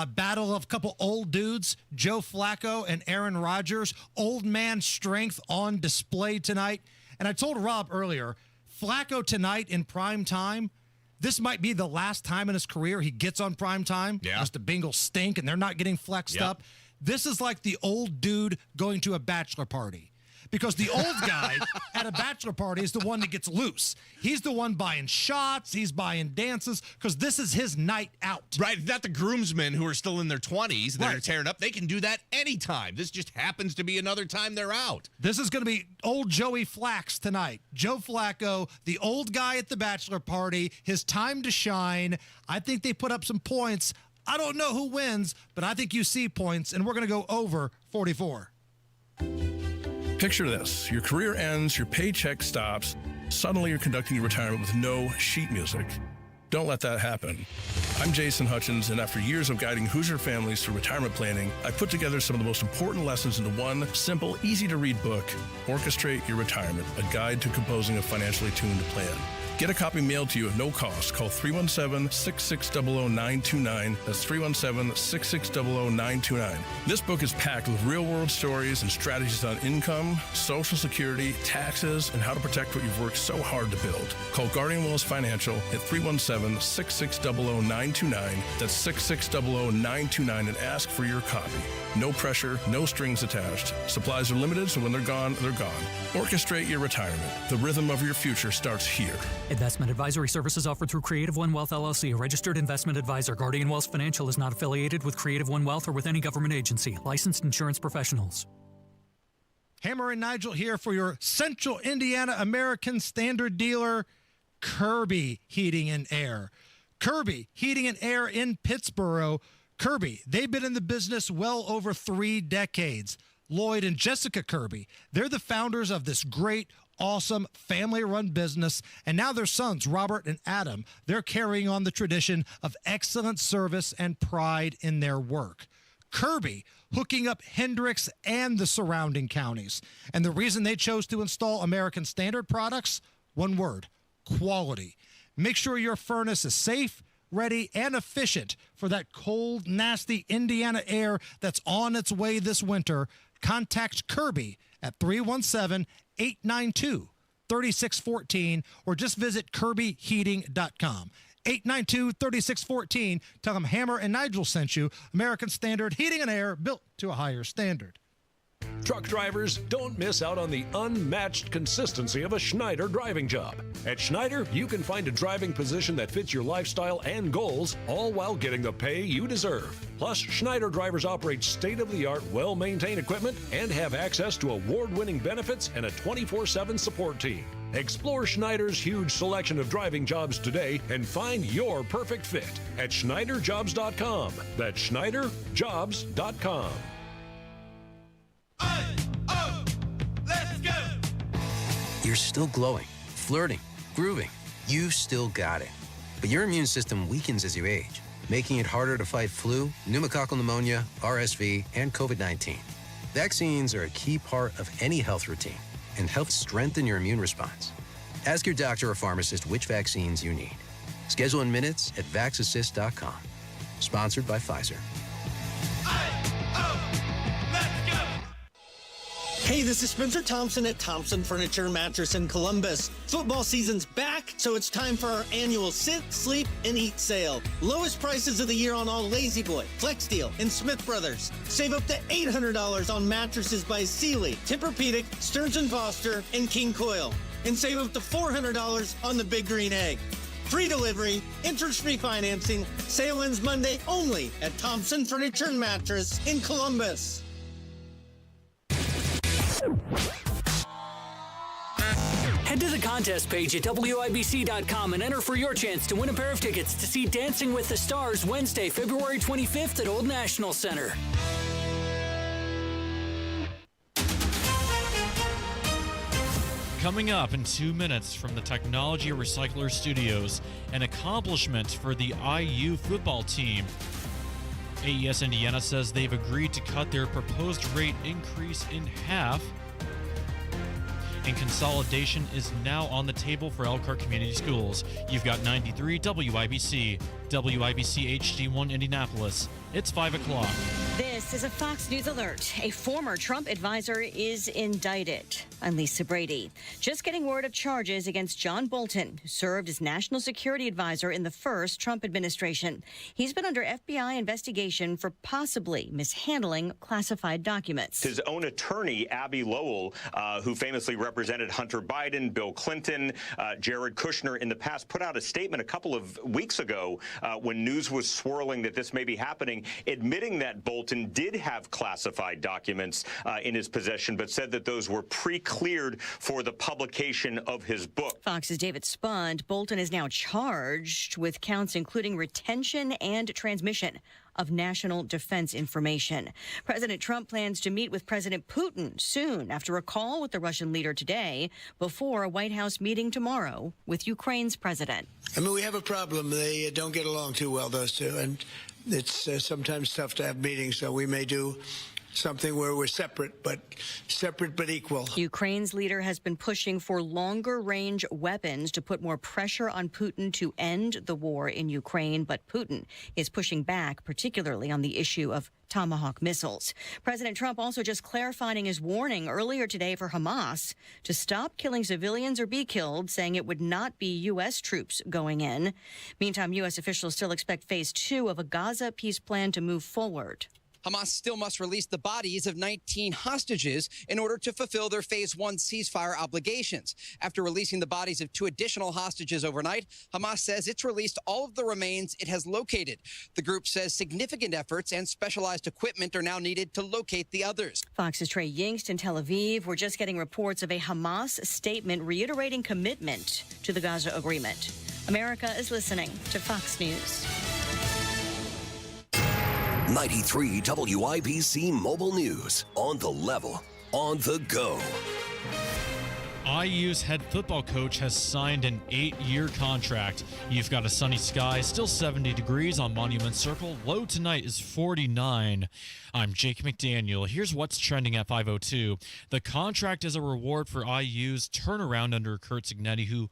Battle of a couple old dudes, Joe Flacco and Aaron Rodgers. Old man strength on display tonight. And I told Rob earlier, Flacco tonight in prime time, this might be the last time in his career he gets on prime time. Yeah. Because the Bengals stink and they're not getting flexed up. This is like the old dude going to a bachelor party. Because the old guy at a bachelor party is the one that gets loose. He's the one buying shots. He's buying dances because this is his night out. Right. Not the groomsmen who are still in their 20s that Right. are tearing up. They can do that anytime. This just happens to be another time they're out. This is going to be old Joey Flax tonight. Joe Flacco, the old guy at the bachelor party, his time to shine. I think they put up some points. I don't know who wins, but I think you see points, and we're going to go over 44. Picture this. Your career ends, your paycheck stops. Suddenly you're conducting your retirement with no sheet music. Don't let that happen. I'm Jason Hutchins, and after years of guiding Hoosier families through retirement planning, I put together some of the most important lessons into one simple, easy-to-read book, Orchestrate Your Retirement, a guide to composing a financially tuned plan. Get a copy mailed to you at no cost. Call 317-660-0929. That's 317-660-0929. This book is packed with real-world stories and strategies on income, Social Security, taxes, and how to protect what you've worked so hard to build. Call Guardian Wells Financial at 317-660-0929. That's 660-0929 and ask for your copy. No pressure, no strings attached. Supplies are limited, so when they're gone, they're gone. Orchestrate your retirement. The rhythm of your future starts here. Investment advisory services offered through Creative One Wealth LLC, a registered investment advisor. Guardian Wells Financial is not affiliated with Creative One Wealth or with any government agency. Licensed insurance professionals. Hammer and Nigel here for your Central Indiana American Standard dealer, Kirby Heating and Air. Kirby Heating and Air in Pittsburgh. Kirby, they've been in the business well over 3 decades. Lloyd and Jessica Kirby, they're the founders of this great, awesome family-run business, and now their sons, Robert and Adam, they're carrying on the tradition of excellent service and pride in their work. Kirby hooking up Hendricks and the surrounding counties. And the reason they chose to install American Standard products? One word, quality. Make sure your furnace is safe, ready, and efficient for that cold, nasty Indiana air that's on its way this winter. Contact Kirby at 317-892-3614 or just visit kirbyheating.com. 892-3614. Tell them Hammer and Nigel sent you. American Standard Heating and Air, built to a higher standard. Truck drivers, don't miss out on the unmatched consistency of a Schneider driving job. At Schneider, you can find a driving position that fits your lifestyle and goals, all while getting the pay you deserve. Plus, Schneider drivers operate state-of-the-art, well-maintained equipment and have access to award-winning benefits and a 24/7 support team. Explore Schneider's huge selection of driving jobs today and find your perfect fit at SchneiderJobs.com. That's SchneiderJobs.com. You're still glowing, flirting, grooving. You still got it. But your immune system weakens as you age, making it harder to fight flu, pneumococcal pneumonia, RSV, and COVID-19. Vaccines are a key part of any health routine and help strengthen your immune response. Ask your doctor or pharmacist which vaccines you need. Schedule in minutes at VaxAssist.com. Sponsored by Pfizer. Hey, this is Spencer Thompson at Thompson Furniture and Mattress in Columbus. Football season's back, so it's time for our annual Sit, Sleep, and Eat sale. Lowest prices of the year on all Lazy Boy, Flex Steel, and Smith Brothers. Save up to $800 on mattresses by Sealy, Tempur-Pedic, Stearns & Foster, and King Coil. And save up to $400 on the Big Green Egg. Free delivery, interest-free financing. Sale ends Monday only at Thompson Furniture and Mattress in Columbus. Head to the contest page at WIBC.com and enter for your chance to win a pair of tickets to see Dancing with the Stars Wednesday, February 25th at Old National Center. Coming up in 2 minutes from the Technology Recycler Studios, an accomplishment for the IU football team. AES Indiana says they've agreed to cut their proposed rate increase in half. And consolidation is now on the table for Elkhart Community Schools. You've got 93 WIBC. WIBC HD1 Indianapolis. It's 5 o'clock. This is a Fox News alert. A former Trump advisor is indicted. I'm Lisa Brady. Just getting word of charges against John Bolton, who served as national security advisor in the first Trump administration. He's been under FBI investigation for possibly mishandling classified documents. His own attorney, Abby Lowell, who famously represented Hunter Biden, Bill Clinton, Jared Kushner in the past, put out a statement a couple of weeks ago when news was swirling that this may be happening, admitting that Bolton did have classified documents in his possession, but said that those were pre-cleared for the publication of his book. Fox's David Spund. Bolton is now charged with counts including retention and transmission of national defense information. President Trump plans to meet with President Putin soon after a call with the Russian leader today before a White House meeting tomorrow with Ukraine's president. I mean, we have a problem. They don't get along too well, those two, and it's sometimes tough to have meetings, so we may do something where we're separate but equal. Ukraine's leader has been pushing for longer range weapons to put more pressure on Putin to end the war in Ukraine, but Putin is pushing back, particularly on the issue of Tomahawk missiles. President Trump also just clarifying his warning earlier today for Hamas to stop killing civilians or be killed, saying it would not be U.S. troops going in. Meantime, U.S. officials still expect phase 2 of a Gaza peace plan to move forward. Hamas still must release the bodies of 19 hostages in order to fulfill their Phase 1 ceasefire obligations. After releasing the bodies of 2 additional hostages overnight, Hamas says it's released all of the remains it has located. The group says significant efforts and specialized equipment are now needed to locate the others. Fox's Trey Yingst in Tel Aviv. We're just getting reports of a Hamas statement reiterating commitment to the Gaza agreement. America is listening to Fox News. 93 WIBC Mobile News. On the level, on the go. IU's head football coach has signed an 8-year contract. You've got a sunny sky, still 70 degrees on Monument Circle. Low tonight is 49. I'm Jake McDaniel. Here's what's trending at 5:02. The contract is a reward for IU's turnaround under Kurt Cignetti, who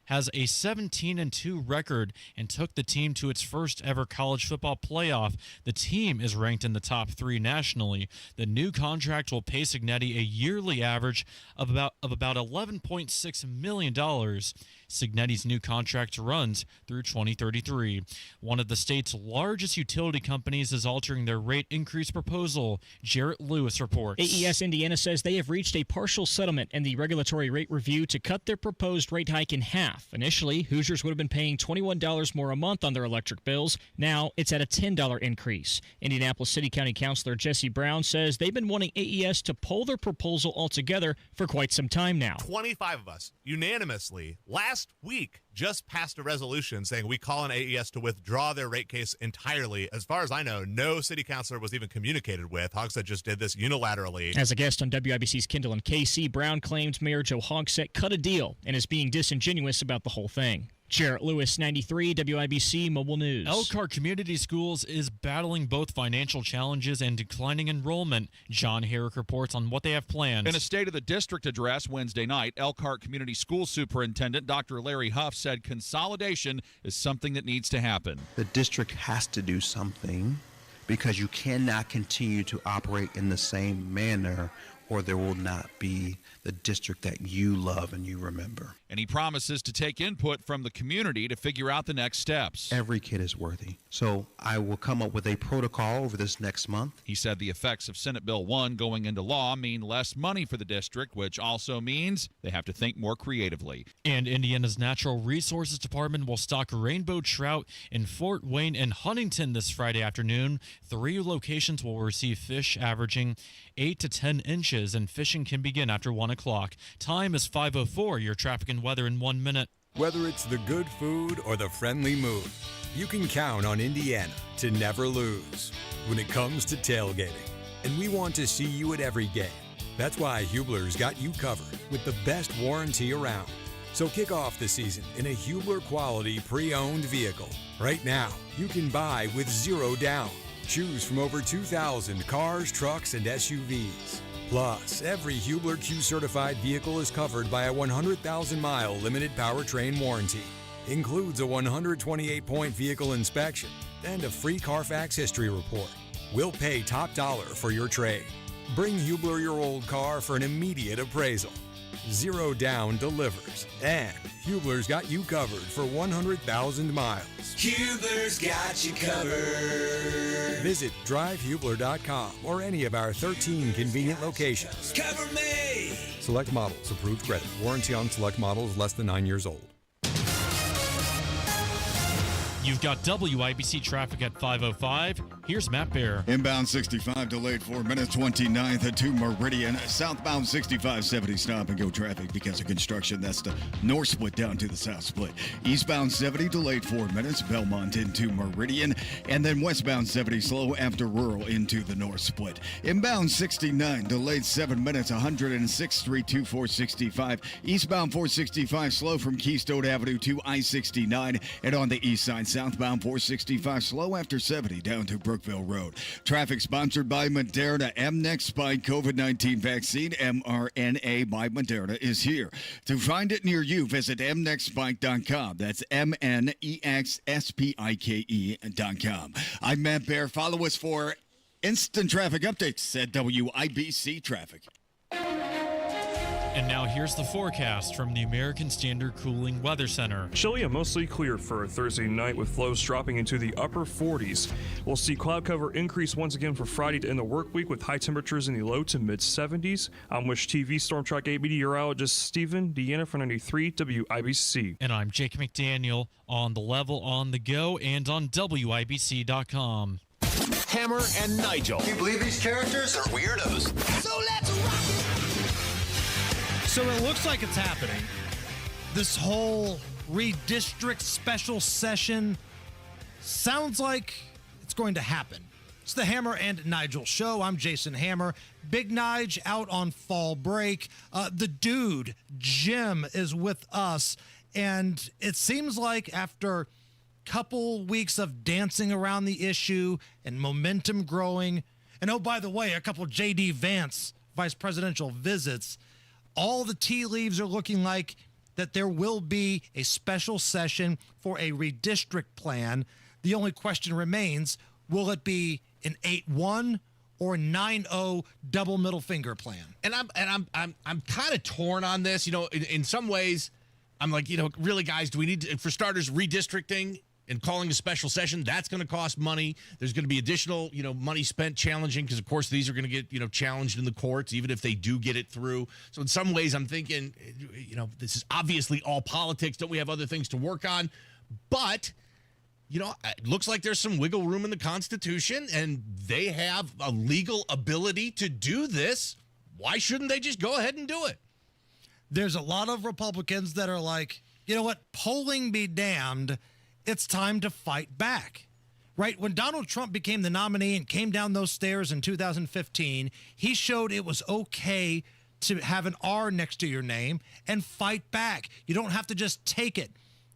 has a 17-2 record and took the team to its first ever college football playoff. The team is ranked in the top 3 nationally. The new contract will pay Cignetti a yearly average of about $11.6 million. Cignetti's new contract runs through 2033. One of the state's largest utility companies is altering their rate increase proposal. Jarrett Lewis reports. AES Indiana says they have reached a partial settlement in the regulatory rate review to cut their proposed rate hike in half. Initially, Hoosiers would have been paying $21 more a month on their electric bills. Now it's at a $10 increase. Indianapolis City County Councilor Jesse Brown says they've been wanting AES to pull their proposal altogether for quite some time now. 25 of us unanimously last week just passed a resolution saying we call on AES to withdraw their rate case entirely. As far as I know, no city councilor was even communicated with. Hogsett just did this unilaterally. As a guest on WIBC's Kindle and KC, Brown claims Mayor Joe Hogsett cut a deal and is being disingenuous about the whole thing. Jarrett Lewis, 93 WIBC Mobile News. Elkhart Community Schools is battling both financial challenges and declining enrollment. John Herrick reports on what they have planned. In a State of the District address Wednesday night, Elkhart Community School Superintendent Dr. Larry Huff said consolidation is something that needs to happen. The district has to do something because you cannot continue to operate in the same manner or there will not be the district that you love and you remember. And he promises to take input from the community to figure out the next steps. Every kid is worthy. So I will come up with a protocol over this next month. He said the effects of Senate Bill 1 going into law mean less money for the district, which also means they have to think more creatively. And Indiana's Natural Resources Department will stock rainbow trout in Fort Wayne and Huntington this Friday afternoon. 3 locations will receive fish averaging 8 to 10 inches, and fishing can begin after 1 o'clock. Time is 5:04. Your traffic and weather in 1 minute. Whether it's the good food or the friendly mood, you can count on Indiana to never lose when it comes to tailgating. And we want to see you at every game. That's why Hubler's got you covered with the best warranty around. So kick off the season in a Hubler quality pre-owned vehicle. Right now, you can buy with 0 down. Choose from over 2,000 cars, trucks, and SUVs. Plus, every Hubler Q-certified vehicle is covered by a 100,000-mile limited powertrain warranty. Includes a 128-point vehicle inspection and a free Carfax history report. We'll pay top dollar for your trade. Bring Hubler your old car for an immediate appraisal. Zero Down delivers, and Hubler's got you covered for 100,000 miles. Hubler's got you covered. Visit drivehubler.com or any of our 13 convenient locations. Cover me. Select models, approved credit. Warranty on select models less than 9 years old. You've got WIBC traffic at 5:05. Here's Matt Bear. Inbound 65 delayed 4 minutes, 29th to Meridian. Southbound 65 70 stop and go traffic because of construction. That's the north split down to the south split. Eastbound 70 delayed 4 minutes, Belmont into Meridian. And then westbound 70 slow after rural into the north split. Inbound 69 delayed 7 minutes, 106th Street to 465. Eastbound 465 slow from Keystone Avenue to I-69. And on the east side, southbound 465 slow after 70 down to Brookville Road. Traffic sponsored by Moderna. Mnex Spike COVID-19 vaccine, mRNA by Moderna, is here. To find it near you, visit mnexspike.com. That's MNEXSPIKE.com. I'm Matt Bear. Follow us for instant traffic updates at WIBC Traffic. And now here's the forecast from the American Standard Cooling Weather Center. Chilly and mostly clear for a Thursday night with lows dropping into the upper 40s. We'll see cloud cover increase once again for Friday to end the work week with high temperatures in the low to mid 70s. I'm Wish TV Storm Track 8 meteorologist Stephen Deanna for 93 WIBC. And I'm Jake McDaniel on the level, on the go, and on WIBC.com. Hammer and Nigel. Can you believe these characters are weirdos? So let's rock it! So it looks like it's happening. This whole redistrict special session sounds like it's going to happen. It's the Hammer and Nigel show. I'm Jason Hammer. Big Nige out on fall break. The dude, Jim, is with us. And it seems like after a couple weeks of dancing around the issue and momentum growing, and oh, by the way, a couple J.D. Vance vice presidential visits, all the tea leaves are looking like that there will be a special session for a redistrict plan. The only question remains, will it be an 8-1 or 9-0 double middle finger plan? And I'm kind of torn on this. You know, in some ways, I'm like, you know, really, guys, do we need to, for starters, redistricting and calling a special session? That's going to cost money. There's going to be additional, you know, money spent challenging because, of course, these are going to get, you know, challenged in the courts, even if they do get it through. So in some ways, I'm thinking, you know, this is obviously all politics. Don't we have other things to work on? But, you know, it looks like there's some wiggle room in the Constitution, and they have a legal ability to do this. Why shouldn't they just go ahead and do it? There's a lot of Republicans that are like, you know what, polling be damned, it's time to fight back, right? When Donald Trump became the nominee and came down those stairs in 2015, he showed it was okay to have an R next to your name and fight back. You don't have to just take it.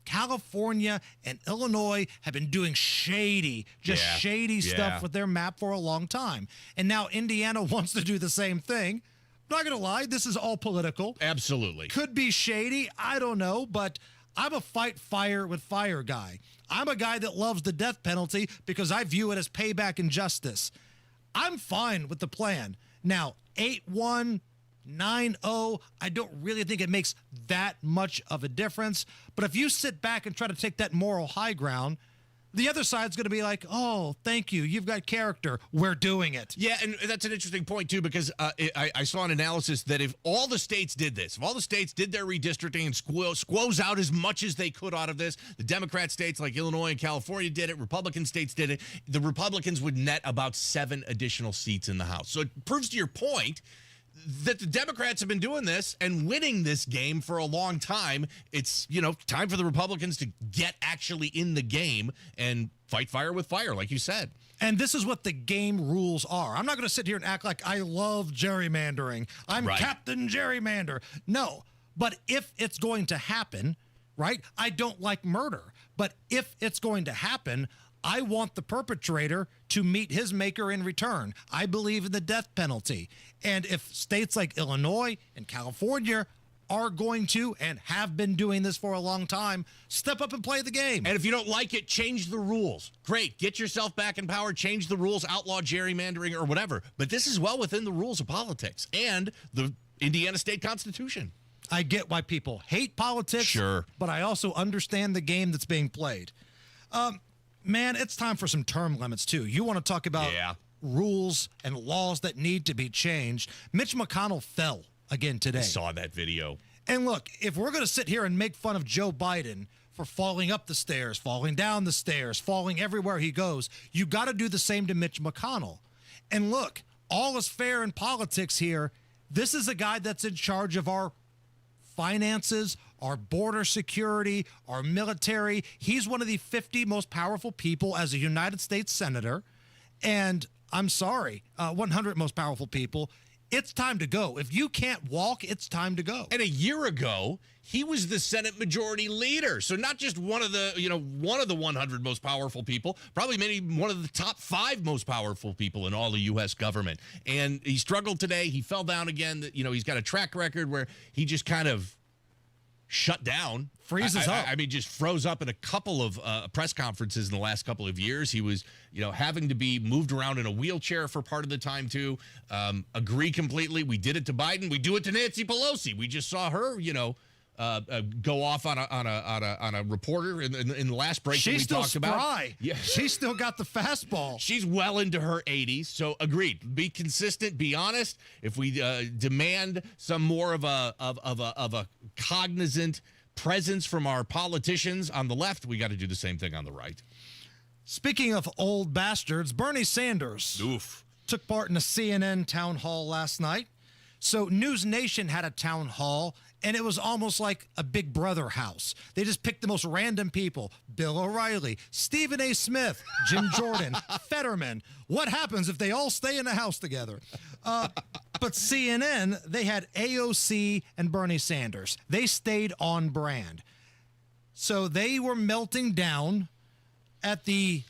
California and Illinois have been doing shady stuff with their map for a long time. And now Indiana wants to do the same thing. Not going to lie, this is all political. Absolutely. Could be shady, I don't know, but I'm a fight fire with fire guy. I'm a guy that loves the death penalty because I view it as payback and justice. I'm fine with the plan. Now, 8-1, 9-0, I don't really think it makes that much of a difference. But if you sit back and try to take that moral high ground, the other side's going to be like, oh, thank you. You've got character. We're doing it. Yeah, and that's an interesting point, too, because I saw an analysis that if all the states did this, if all the states did their redistricting and squoze out as much as they could out of this, the Democrat states like Illinois and California did it, Republican states did it, the Republicans would net about 7 additional seats in the House. So it proves to your point that the Democrats have been doing this and winning this game for a long time. It's, you know, time for the Republicans to get actually in the game and fight fire with fire, like you said. And this is what the game rules are. I'm not going to sit here and act like I love gerrymandering. I'm Captain Gerrymander. No, but if it's going to happen, right? I don't like murder, but if it's going to happen, I want the perpetrator to meet his maker in return. I believe in the death penalty. And if states like Illinois and California are going to and have been doing this for a long time, step up and play the game. And if you don't like it, change the rules. Great. Get yourself back in power, change the rules, outlaw gerrymandering or whatever. But this is well within the rules of politics and the Indiana State Constitution. I get why people hate politics, sure, but I also understand the game that's being played. Man, it's time for some term limits, too. You want to talk about rules and laws that need to be changed. Mitch McConnell fell again today. I saw that video. And look, if we're going to sit here and make fun of Joe Biden for falling up the stairs, falling down the stairs, falling everywhere he goes, you got to do the same to Mitch McConnell. And look, all is fair in politics here. This is a guy that's in charge of our finances, our border security, our military. He's one of the 50 most powerful people as a United States senator. And I'm sorry, 100 most powerful people. It's time to go. If you can't walk, it's time to go. And a year ago, he was the Senate Majority Leader. So not just one of the 100 most powerful people, probably maybe one of the top 5 most powerful people in all the U.S. government. And he struggled today. He fell down again. He's got a track record where he just kind of shut down. Freezes up. I mean, just froze up in a couple of press conferences in the last couple of years. He was, having to be moved around in a wheelchair for part of the time, too. Agree completely. We did it to Biden. We do it to Nancy Pelosi. We just saw her, go off on a reporter in the last break. She's that we still talked spry. About. Yeah, she's still got the fastball. She's well into her 80s. So agreed. Be consistent. Be honest. If we demand some more of a cognizant presence from our politicians on the left, we got to do the same thing on the right. Speaking of old bastards, Bernie Sanders took part in a CNN town hall last night. So News Nation had a town hall, and it was almost like a Big Brother house. They just picked the most random people. Bill O'Reilly, Stephen A. Smith, Jim Jordan, Fetterman. What happens if they all stay in a house together? But CNN, they had AOC and Bernie Sanders. They stayed on brand. So they were melting down at the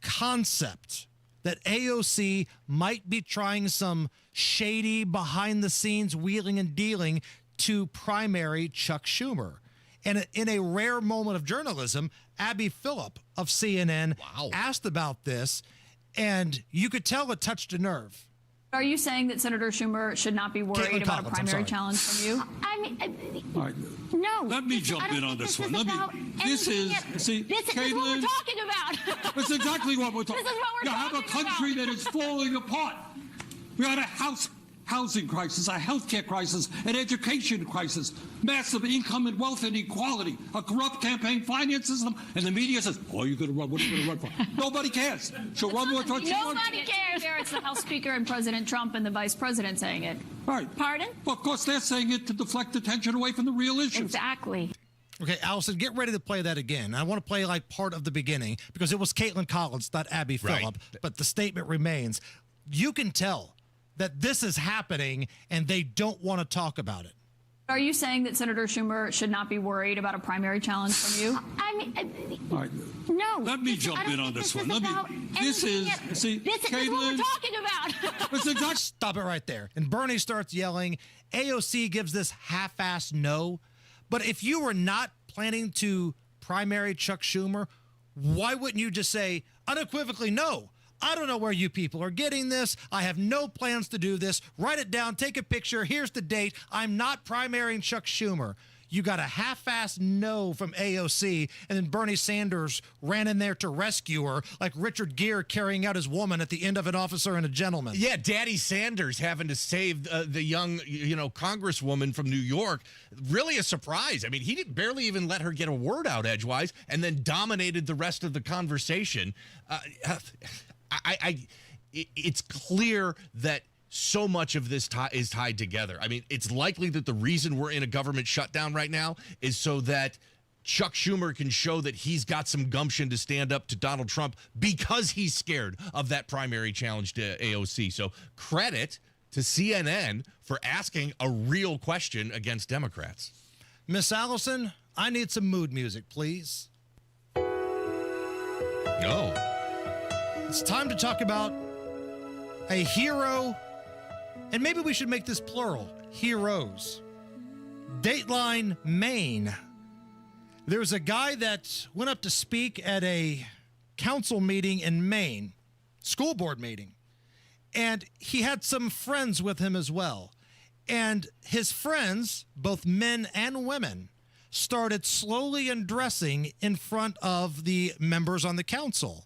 concept that AOC might be trying some shady behind-the-scenes wheeling and dealing to primary Chuck Schumer. And in a rare moment of journalism, Abby Phillip of CNN asked about this, and you could tell it touched a nerve. Are you saying that Senator Schumer should not be worried about a primary challenge from you? I mean, all right. No. Let me jump in on this one. This is what we're talking about. That's exactly what we're talking about. This is what we're talking about. You have a country that is falling apart. We had a housing crisis, a healthcare crisis, an education crisis, massive income and wealth inequality, a corrupt campaign finance system, and the media says, "Oh, you're going to run. What are you going to run for?" Nobody cares. She'll run more towards Nobody cares. It's the House Speaker and President Trump and the Vice President saying it. Right. Pardon? Well, of course, they're saying it to deflect attention away from the real issue. Exactly. Okay, Allison, get ready to play that again. I want to play like part of the beginning because it was Caitlin Collins, not Abby Phillip, but the statement remains. You can tell that this is happening and they don't want to talk about it. Are you saying that Senator Schumer should not be worried about a primary challenge from you? I mean, all right. No. Let me jump in on this one. This is what we're talking about. Stop it right there. And Bernie starts yelling. AOC gives this half-assed no. But if you were not planning to primary Chuck Schumer, why wouldn't you just say unequivocally no? I don't know where you people are getting this. I have no plans to do this. Write it down. Take a picture. Here's the date. I'm not primarying Chuck Schumer. You got a half-assed no from AOC, and then Bernie Sanders ran in there to rescue her like Richard Gere carrying out his woman at the end of An Officer and a Gentleman. Yeah, Daddy Sanders having to save the young, congresswoman from New York. Really a surprise. I mean, he barely even let her get a word out edgewise and then dominated the rest of the conversation. It's clear that so much of this is tied together. I mean, it's likely that the reason we're in a government shutdown right now is so that Chuck Schumer can show that he's got some gumption to stand up to Donald Trump because he's scared of that primary challenge to AOC. So credit to CNN for asking a real question against Democrats. Miss Allison, I need some mood music, please. No. It's time to talk about a hero, and maybe we should make this plural, heroes. Dateline, Maine. There's a guy that went up to speak at a council meeting in Maine, school board meeting, and he had some friends with him as well. And his friends, both men and women, started slowly undressing in front of the members on the council.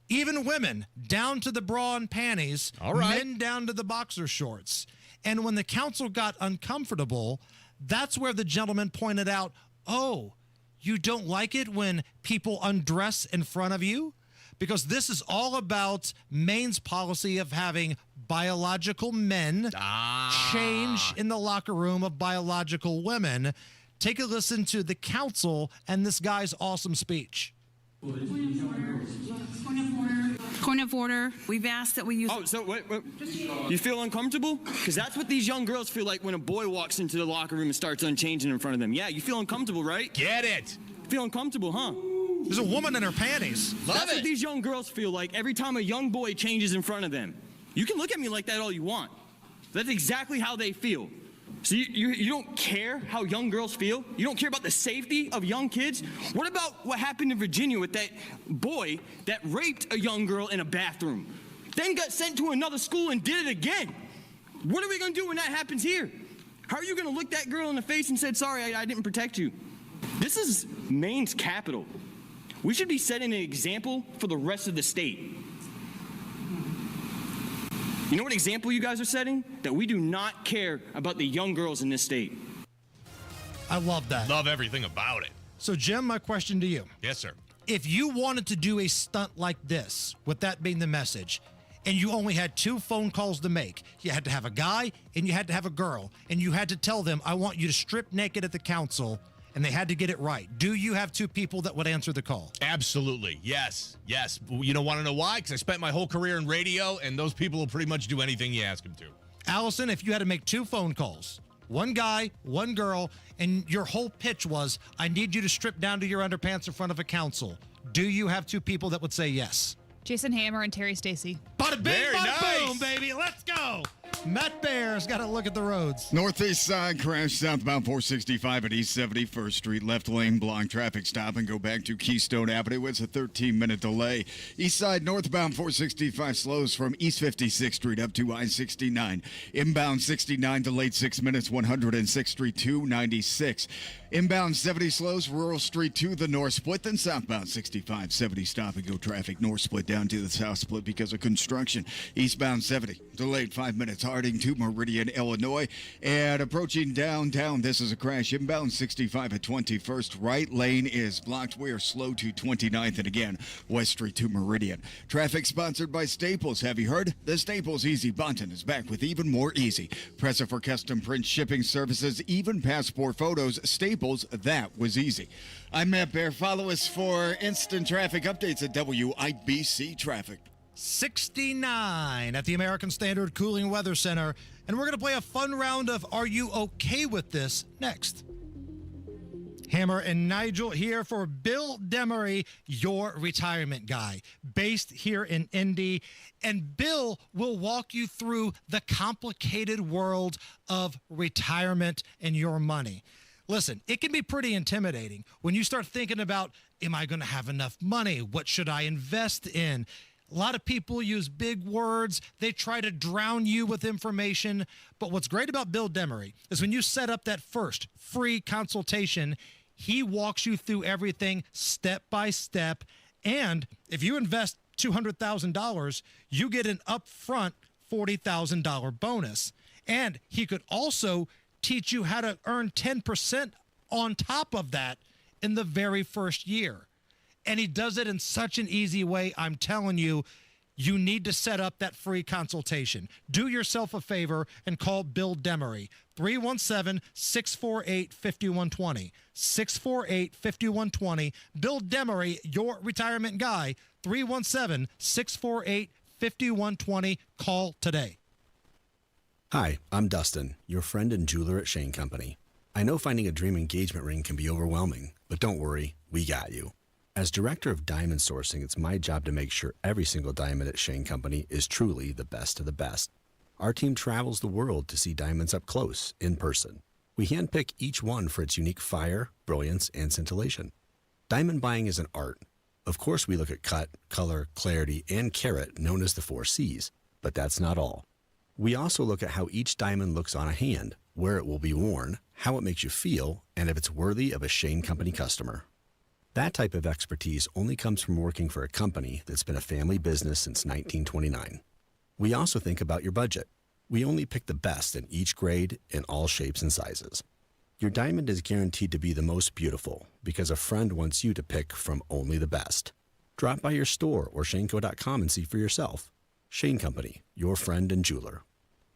Even women, down to the bra and panties, All right. men down to the boxer shorts. And when the council got uncomfortable, that's where the gentleman pointed out, oh, you don't like it when people undress in front of you? Because this is all about Maine's policy of having biological men change in the locker room of biological women. Take a listen to the council and this guy's awesome speech. Point of order. We've asked that we use... Oh, so wait. You feel uncomfortable? Because that's what these young girls feel like when a boy walks into the locker room and starts unchanging in front of them. Yeah, you feel uncomfortable, right? Get it. Feel uncomfortable, huh? There's a woman in her panties. That's what these young girls feel like every time a young boy changes in front of them. You can look at me like that all you want. That's exactly how they feel. So you don't care how young girls feel? You don't care about the safety of young kids? What about what happened in Virginia with that boy that raped a young girl in a bathroom, then got sent to another school and did it again? What are we going to do when that happens here? How are you going to look that girl in the face and say, sorry, I didn't protect you? This is Maine's capital. We should be setting an example for the rest of the state. You know what example you guys are setting? That we do not care about the young girls in this state. I love that. Love everything about it. So, Jim, my question to you. Yes, sir. If you wanted to do a stunt like this, with that being the message, and you only had 2 phone calls to make, you had to have a guy and you had to have a girl, and you had to tell them, I want you to strip naked at the council, and they had to get it right. Do you have 2 people that would answer the call? Absolutely. Yes. You don't want to know why? Because I spent my whole career in radio, and those people will pretty much do anything you ask them to. Allison, if you had to make 2 phone calls, 1 guy, 1 girl, and your whole pitch was, I need you to strip down to your underpants in front of a council, do you have 2 people that would say yes? Jason Hammer and Terry Stacy. Bada bing, Very bada nice. boom, baby. Let's go. Matt Bear's got to look at the roads. Northeast side crash southbound 465 at East 71st Street. Left lane blocked. Traffic stop and go back to Keystone Avenue. It's a 13-minute delay. East side northbound 465 slows from East 56th Street up to I-69. Inbound 69 delayed 6 minutes. 106th Street 296. Inbound 70 slows Rural Street to the north split. Then southbound 65 70 stop and go traffic north split down to the south split because of construction. Eastbound 70 delayed 5 minutes. Harding to Meridian, Illinois. And approaching downtown, this is a crash. Inbound 65 at 21st. Right lane is blocked. We are slow to 29th. And again, West Street to Meridian. Traffic sponsored by Staples. Have you heard? The Staples Easy button is back with even more easy. Press it for custom print shipping services, even passport photos. Staples, that was easy. I'm Matt Bear. Follow us for instant traffic updates at WIBC Traffic. 69 at the American Standard Cooling Weather Center. And we're going to play a fun round of Are You Okay With This next. Hammer and Nigel here for Bill Demery, your retirement guy, based here in Indy. And Bill will walk you through the complicated world of retirement and your money. Listen, it can be pretty intimidating when you start thinking about, am I going to have enough money? What should I invest in? A lot of people use big words. They try to drown you with information. But what's great about Bill Demery is when you set up that first free consultation, he walks you through everything step by step. And if you invest $200,000, you get an upfront $40,000 bonus. And he could also teach you how to earn 10% on top of that in the very first year. And he does it in such an easy way. I'm telling you, you need to set up that free consultation. Do yourself a favor and call Bill Demery, 317-648-5120. 648-5120. Bill Demery, your retirement guy, 317-648-5120. Call today. Hi, I'm Dustin, your friend and jeweler at Shane Company. I know finding a dream engagement ring can be overwhelming, but don't worry, we got you. As director of diamond sourcing, it's my job to make sure every single diamond at Shane Company is truly the best of the best. Our team travels the world to see diamonds up close, in person. We handpick each one for its unique fire, brilliance, and scintillation. Diamond buying is an art. Of course, we look at cut, color, clarity, and carat, known as the 4 C's. But that's not all. We also look at how each diamond looks on a hand, where it will be worn, how it makes you feel, and if it's worthy of a Shane Company customer. That type of expertise only comes from working for a company that's been a family business since 1929. We also think about your budget. We only pick the best in each grade in all shapes and sizes. Your diamond is guaranteed to be the most beautiful because a friend wants you to pick from only the best. Drop by your store or shaneco.com and see for yourself. Shane Company, your friend and jeweler.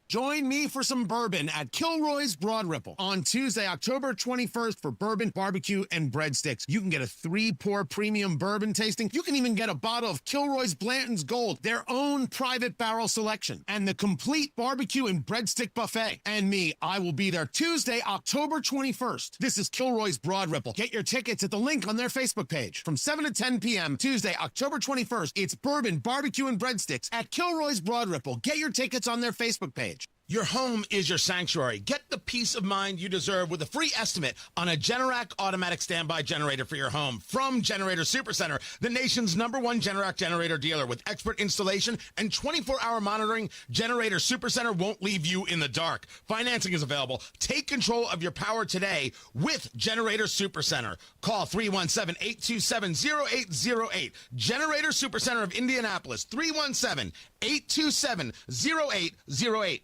Join me for some bourbon at Kilroy's Broad Ripple on Tuesday, October 21st for bourbon, barbecue, and breadsticks. You can get a 3-pour premium bourbon tasting. You can even get a bottle of Kilroy's Blanton's Gold, their own private barrel selection, and the complete barbecue and breadstick buffet. And me, I will be there Tuesday, October 21st. This is Kilroy's Broad Ripple. Get your tickets at the link on their Facebook page. From 7 to 10 p.m. Tuesday, October 21st, it's bourbon, barbecue, and breadsticks at Kilroy's Broad Ripple. Get your tickets on their Facebook page. Your home is your sanctuary. Get the peace of mind you deserve with a free estimate on a Generac automatic standby generator for your home from Generator Supercenter, the nation's #1 Generac generator dealer. With expert installation and 24-hour monitoring, Generator Supercenter won't leave you in the dark. Financing is available. Take control of your power today with Generator Supercenter. Call 317-827-0808. Generator Supercenter of Indianapolis, 317-827-0808.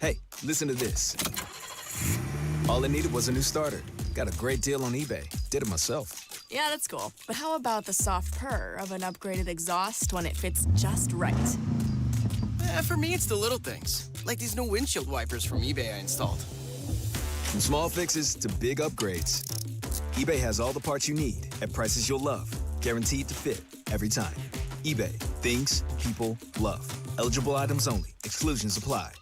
Hey, listen to this. All I needed was a new starter. Got a great deal on eBay. Did it myself. Yeah, that's cool. But how about the soft purr of an upgraded exhaust when it fits just right? For me, it's the little things, like these new windshield wipers from eBay I installed. From small fixes to big upgrades, eBay has all the parts you need at prices you'll love, guaranteed to fit every time. eBay, things people love. Eligible items only. Exclusions apply.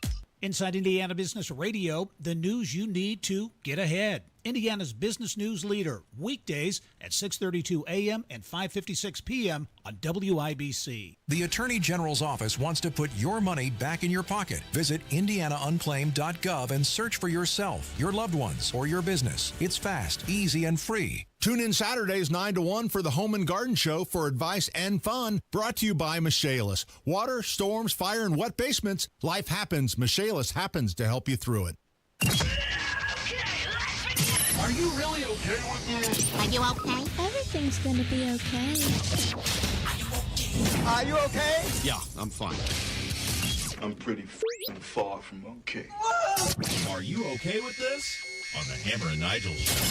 Inside Indiana Business Radio, the news you need to get ahead. Indiana's business news leader, weekdays at 6:32 a.m. and 5:56 p.m. on WIBC. The Attorney General's office wants to put your money back in your pocket. Visit indianaunclaimed.gov and search for yourself, your loved ones, or your business. It's fast, easy, and free. Tune in Saturdays 9 to 1 for the Home and Garden Show for advice and fun. Brought to you by Michaelis. Water, storms, fire, and wet basements. Life happens. Michaelis happens to help you through it. Are you really okay with this? Are you okay? Everything's gonna be okay. Are you okay? Yeah, I'm fine. I'm pretty far from okay. Are you okay with this? On the Hammer and Nigel show.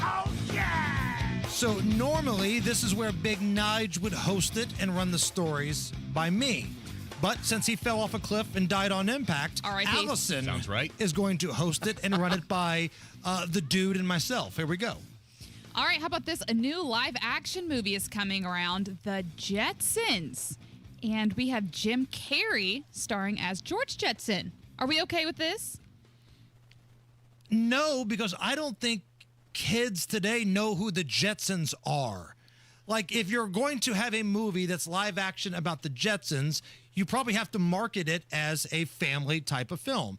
Oh, yeah! So normally, this is where Big Nige would host it and run the stories by me. But since he fell off a cliff and died on impact, Allison Sounds right. is going to host it and run it by the dude and myself. Here we go. All right, how about this? A new live-action movie is coming around, The Jetsons. And we have Jim Carrey starring as George Jetson. Are we okay with this? No, because I don't think kids today know who the Jetsons are. Like, if you're going to have a movie that's live action about the Jetsons, you probably have to market it as a family type of film.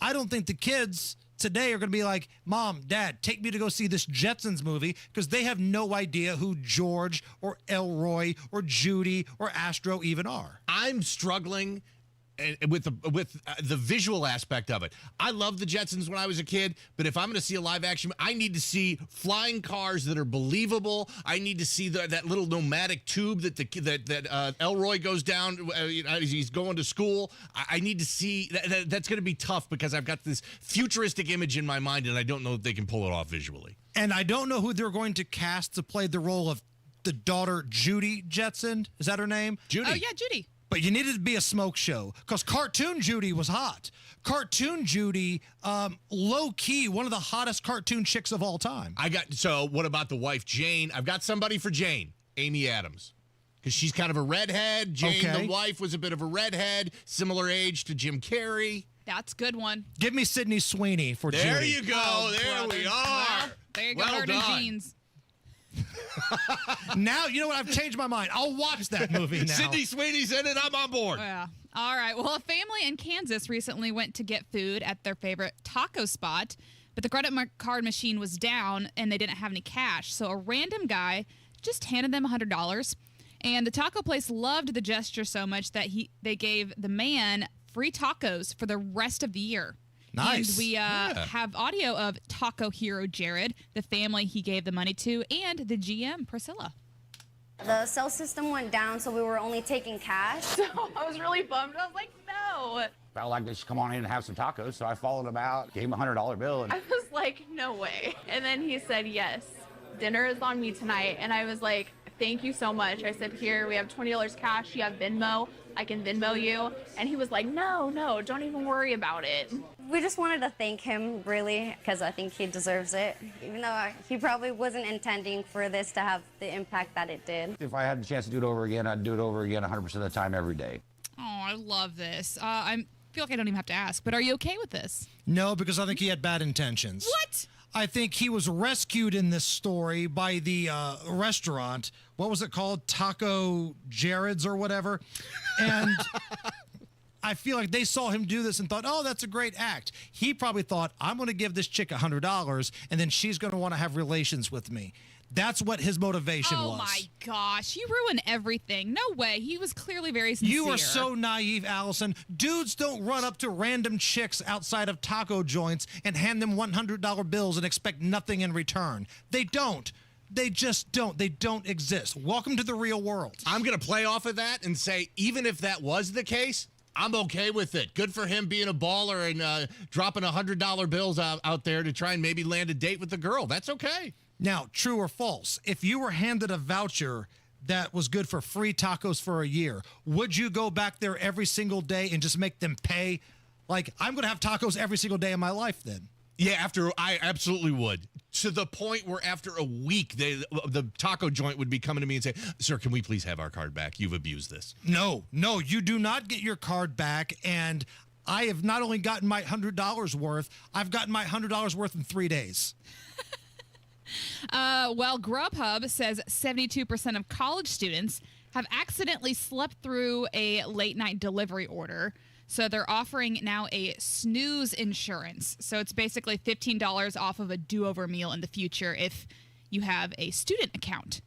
I don't think the kids today are going to be like, Mom, Dad, take me to go see this Jetsons movie, because they have no idea who George or Elroy or Judy or Astro even are. I'm struggling with the visual aspect of it. I loved the Jetsons when I was a kid, but if I'm going to see a live action, I need to see flying cars that are believable. I need to see that little nomadic tube that Elroy goes down. He's going to school. I need to see that's going to be tough because I've got this futuristic image in my mind, and I don't know if they can pull it off visually. And I don't know who they're going to cast to play the role of the daughter, Judy Jetson. Is that her name? Judy. Oh, yeah, Judy. But you needed to be a smoke show, because Cartoon Judy was hot. Cartoon Judy, low-key, one of the hottest cartoon chicks of all time. So what about the wife, Jane? I've got somebody for Jane, Amy Adams. Because she's kind of a redhead. Jane, the wife, was a bit of a redhead, similar age to Jim Carrey. That's a good one. Give me Sydney Sweeney for Judy. There you go. Oh, there brother. we are. Well, there you go. Well Hard in done. jeans. Now, you know what? I've changed my mind. I'll watch that movie now. Sydney Sweeney's in it. I'm on board. Yeah. All right. Well, a family in Kansas recently went to get food at their favorite taco spot, but the credit card machine was down and they didn't have any cash. So a random guy just handed them $100. And the taco place loved the gesture so much that they gave the man free tacos for the rest of the year. Nice. And we have audio of Taco Hero Jared, the family he gave the money to, and the GM, Priscilla. The cell system went down, so we were only taking cash. So I was really bummed. I was like, no. Felt like they should come on in and have some tacos, so I followed him out, gave him a $100 bill. I was like, no way. And then he said, yes, dinner is on me tonight. And I was like, thank you so much. I said, here, we have $20 cash. You have Venmo. I can Venmo you. And he was like, no, don't even worry about it. We just wanted to thank him, really, because I think he deserves it, even though he probably wasn't intending for this to have the impact that it did. If I had the chance to do it over again, I'd do it over again 100% of the time, every day. Oh, I love this. I feel like I don't even have to ask, but are you okay with this? No, because I think he had bad intentions. What? I think he was rescued in this story by the restaurant. What was it called? Taco Jared's or whatever. And I feel like they saw him do this and thought, oh, that's a great act. He probably thought, I'm going to give this chick $100 and then she's going to want to have relations with me. That's what his motivation was. Oh, my gosh. You ruin everything. No way. He was clearly very sincere. You are so naive, Allison. Dudes don't run up to random chicks outside of taco joints and hand them $100 bills and expect nothing in return. They don't. They just don't. They don't exist. Welcome to the real world. I'm going to play off of that and say, even if that was the case, I'm okay with it. Good for him being a baller and dropping $100 bills out there to try and maybe land a date with the girl. That's okay. Now, true or false, if you were handed a voucher that was good for free tacos for a year, would you go back there every single day and just make them pay? Like, I'm going to have tacos every single day of my life then. Yeah, I absolutely would. To the point where after a week, the taco joint would be coming to me and say, sir, can we please have our card back? You've abused this. No, you do not get your card back. And I have not only gotten my $100 worth, I've gotten my $100 worth in 3 days. Well, Grubhub says 72% of college students have accidentally slept through a late night delivery order. So they're offering now a snooze insurance. So it's basically $15 off of a do-over meal in the future if you have a student account.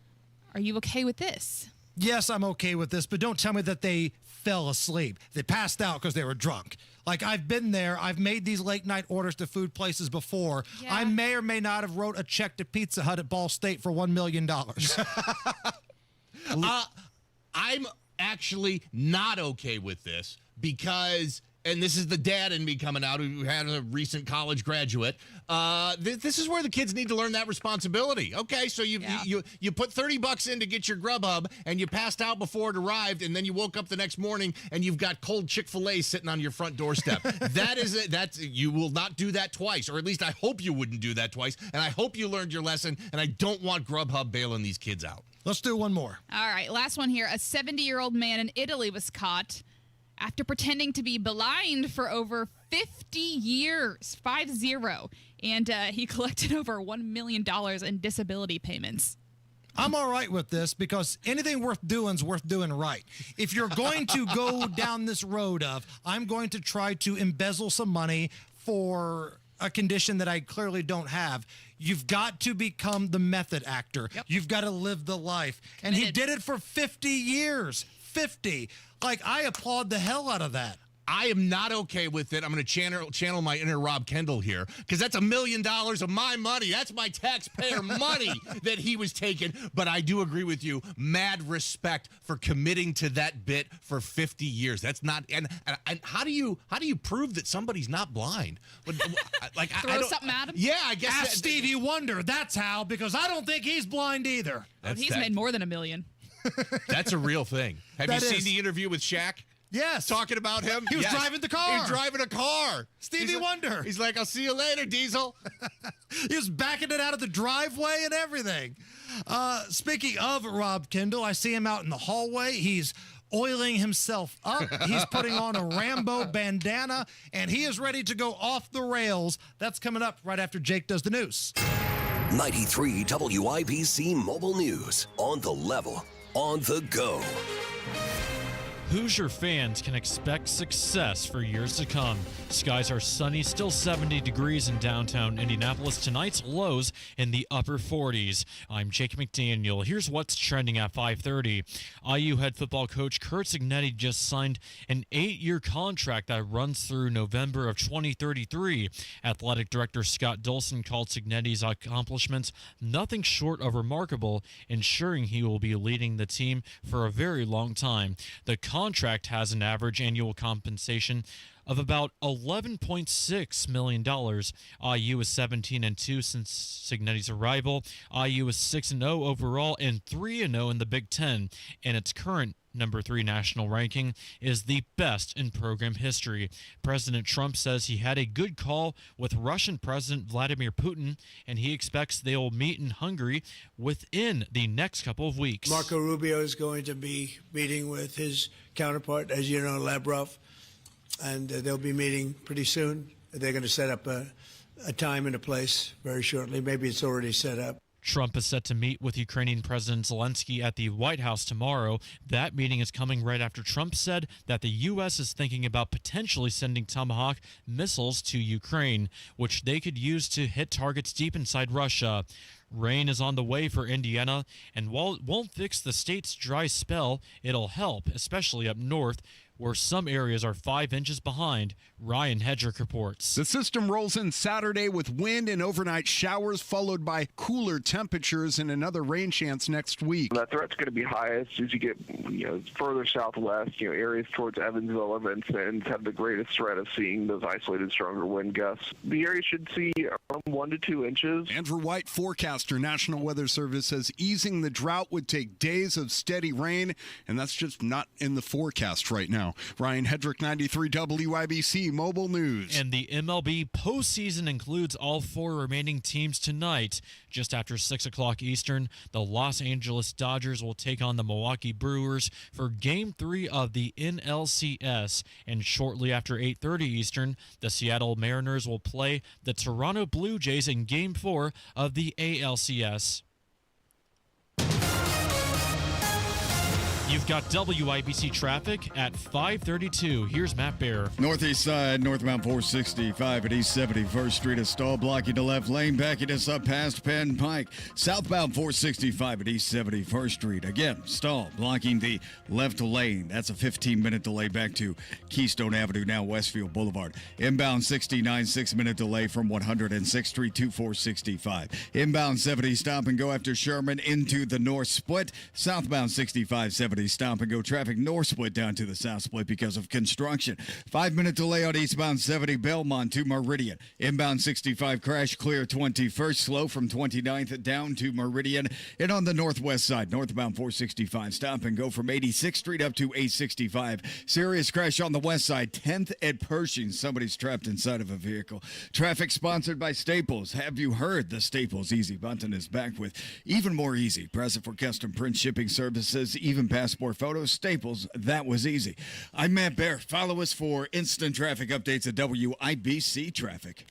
Are you okay with this? Yes, I'm okay with this, but don't tell me that they fell asleep. They passed out because they were drunk. Like, I've been there. I've made these late night orders to food places before. Yeah. I may or may not have wrote a check to Pizza Hut at Ball State for $1 million. I'm actually not okay with this because, and this is the dad in me coming out who had a recent college graduate. This is where the kids need to learn that responsibility. Okay, so you put $30 in to get your Grubhub and you passed out before it arrived, and then you woke up the next morning and you've got cold Chick-fil-A sitting on your front doorstep. You will not do that twice, or at least I hope you wouldn't do that twice, and I hope you learned your lesson, and I don't want Grubhub bailing these kids out. Let's do one more. All right, last one here. A 70-year-old man in Italy was caught after pretending to be blind for over 50 years, 50, and he collected over $1 million in disability payments. I'm all right with this because anything worth doing is worth doing right. If you're going to go down this road of, I'm going to try to embezzle some money for a condition that I clearly don't have, you've got to become the method actor. Yep. You've got to live the life. And he did it for 50 years. 50. Like, I applaud the hell out of that. I am not okay with it. I'm going to channel my inner Rob Kendall here because that's $1 million of my money. That's my taxpayer money that he was taking. But I do agree with you. Mad respect for committing to that bit for 50 years. That's not. And how do you prove that somebody's not blind? Like, throw something at him. Yeah, I guess. Ask Stevie Wonder. That's how, because I don't think he's blind either. He's made more than $1 million. That's a real thing. Have you seen the interview with Shaq? Yes. Talking about him? He was driving the car. He was driving a car. Stevie Wonder. He's like, I'll see you later, Diesel. He was backing it out of the driveway and everything. Speaking of Rob Kendall, I see him out in the hallway. He's oiling himself up. He's putting on a Rambo bandana, and he is ready to go off the rails. That's coming up right after Jake does the news. 93 WIBC Mobile News. On the level. On the go. Hoosier fans can expect success for years to come. Skies are sunny, still 70 degrees in downtown Indianapolis. Tonight's lows in the upper 40s. I'm Jake McDaniel. Here's what's trending at 5:30. IU head football coach Curt Cignetti just signed an 8-year contract that runs through November of 2033. Athletic director Scott Dolson called Cignetti's accomplishments nothing short of remarkable, ensuring he will be leading the team for a very long time. The contract has an average annual compensation of about $11.6 million. IU is 17-2 since Cignetti's arrival. IU is 6-0 overall and 3-0 in the Big Ten, and its current number 3 national ranking is the best in program history. President Trump says he had a good call with Russian President Vladimir Putin, and he expects they will meet in Hungary within the next couple of weeks. Marco Rubio is going to be meeting with his counterpart, as you know, Lavrov, and they'll be meeting pretty soon. They're going to set up a time and a place very shortly. Maybe it's already set up. Trump is set to meet with Ukrainian President Zelensky at the White House tomorrow. That meeting is coming right after Trump said that the U.S. is thinking about potentially sending Tomahawk missiles to Ukraine, which they could use to hit targets deep inside Russia. Rain is on the way for Indiana, and while it won't fix the state's dry spell, it'll help, especially up north, where some areas are 5 inches behind. Ryan Hedrick reports. The system rolls in Saturday with wind and overnight showers, followed by cooler temperatures and another rain chance next week. That threat's going to be highest as you get further southwest. Areas towards Evansville or Vincennes have the greatest threat of seeing those isolated stronger wind gusts. The area should see around 1 to 2 inches. Andrew White, forecaster, National Weather Service, says easing the drought would take days of steady rain, and that's just not in the forecast right now. Ryan Hedrick, 93 WIBC Mobile News. And the MLB postseason includes all 4 remaining teams tonight. Just after 6 o'clock Eastern, the Los Angeles Dodgers will take on the Milwaukee Brewers for Game 3 of the NLCS. And shortly after 8:30 Eastern, the Seattle Mariners will play the Toronto Blue Jays in Game 4 of the ALCS. You've got WIBC traffic at 5:32. Here's Matt Bear. Northeast side, northbound 465 at East 71st Street. A stall blocking the left lane, backing us up past Penn Pike. Southbound 465 at East 71st Street. Again, stall blocking the left lane. That's a 15-minute delay back to Keystone Avenue, now Westfield Boulevard. Inbound 69, 6-minute delay from 106th Street to 465. Inbound 70, stop and go after Sherman into the north split. Southbound 65, 70. Stop and go traffic north split down to the south split because of construction. 5-minute delay on eastbound 70 Belmont to Meridian. Inbound 65 crash clear 21st, slow from 29th down to Meridian. And on the northwest side, northbound 465 stop and go from 86th Street up to 865. Serious crash on the west side, 10th at Pershing. Somebody's trapped inside of a vehicle. Traffic sponsored by Staples. Have you heard the Staples Easy button is back with even more easy. Present for custom print shipping services, even passport photos. Staples, that was easy. I'm Matt Bear. Follow us for instant traffic updates at WIBC Traffic.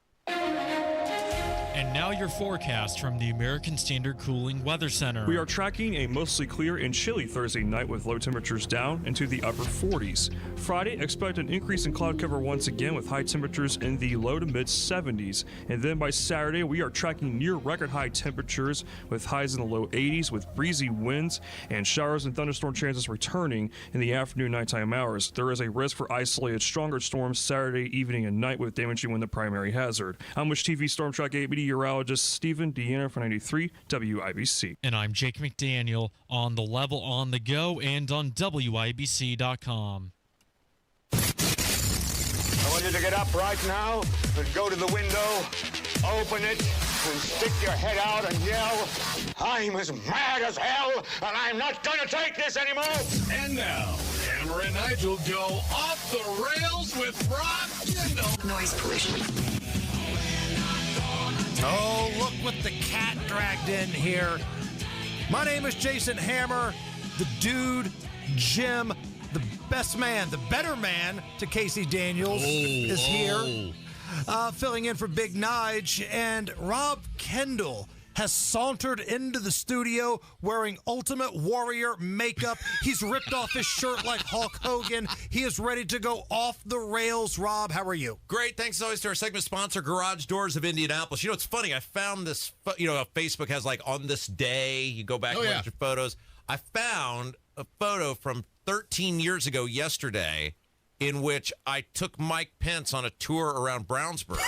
And now your forecast from the American Standard Cooling Weather Center. We are tracking a mostly clear and chilly Thursday night with low temperatures down into the upper 40s. Friday, expect an increase in cloud cover once again with high temperatures in the low to mid 70s. And then by Saturday, we are tracking near record high temperatures with highs in the low 80s with breezy winds and showers and thunderstorm chances returning in the afternoon nighttime hours. There is a risk for isolated stronger storms Saturday evening and night with damaging wind the primary hazard. I'm Wish TV Storm Track 8 meteorologist Stephen Deanna for 93 WIBC. And I'm Jake McDaniel on the level, on the go, and on WIBC.com. I want you to get up right now and go to the window, open it, and stick your head out and yell, "I'm as mad as hell, and I'm not going to take this anymore!" And now, Hammer and Nigel go off the rails with Rob Kendall. Noise pollution. Oh, look what the cat dragged in here. My name is Jason Hammer, the dude, Jim, the best man, the better man to Casey Daniels is here. Filling in for Big Nige, and Rob Kendall has sauntered into the studio wearing Ultimate Warrior makeup. He's ripped off his shirt like Hulk Hogan. He is ready to go off the rails. Rob, how are you? Great. Thanks as always to our segment sponsor, Garage Doors of Indianapolis. You know, it's funny. I found this, Facebook has like on this day, you go back and look at your photos. I found a photo from 13 years ago yesterday in which I took Mike Pence on a tour around Brownsburg.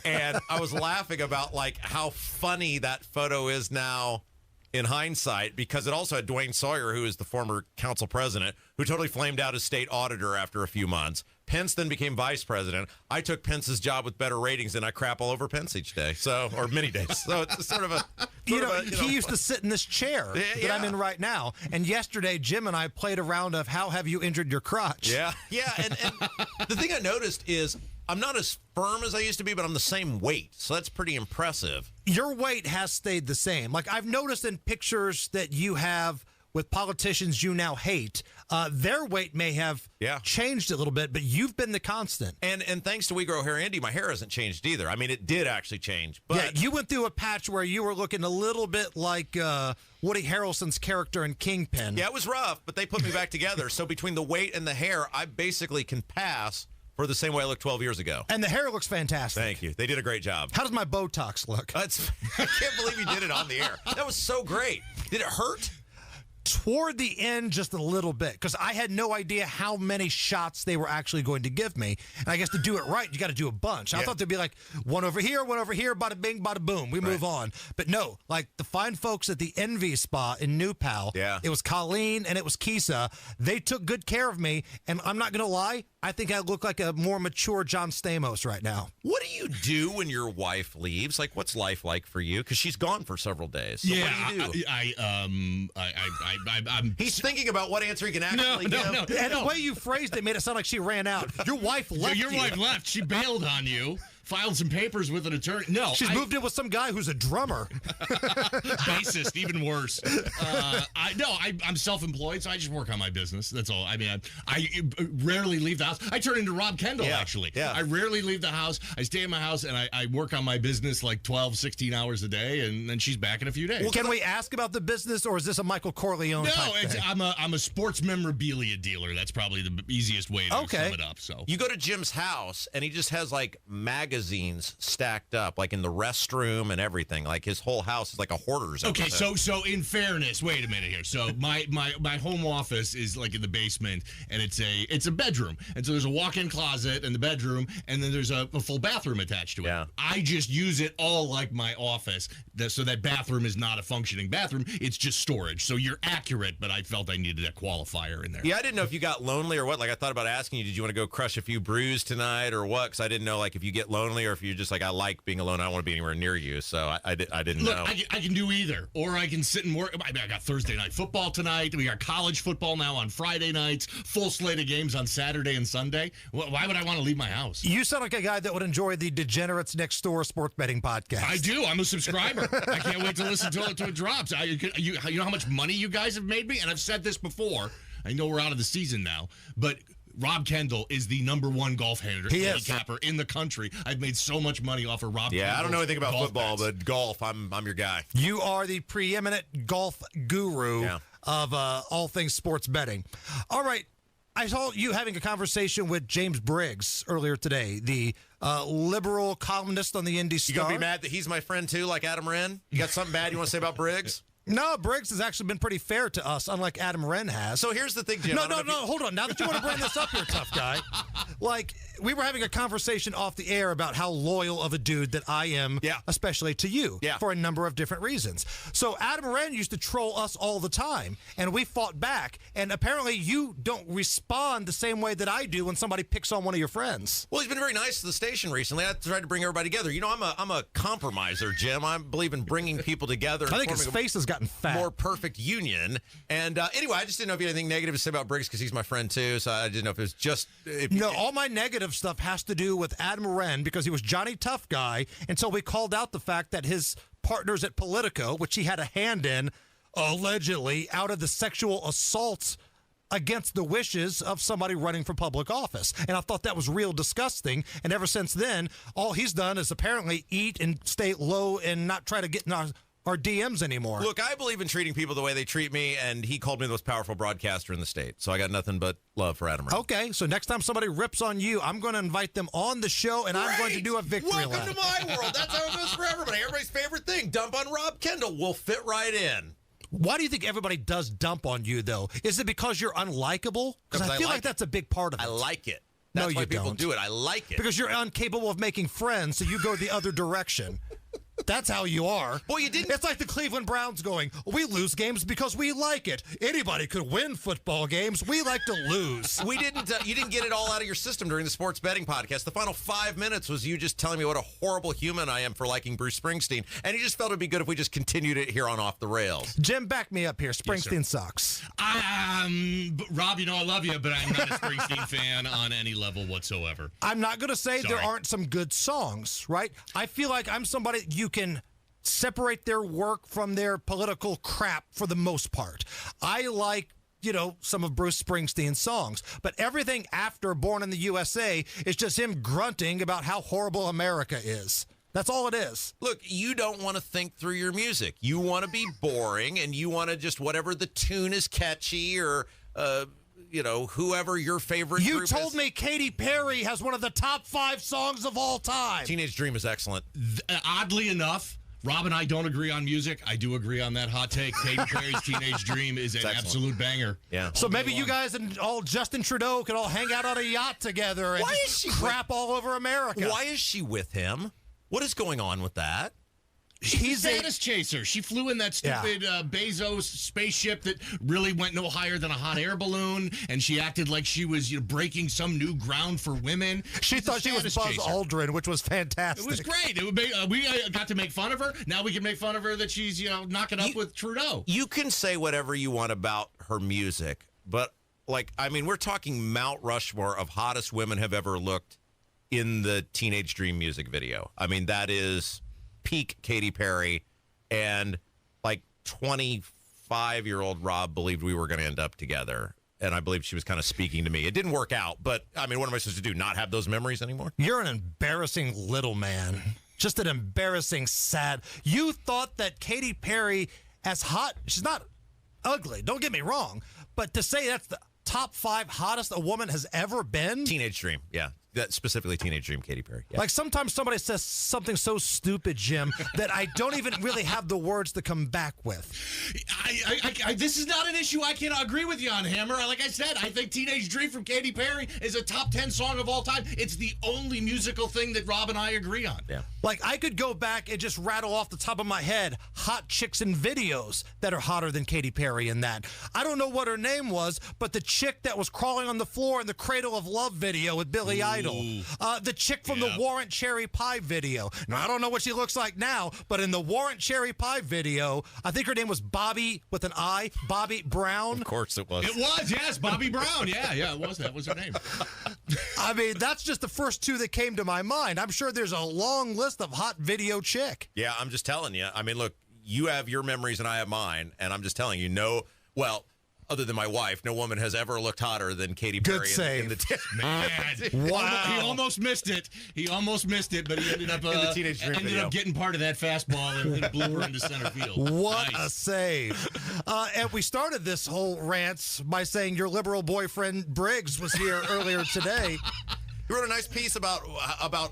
And I was laughing about like how funny that photo is now in hindsight, because it also had Dwayne Sawyer, who is the former council president, who totally flamed out as state auditor after a few months. Pence then became vice president. I took Pence's job with better ratings, and I crap all over Pence each day, or many days. So it's sort of a... He used to sit in this chair that I'm in right now. And yesterday, Jim and I played a round of How Have You Injured Your Crotch? Yeah. And the thing I noticed is I'm not as firm as I used to be, but I'm the same weight. So that's pretty impressive. Your weight has stayed the same. Like, I've noticed in pictures that you have with politicians you now hate, their weight may have changed a little bit, but you've been the constant. And thanks to We Grow Hair Andy, my hair hasn't changed either. I mean, it did actually change. But yeah, you went through a patch where you were looking a little bit like Woody Harrelson's character in Kingpin. Yeah, it was rough, but they put me back together. So between the weight and the hair, I basically can pass for the same way I looked 12 years ago. And the hair looks fantastic. Thank you. They did a great job. How does my Botox look? I can't believe you did it on the air. That was so great. Did it hurt? Toward the end, just a little bit, because I had no idea how many shots they were actually going to give me. And I guess to do it right, you got to do a bunch. I thought there'd be like one over here, bada bing, bada boom. We move on. But no, like the fine folks at the Envy Spa in New Pal, it was Colleen and it was Kisa. They took good care of me. And I'm not going to lie, I think I look like a more mature John Stamos right now. What do you do when your wife leaves? Like, what's life like for you? Because she's gone for several days. So what do you do? I'm He's thinking about what answer he can actually give. And the way you phrased it made it sound like she ran out. Your wife left. Your wife left. She bailed on you. Filed some papers with an attorney. No, she's moved in with some guy who's a drummer. Bassist, even worse. I'm self-employed, so I just work on my business. That's all. I mean, I rarely leave the house. I turn into Rob Kendall, actually. Yeah. I rarely leave the house. I stay in my house, and I work on my business like 12, 16 hours a day, and then she's back in a few days. Well, can we ask about the business, or is this a Michael Corleone type thing? I'm a sports memorabilia dealer. That's probably the easiest way to sum it up. So you go to Jim's house, and he just has like magazines stacked up, like in the restroom and everything. Like his whole house is like a hoarder's. Okay, so in fairness, wait a minute here. So my home office is like in the basement, and it's a bedroom, and so there's a walk-in closet in the bedroom, and then there's a full bathroom attached to it. Yeah. I just use it all like my office, so that bathroom is not a functioning bathroom. It's just storage. So you're accurate, but I felt I needed a qualifier in there. Yeah, I didn't know if you got lonely or what. Like I thought about asking you, did you want to go crush a few brews tonight or what? Because I didn't know like if you get lonely or if you're just like, I like being alone, I don't want to be anywhere near you. So I didn't know. I can do either, or I can sit and work. I got Thursday night football tonight. We got college football now on Friday nights. Full slate of games on Saturday and Sunday. Why would I want to leave my house? You sound like a guy that would enjoy the Degenerates Next Door sports betting podcast. I do. I'm a subscriber. I can't wait to listen to it drops. You know how much money you guys have made me? And I've said this before. I know we're out of the season now, but Rob Kendall is the #1 golf handicapper in the country. I've made so much money off of Rob Kendall. Yeah, I don't know anything about football, but golf, I'm your guy. You are the preeminent golf guru of all things sports betting. All right. I saw you having a conversation with James Briggs earlier today, the liberal columnist on the Indy Star. You gonna be mad that he's my friend too, like Adam Wren? You got something bad you want to say about Briggs? No, Briggs has actually been pretty fair to us, unlike Adam Wren has. So here's the thing, Jim. No, hold on. Now that you want to bring this up here, tough guy. Like, we were having a conversation off the air about how loyal of a dude that I am, especially to you, for a number of different reasons. So Adam Wren used to troll us all the time, and we fought back. And apparently you don't respond the same way that I do when somebody picks on one of your friends. Well, he's been very nice to the station recently. I tried to bring everybody together. You know, I'm a compromiser, Jim. I believe in bringing people together. I think his face has gotten fat. More perfect union. And anyway, I just didn't know if you had anything negative to say about Briggs because he's my friend too. So I didn't know if it was just... all my negative stuff has to do with Adam Wren because he was Johnny Tough Guy until we called out the fact that his partners at Politico, which he had a hand in, allegedly out of the sexual assault against the wishes of somebody running for public office. And I thought that was real disgusting. And ever since then, all he's done is apparently eat and stay low and not try to get in our DMs anymore. Look, I believe in treating people the way they treat me, and he called me the most powerful broadcaster in the state. So I got nothing but love for Adam Ray. Okay, so next time somebody rips on you, I'm going to invite them on the show, and I'm going to do a victory lap. Welcome to my world. That's how it goes for everybody. Everybody's favorite thing, dump on Rob Kendall, will fit right in. Why do you think everybody does dump on you, though? Is it because you're unlikable? Because I feel like that's a big part of it. I like it. That's why people do it. I like it. Because you're incapable of making friends, so you go the other direction. That's how you are. Boy, you didn't. It's like the Cleveland Browns going, we lose games because we like it. Anybody could win football games. We like to lose. We didn't. You didn't get it all out of your system during the sports betting podcast. The final 5 minutes was you just telling me what a horrible human I am for liking Bruce Springsteen, and you just felt it'd be good if we just continued it here on Off the Rails. Jim, back me up here. Springsteen sucks. Rob, you know I love you, but I'm not a Springsteen fan on any level whatsoever. I'm not going to say Sorry. there aren't some good songs, right? I feel like I'm somebody you can separate their work from their political crap for the most part. I like, some of Bruce Springsteen's songs, but everything after Born in the USA is just him grunting about how horrible America is. That's all it is. Look, you don't want to think through your music. You want to be boring, and you want to just whatever the tune is catchy or, whoever your favorite You group told is. me Katy Perry has one of the top 5 songs of all time. Teenage Dream is excellent. Oddly enough, Rob and I don't agree on music. I do agree on that hot take. Katy Perry's Teenage Dream is an absolute banger. Yeah. So maybe you guys and all Justin Trudeau could all hang out on a yacht together and crap all over America. Why is she with him? What is going on with that? She's a status chaser. She flew in that stupid Bezos spaceship that really went no higher than a hot air balloon, and she acted like she was breaking some new ground for women. She thought she was Buzz chaser. Aldrin, which was fantastic. It was great. We got to make fun of her. Now we can make fun of her that she's knocking up with Trudeau. You can say whatever you want about her music, but we're talking Mount Rushmore of hottest women have ever looked in the Teenage Dream music video. I mean, that is peak Katy Perry, and 25-year-old Rob believed we were going to end up together, and I believe she was kind of speaking to me. It didn't work out, but I mean, what am I supposed to do, not have those memories anymore? You're an embarrassing little man. Just an embarrassing sad. You thought that Katy Perry, as hot, she's not ugly, don't get me wrong, but to say that's the top 5 hottest a woman has ever been? Teenage Dream, yeah. That specifically Teenage Dream, Katy Perry. Yeah. Like sometimes somebody says something so stupid, Jim, that I don't even really have the words to come back with. This is not an issue I can agree with you on, Hammer. Like I said, I think Teenage Dream from Katy Perry is a top 10 song of all time. It's the only musical thing that Rob and I agree on. Yeah. Like I could go back and just rattle off the top of my head hot chicks in videos that are hotter than Katy Perry in that. I don't know what her name was, but the chick that was crawling on the floor in the Cradle of Love video with Billy Idol. The chick from the Warrant Cherry Pie video. Now, I don't know what she looks like now, but in the Warrant Cherry Pie video, I think her name was Bobby with an I, Bobby Brown. Of course it was. It was, yes, Bobby Brown. Yeah, it was. That was her name. I mean, that's just the first 2 that came to my mind. I'm sure there's a long list of hot video chick. Yeah, I'm just telling you. I mean, look, you have your memories and I have mine, and I'm just telling you, other than my wife, no woman has ever looked hotter than Katy Perry. Good save. Man, wow. He almost missed it. But he ended up in the Teenage Dream video. Up getting part of that fastball and blew her into center field. What a save. And we started this whole rant by saying your liberal boyfriend Briggs was here earlier today. He wrote a nice piece about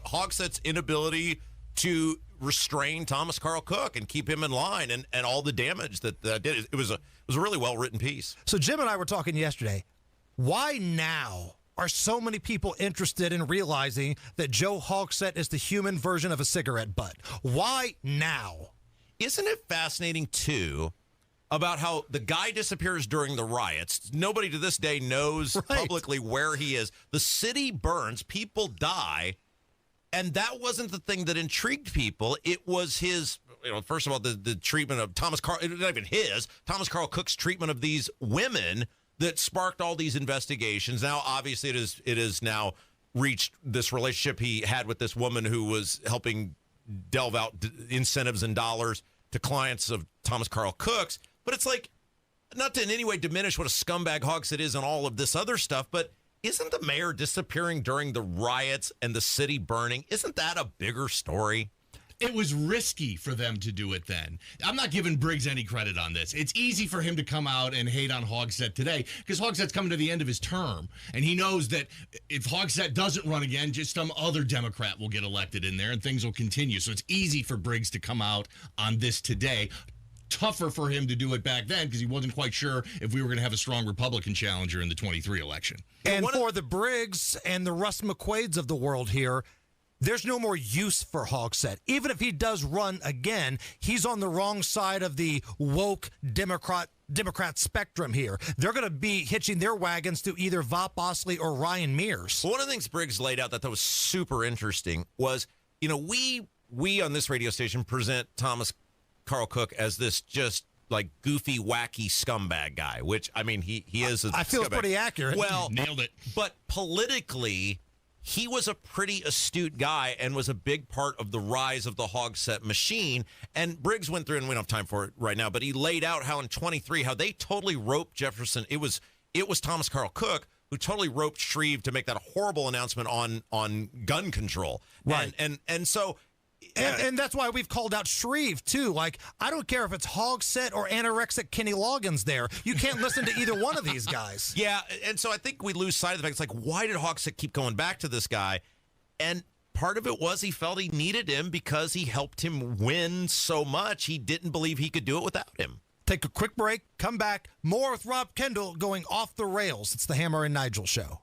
Hogsett's inability to restrain Thomas Carl Cook and keep him in line and all the damage that did. It was a really well-written piece. So Jim and I were talking yesterday. Why now are so many people interested in realizing that Joe Hogsett is the human version of a cigarette butt? Why now? Isn't it fascinating, too, about how the guy disappears during the riots? Nobody to this day knows publicly where he is. The city burns. People die. And that wasn't the thing that intrigued people. It was his, first of all, the treatment of Thomas Carl Cook's treatment of these women that sparked all these investigations. Now, obviously, it is now reached this relationship he had with this woman who was helping delve out incentives and dollars to clients of Thomas Carl Cook's. But it's like, not to in any way diminish what a scumbag Hogsett is and all of this other stuff, but isn't the mayor disappearing during the riots and the city burning? Isn't that a bigger story? It was risky for them to do it then. I'm not giving Briggs any credit on this. It's easy for him to come out and hate on Hogsett today because Hogsett's coming to the end of his term. And he knows that if Hogsett doesn't run again, just some other Democrat will get elected in there and things will continue. So it's easy for Briggs to come out on this today. Tougher for him to do it back then because he wasn't quite sure if we were going to have a strong Republican challenger in the 23 election. And for the Briggs and the Russ McQuades of the world here, there's no more use for Hogsett. Even if he does run again, he's on the wrong side of the woke Democrat spectrum here. They're going to be hitching their wagons to either Vop Ostley or Ryan Mears. Well, one of the things Briggs laid out that was super interesting was, we on this radio station present Thomas Carl Cook as this just like goofy, wacky scumbag guy, which, I mean, he is a I feel scumbag. pretty accurate. Well, nailed it. But politically, he was a pretty astute guy and was a big part of the rise of the Hogsett machine. And Briggs went through, and we don't have time for it right now, but he laid out how in 23, how they totally roped Jefferson. It was Thomas Carl Cook who totally roped Shreve to make that horrible announcement on gun control. Right. And so... And that's why we've called out Shreve, too. Like, I don't care if it's Hogsett or anorexic Kenny Loggins there. You can't listen to either one of these guys. Yeah, and so I think we lose sight of the fact. It's like, why did Hogsett keep going back to this guy? And part of it was he felt he needed him because he helped him win so much. He didn't believe he could do it without him. Take a quick break, come back. More with Rob Kendall going off the rails. It's the Hammer and Nigel Show.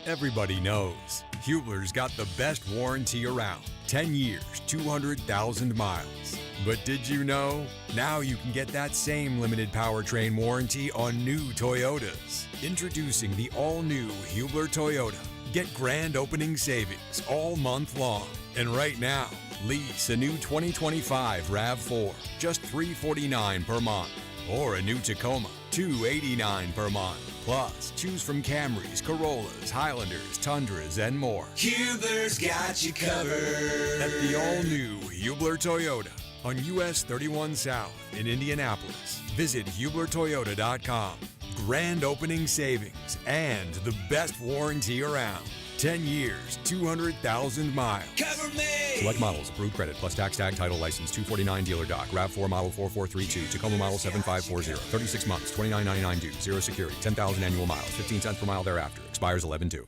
Everybody knows Hubler's got the best warranty around. 10 years, 200,000 miles. But did you know? Now you can get that same limited powertrain warranty on new Toyotas. Introducing the all-new Hubler Toyota. Get grand opening savings all month long. And right now, lease a new 2025 RAV4, just $349 per month. Or a new Tacoma, $289 per month. Plus, choose from Camrys, Corollas, Highlanders, Tundras, and more. Hubler's got you covered. At the all-new Hubler Toyota on US 31 South in Indianapolis. Visit HublerToyota.com. Grand opening savings and the best warranty around. 10 years, 200,000 miles. Cover me! Select models, approved credit, plus tax tag, title license, 249 dealer doc, RAV4 model 4432, Tacoma model 7540, 36 months, $29.99 due, zero security, 10,000 annual miles, 15 cents per mile thereafter, expires 11/2.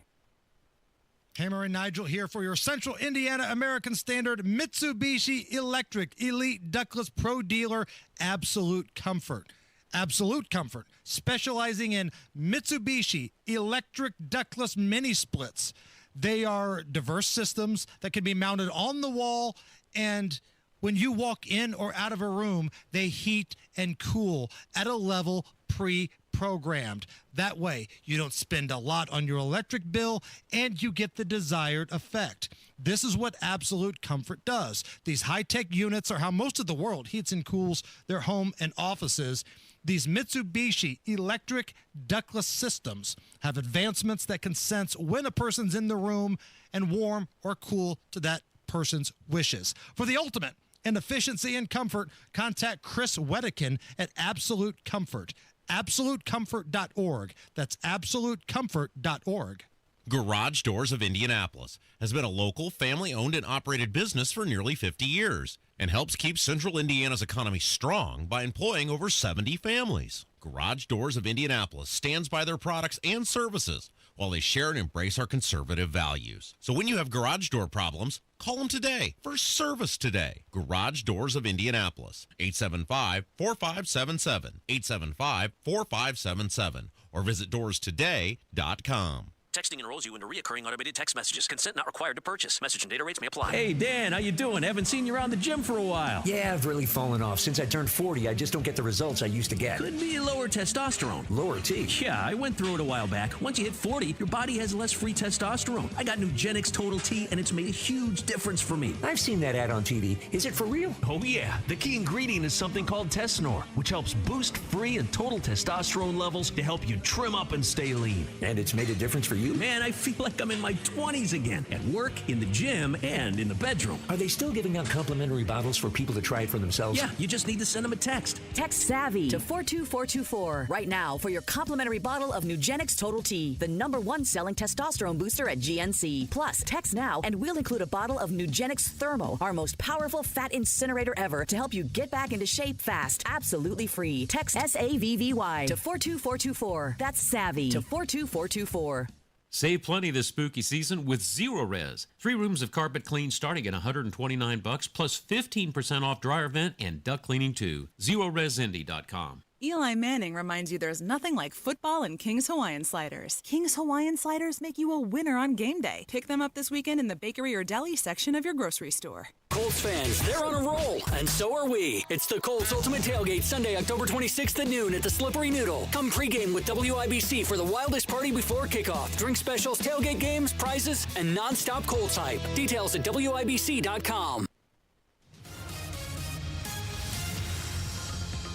Hammer and Nigel here for your Central Indiana American Standard Mitsubishi Electric Elite Ductless Pro Dealer Absolute Comfort. Absolute Comfort, specializing in Mitsubishi electric ductless mini splits. They are diverse systems that can be mounted on the wall, and when you walk in or out of a room, they heat and cool at a level pre-programmed. That way, you don't spend a lot on your electric bill, and you get the desired effect. This is what Absolute Comfort does. These high-tech units are how most of the world heats and cools their home and offices. These Mitsubishi electric ductless systems have advancements that can sense when a person's in the room and warm or cool to that person's wishes. For the ultimate in efficiency and comfort, contact Chris Wedekin at Absolute Comfort. AbsoluteComfort.org. That's AbsoluteComfort.org. Garage Doors of Indianapolis has been a local, family-owned and operated business for nearly 50 years and helps keep Central Indiana's economy strong by employing over 70 families. Garage Doors of Indianapolis stands by their products and services while they share and embrace our conservative values. So when you have garage door problems, call them today for service today. Garage Doors of Indianapolis, 875-4577, 875-4577, or visit doorstoday.com. Texting enrolls you into reoccurring automated text messages. Consent not required to purchase. Message and data rates may apply. Hey, Dan, how you doing? Haven't seen you around the gym for a while. Yeah, I've really fallen off. Since I turned 40, I just don't get the results I used to get. Could be lower testosterone. Lower T? Yeah, I went through it a while back. Once you hit 40, your body has less free testosterone. I got Nugenix Total T, and it's made a huge difference for me. I've seen that ad on TV. Is it for real? Oh, yeah. The key ingredient is something called Tesnor, which helps boost free and total testosterone levels to help you trim up and stay lean. And it's made a difference for you? you. Man, I feel like I'm in my 20s again. At work, in the gym, and in the bedroom. Are they still giving out complimentary bottles for people to try it for themselves? Yeah, you just need to send them a text. Text SAVVY to 42424 right now for your complimentary bottle of Nugenix Total T, the #1 selling testosterone booster at GNC. Plus, text now and we'll include a bottle of Nugenix Thermo, our most powerful fat incinerator ever, to help you get back into shape fast. Absolutely free. Text SAVVY to 42424. That's SAVVY to 42424. Save plenty this spooky season with Zero Res. 3 rooms of carpet clean starting at $129 plus 15% off dryer vent and duct cleaning too. ZeroResIndy.com. Eli Manning reminds you there's nothing like football and King's Hawaiian Sliders. King's Hawaiian Sliders make you a winner on game day. Pick them up this weekend in the bakery or deli section of your grocery store. Colts fans, they're on a roll, and so are we. It's the Colts Ultimate Tailgate Sunday, October 26th at noon at the Slippery Noodle. Come pregame with WIBC for the wildest party before kickoff. Drink specials, tailgate games, prizes, and nonstop Colts hype. Details at WIBC.com.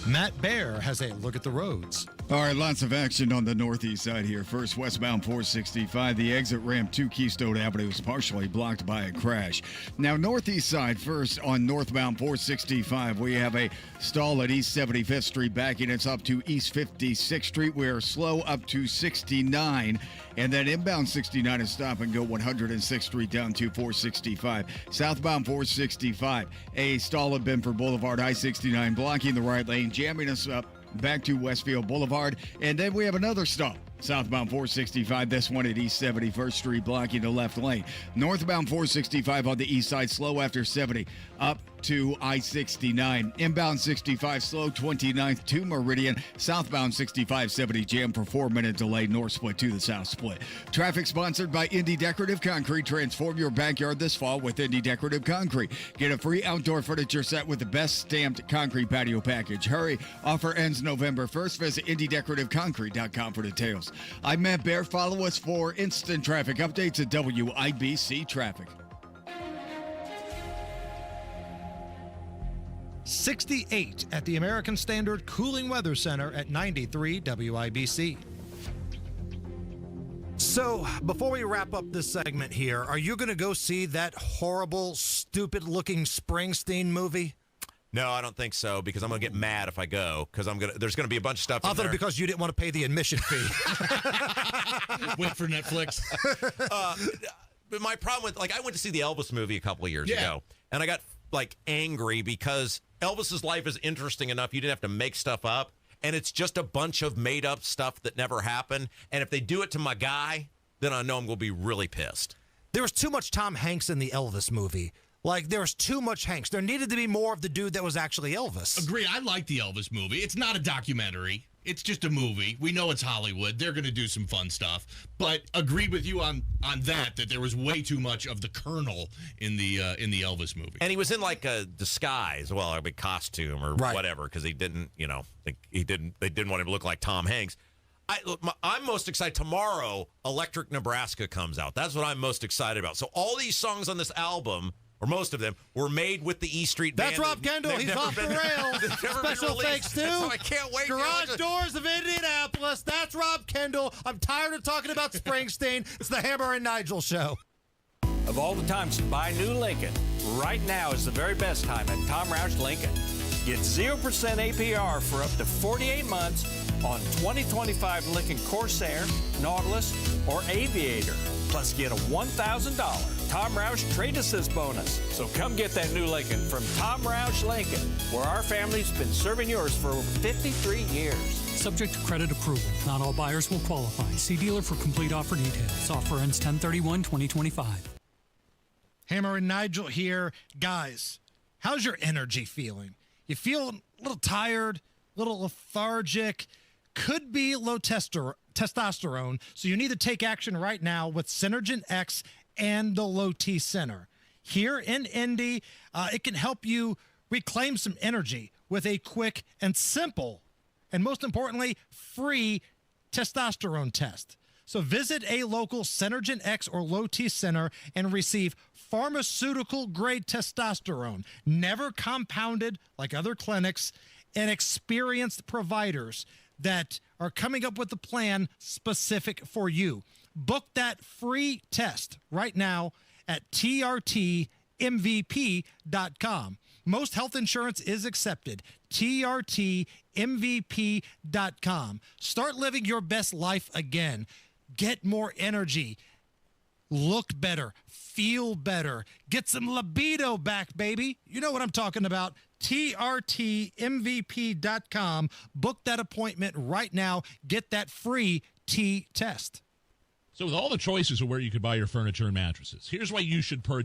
Matt Baer has a look at the roads. All right, lots of action on the northeast side here. First, westbound 465, the exit ramp to Keystone Avenue is partially blocked by a crash. Now, northeast side, first on northbound 465, we have a stall at East 75th Street backing us up to East 56th Street. We are slow up to 69, and then inbound 69 is stop and go 106th Street down to 465. Southbound 465, a stall at Benford Boulevard, I-69 blocking the right lane, jamming us up back to Westfield Boulevard. And then we have another stop southbound 465, this one at East 71st Street blocking the left lane. Northbound 465 on the east side, slow after 70 up to I-69. Inbound 65 slow 29th to Meridian. Southbound 65 70 jam for 4-minute delay north split to the south split. Traffic sponsored by Indy Decorative Concrete. Transform your backyard this fall with Indy Decorative Concrete. Get a free outdoor furniture set with the best stamped concrete patio package. Hurry, offer ends November 1st. Visit IndyDecorativeConcrete.com for details. I'm Matt Baer. Follow us for instant traffic updates at WIBC Traffic. 68 at the American Standard Cooling Weather Center at 93 WIBC. So, before we wrap up this segment here, are you going to go see that horrible, stupid-looking Springsteen movie? No, I don't think so, because I'm going to get mad if I go, because there's going to be a bunch of stuff I in thought there. because you didn't want to pay the admission fee. Wait for Netflix. But my problem with, I went to see the Elvis movie a couple of years ago, and I got, angry because Elvis's life is interesting enough you didn't have to make stuff up, and it's just a bunch of made-up stuff that never happened, and if they do it to my guy, then I know I'm going to be really pissed. There was too much Tom Hanks in the Elvis movie. There was too much Hanks. There needed to be more of the dude that was actually Elvis. Agree. I like the Elvis movie. It's not a documentary. It's just a movie. We know it's Hollywood. They're going to do some fun stuff. But agree with you on that there was way too much of the Colonel in the Elvis movie. And he was in a disguise, a big costume or whatever, because he didn't, they didn't want him to look like Tom Hanks. I'm most excited. Tomorrow, Electric Nebraska comes out. That's what I'm most excited about. So all these songs on this album, or most of them, were made with the E Street Band. That's Rob Kendall. He's off the rails. Special thanks to so I can't wait. Garage Doors of Indianapolis. That's Rob Kendall. I'm tired of talking about Springsteen. It's the Hammer and Nigel Show. Of all the times to buy new Lincoln, right now is the very best time at Tom Roush Lincoln. Get 0% APR for up to 48 months on 2025 Lincoln Corsair, Nautilus, or Aviator. Plus get a $1,000 Tom Roush Trade Assist bonus. So come get that new Lincoln from Tom Roush Lincoln, where our family's been serving yours for over 53 years. Subject to credit approval. Not all buyers will qualify. See dealer for complete offer details. Offer ends 10/31/2025. Hammer and Nigel here. Guys, how's your energy feeling? You feel a little tired, a little lethargic, could be low testosterone, so you need to take action right now with Synergen X and the Low T Center. Here in Indy, it can help you reclaim some energy with a quick and simple, and most importantly, free testosterone test. So visit a local Synergen X or Low T Center and receive pharmaceutical-grade testosterone, never compounded like other clinics, and experienced providers that are coming up with a plan specific for you. Book that free test right now at trtmvp.com. Most health insurance is accepted. trtmvp.com. Start living your best life again. Get more energy. Look better. Feel better. Get some libido back, baby. You know what I'm talking about. trtmvp.com. Book that appointment right now. Get that free T test. So with all the choices of where you could buy your furniture and mattresses, here's why you should purchase